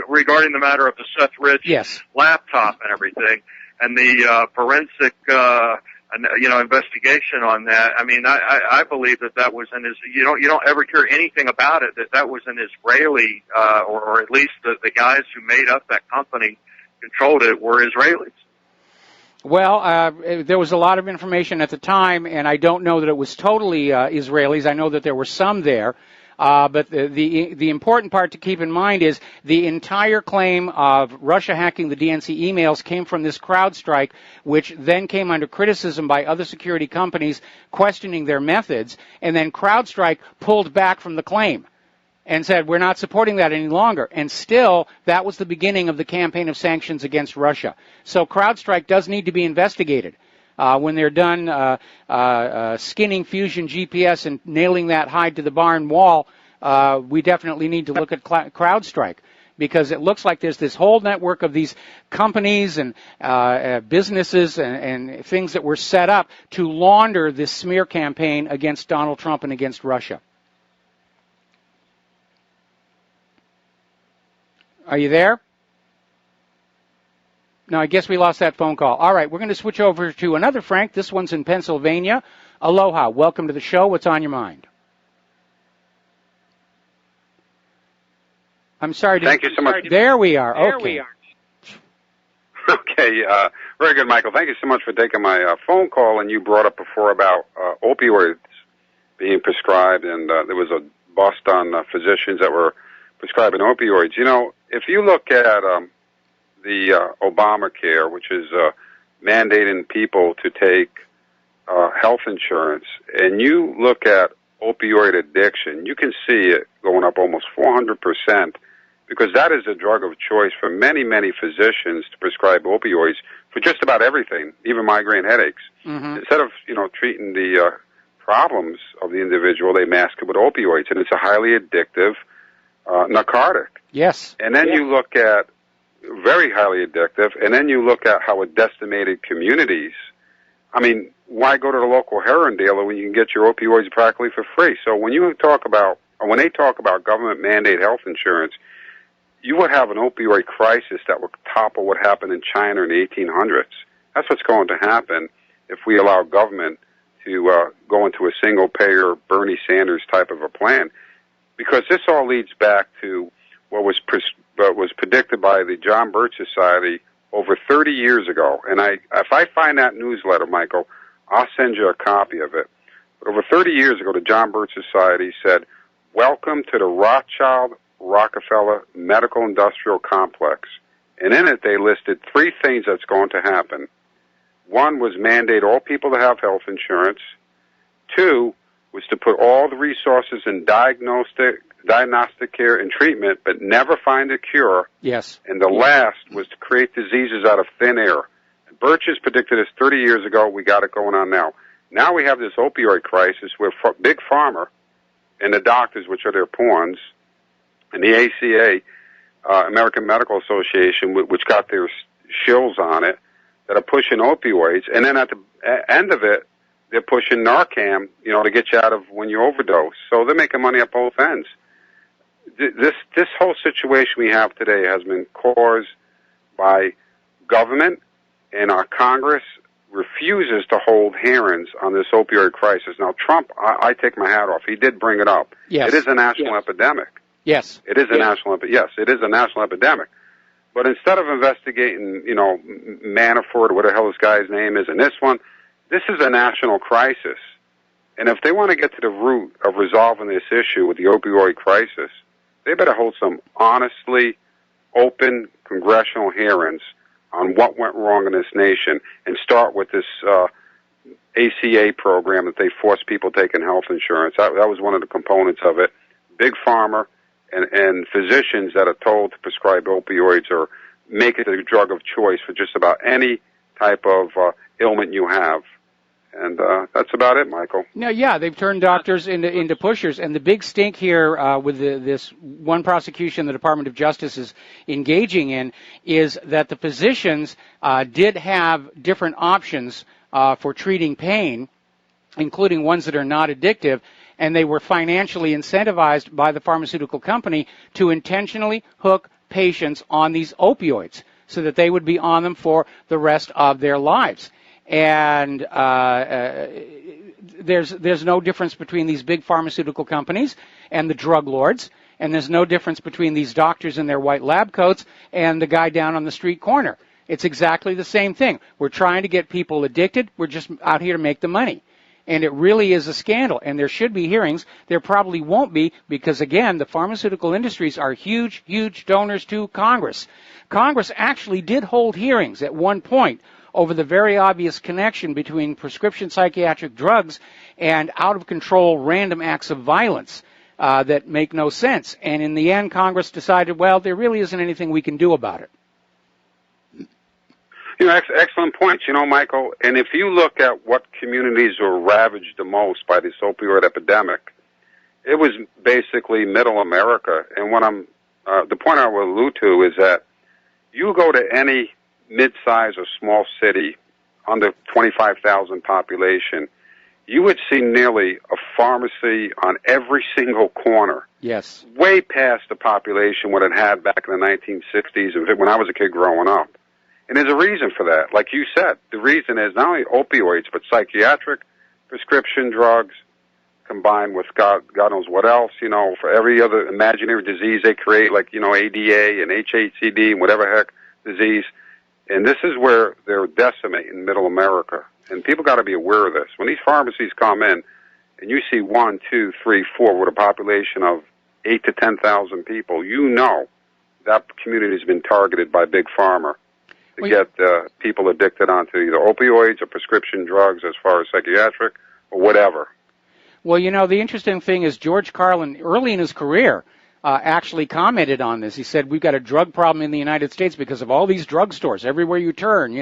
regarding the matter of the Seth Rich laptop and everything. And the forensic, investigation on that. I mean, I believe that was an you don't ever hear anything about it that was an Israeli, or at least the guys who made up that company controlled it were Israelis. Well, there was a lot of information at the time, and I don't know that it was totally Israelis. I know that there were some there. But the important part to keep in mind is the entire claim of Russia hacking the DNC emails came from this CrowdStrike, which then came under criticism by other security companies questioning their methods, and then CrowdStrike pulled back from the claim and said, we're not supporting that any longer. And still, that was the beginning of the campaign of sanctions against Russia. So CrowdStrike does need to be investigated. When they're done skinning Fusion GPS and nailing that hide to the barn wall, we definitely need to look at CrowdStrike, because it looks like there's this whole network of these companies and businesses and things that were set up to launder this smear campaign against Donald Trump and against Russia. Are you there? No, I guess we lost that phone call. All right, we're going to switch over to another Frank. This one's in Pennsylvania. Aloha. Welcome to the show. What's on your mind? I'm sorry. Thank you so much. There we are. Okay. Okay. Very good, Michael. Thank you so much for taking my phone call. And you brought up before about opioids being prescribed, and there was a bust on physicians that were prescribing opioids. If you look at the Obamacare, which is mandating people to take health insurance, and you look at opioid addiction, you can see it going up almost 400%, because that is a drug of choice for many, many physicians to prescribe opioids for just about everything, even migraine headaches. Mm-hmm. Instead of, treating the problems of the individual, they mask it with opioids, and it's a highly addictive narcotic. Yes. And then you look at very highly addictive, and then you look at how it decimated communities. I mean, why go to the local heroin dealer when you can get your opioids practically for free? So when you talk about, or when they talk about government mandate health insurance, you would have an opioid crisis that would topple what happened in China in the 1800s. That's what's going to happen if we allow government to go into a single-payer Bernie Sanders type of a plan, because this all leads back to what was predicted by the John Birch Society over 30 years ago. And if I find that newsletter, Michael, I'll send you a copy of it. But over 30 years ago, the John Birch Society said, welcome to the Rothschild-Rockefeller Medical Industrial Complex. And in it, they listed 3 things that's going to happen. 1 was mandate all people to have health insurance. 2 was to put all the resources in diagnostic care and treatment, but never find a cure. Yes. And the last was to create diseases out of thin air. Birches predicted this 30 years ago. We got it going on now. Now we have this opioid crisis where Big Pharma and the doctors, which are their pawns, and the ACA, American Medical Association, which got their shills on it, that are pushing opioids. And then at the end of it, they're pushing Narcan, to get you out of when you overdose. So they're making money at both ends. This whole situation we have today has been caused by government, and our Congress refuses to hold hearings on this opioid crisis. Now, Trump, I take my hat off. He did bring it up. Yes. It is a national epidemic. Yes. It is a national yes, it is a national epidemic. But instead of investigating, Manafort, or what the hell this guy's name is, and this one, this is a national crisis. And if they want to get to the root of resolving this issue with the opioid crisis, they better hold some honestly open congressional hearings on what went wrong in this nation, and start with this ACA program that they force people taking health insurance. That was one of the components of it. Big Pharma and physicians that are told to prescribe opioids or make it a drug of choice for just about any type of ailment you have. And that's about it, Michael. No, yeah, they've turned doctors into pushers. And the big stink here with this one prosecution the Department of Justice is engaging in is that the physicians did have different options for treating pain, including ones that are not addictive, and they were financially incentivized by the pharmaceutical company to intentionally hook patients on these opioids so that they would be on them for the rest of their lives. And there's no difference between these big pharmaceutical companies and the drug lords, and there's no difference between these doctors in their white lab coats and the guy down on the street corner. It's exactly the same thing. We're trying to get people addicted. We're just out here to make the money. And it really is a scandal. And there should be hearings. There probably won't be because, again, the pharmaceutical industries are huge, huge donors to Congress. Congress actually did hold hearings at one point over the very obvious connection between prescription psychiatric drugs and out-of-control random acts of violence that make no sense. And in the end, Congress decided, well, there really isn't anything we can do about it. Excellent points, Michael. And if you look at what communities were ravaged the most by this opioid epidemic, it was basically middle America. And what the point I will allude to is that you go to any mid-size or small city under 25,000 population, you would see nearly a pharmacy on every single corner. Yes. Way past the population what it had back in the 1960s when I was a kid growing up. And there's a reason for that. Like you said, the reason is not only opioids, but psychiatric prescription drugs combined with God knows what else, for every other imaginary disease they create, like, ADA and HHCD and whatever heck disease. And this is where they're decimating middle America. And people got to be aware of this. When these pharmacies come in and you see 1, 2, 3, 4 with a population of 8 to 10,000 people, that community has been targeted by Big Pharma to get people addicted onto either opioids or prescription drugs as far as psychiatric or whatever. Well, the interesting thing is George Carlin, early in his career, actually commented on this. He said, we've got a drug problem in the United States because of all these drugstores. Everywhere you turn,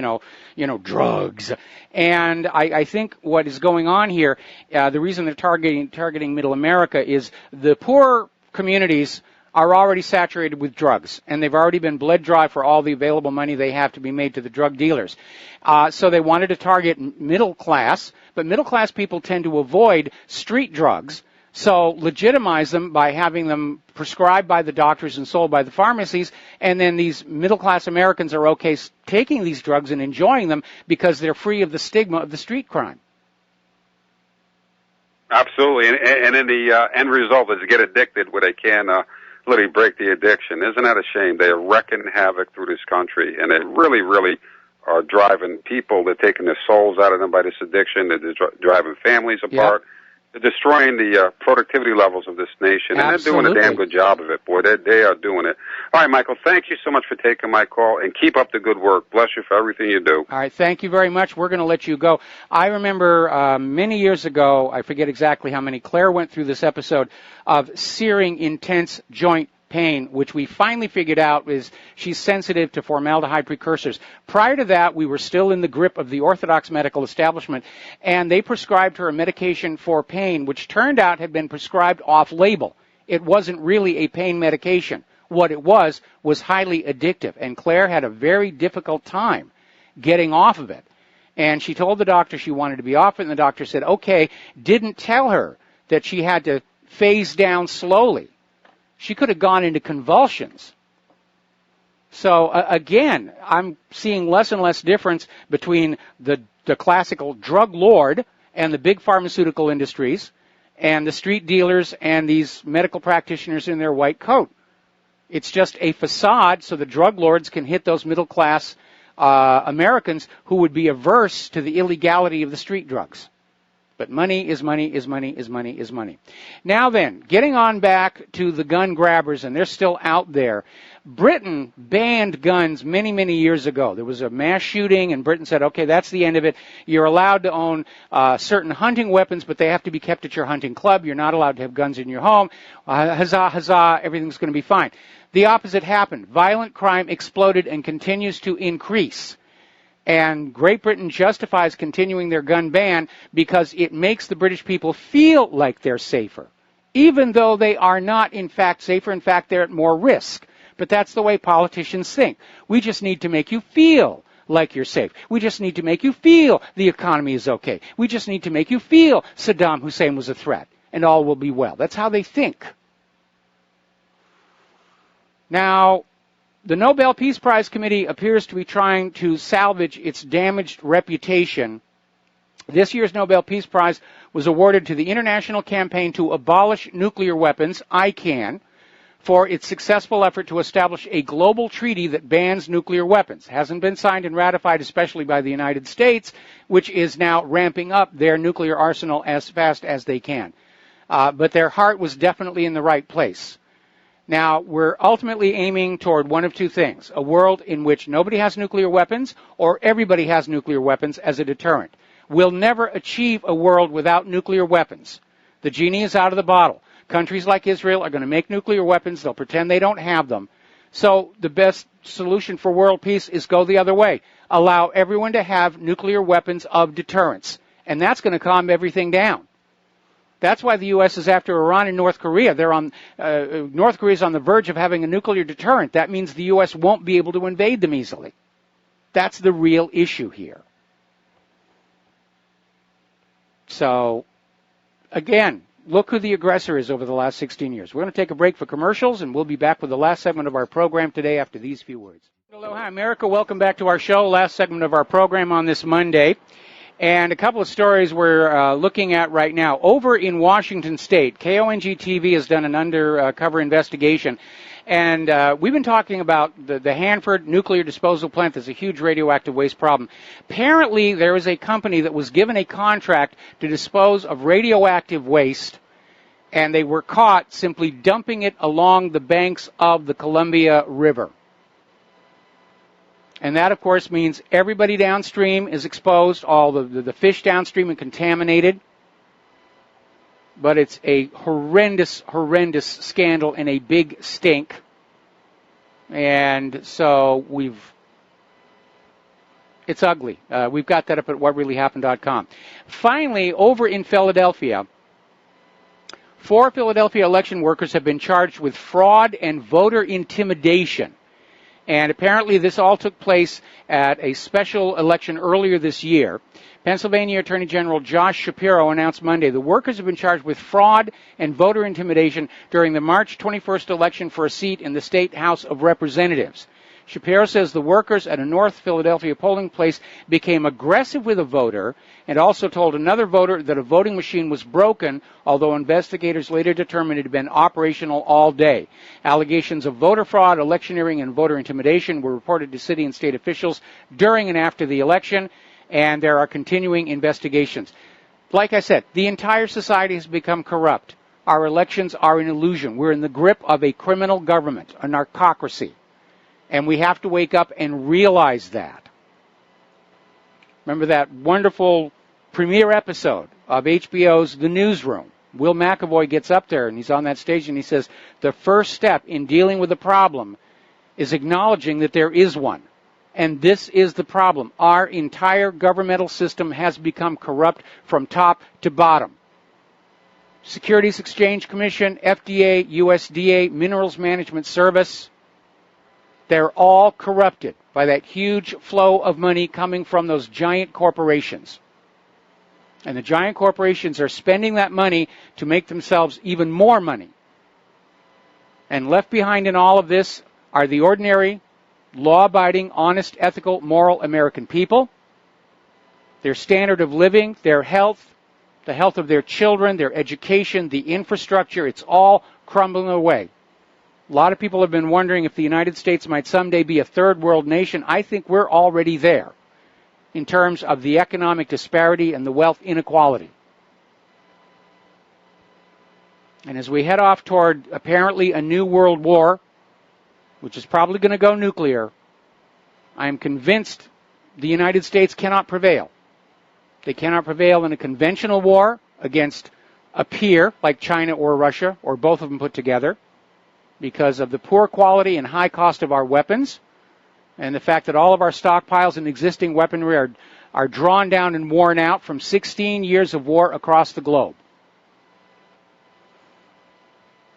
drugs. And I think what is going on here, the reason they're targeting middle America is the poor communities are already saturated with drugs, and they've already been bled dry for all the available money they have to be made to the drug dealers. So they wanted to target middle class, but middle class people tend to avoid street drugs, so legitimize them by having them prescribed by the doctors and sold by the pharmacies, and then these middle class Americans are okay taking these drugs and enjoying them because they're free of the stigma of the street crime. Absolutely, and then the end result is to get addicted where they can literally break the addiction. Isn't that a shame? They are wrecking havoc through this country, and they really, really are driving people. They're taking their souls out of them by this addiction. They're driving families apart. Yep. They're destroying the productivity levels of this nation, and Absolutely. They're doing a damn good job of it, boy. They are doing it. All right, Michael, thank you so much for taking my call, and keep up the good work. Bless you for everything you do. All right, thank you very much. We're going to let you go. I remember many years ago, I forget exactly how many, Claire went through this episode of searing, intense joint pain, which we finally figured out is she's sensitive to formaldehyde precursors. Prior to that, we were still in the grip of the orthodox medical establishment, and they prescribed her a medication for pain, which turned out had been prescribed off-label. It wasn't really a pain medication. What it was highly addictive, and Claire had a very difficult time getting off of it. And she told the doctor she wanted to be off it, and the doctor said, okay, didn't tell her that she had to phase down slowly. She could have gone into convulsions. So, again, I'm seeing less and less difference between the classical drug lord and the big pharmaceutical industries and the street dealers and these medical practitioners in their white coat. It's just a facade so the drug lords can hit those middle-class Americans who would be averse to the illegality of the street drugs. But money is money is money is money is money. Now then, getting on back to the gun grabbers, and they're still out there. Britain banned guns many, many years ago. There was a mass shooting, and Britain said, okay, that's the end of it. You're allowed to own certain hunting weapons, but they have to be kept at your hunting club. You're not allowed to have guns in your home. Huzzah, huzzah, everything's going to be fine. The opposite happened. Violent crime exploded and continues to increase. And Great Britain justifies continuing their gun ban because it makes the British people feel like they're safer, even though they are not, in fact, safer. In fact, they're at more risk. But that's the way politicians think. We just need to make you feel like you're safe. We just need to make you feel the economy is okay. We just need to make you feel Saddam Hussein was a threat, and all will be well. That's how they think. Now, the Nobel Peace Prize Committee appears to be trying to salvage its damaged reputation. This year's Nobel Peace Prize was awarded to the International Campaign to Abolish Nuclear Weapons, ICAN, for its successful effort to establish a global treaty that bans nuclear weapons. It hasn't been signed and ratified, especially by the United States, which is now ramping up their nuclear arsenal as fast as they can. But their heart was definitely in the right place. Now, we're ultimately aiming toward one of two things, a world in which nobody has nuclear weapons or everybody has nuclear weapons as a deterrent. We'll never achieve a world without nuclear weapons. The genie is out of the bottle. Countries like Israel are going to make nuclear weapons. They'll pretend they don't have them. So the best solution for world peace is go the other way. Allow everyone to have nuclear weapons of deterrence. And that's going to calm everything down. That's why the U.S. is after Iran and North Korea. North Korea is on the verge of having a nuclear deterrent. That means the U.S. won't be able to invade them easily. That's the real issue here. So, again, look who the aggressor is over the last 16 years. We're going to take a break for commercials, and we'll be back with the last segment of our program today after these few words. Aloha, America. Welcome back to our show, last segment of our program on this Monday. And a couple of stories we're looking at right now. Over in Washington State, KONG-TV has done an undercover investigation. And we've been talking about the Hanford nuclear disposal plant. There's a huge radioactive waste problem. Apparently, there was a company that was given a contract to dispose of radioactive waste, and they were caught simply dumping it along the banks of the Columbia River. And that, of course, means everybody downstream is exposed, all the fish downstream are contaminated. But it's a horrendous, horrendous scandal and a big stink. And so it's ugly. We've got that up at whatreallyhappened.com. Finally, over in Philadelphia, 4 Philadelphia election workers have been charged with fraud and voter intimidation. And apparently this all took place at a special election earlier this year. Pennsylvania Attorney General Josh Shapiro announced Monday the workers have been charged with fraud and voter intimidation during the March 21st election for a seat in the State House of Representatives. Shapiro says the workers at a North Philadelphia polling place became aggressive with a voter and also told another voter that a voting machine was broken, although investigators later determined it had been operational all day. Allegations of voter fraud, electioneering, and voter intimidation were reported to city and state officials during and after the election, and there are continuing investigations. Like I said, the entire society has become corrupt. Our elections are an illusion. We're in the grip of a criminal government, a narcocracy. And we have to wake up and realize that. Remember that wonderful premiere episode of HBO's The Newsroom, Will McAvoy gets up there, and he's on that stage, and he says, the first step in dealing with a problem is acknowledging that there is one. And this is the problem. Our entire governmental system has become corrupt from top to bottom. Securities Exchange Commission, FDA, USDA, Minerals Management Service, they're all corrupted by that huge flow of money coming from those giant corporations. And the giant corporations are spending that money to make themselves even more money. And left behind in all of this are the ordinary, law-abiding, honest, ethical, moral American people, their standard of living, their health, the health of their children, their education, the infrastructure, it's all crumbling away. A lot of people have been wondering if the United States might someday be a third world nation. I think we're already there in terms of the economic disparity and the wealth inequality. And as we head off toward apparently a new world war, which is probably going to go nuclear, I am convinced the United States cannot prevail. They cannot prevail in a conventional war against a peer like China or Russia, or both of them put together, because of the poor quality and high cost of our weapons, and the fact that all of our stockpiles and existing weaponry are drawn down and worn out from 16 years of war across the globe.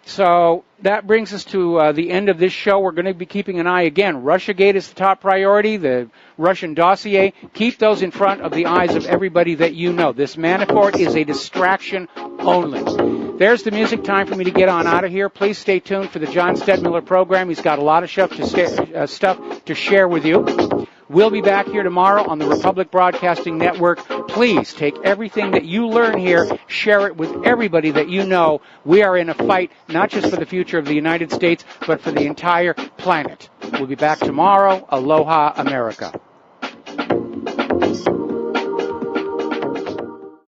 So that brings us to the end of this show. We're going to be keeping an eye again. Russiagate is the top priority, the Russian dossier. Keep those in front of the eyes of everybody that you know. This Manafort is a distraction only. There's the music. Time for me to get on out of here. Please stay tuned for the John Stedmiller program. He's got a lot of stuff to share with you. We'll be back here tomorrow on the Republic Broadcasting Network. Please take everything that you learn here, share it with everybody that you know. We are in a fight, not just for the future of the United States, but for the entire planet. We'll be back tomorrow. Aloha, America.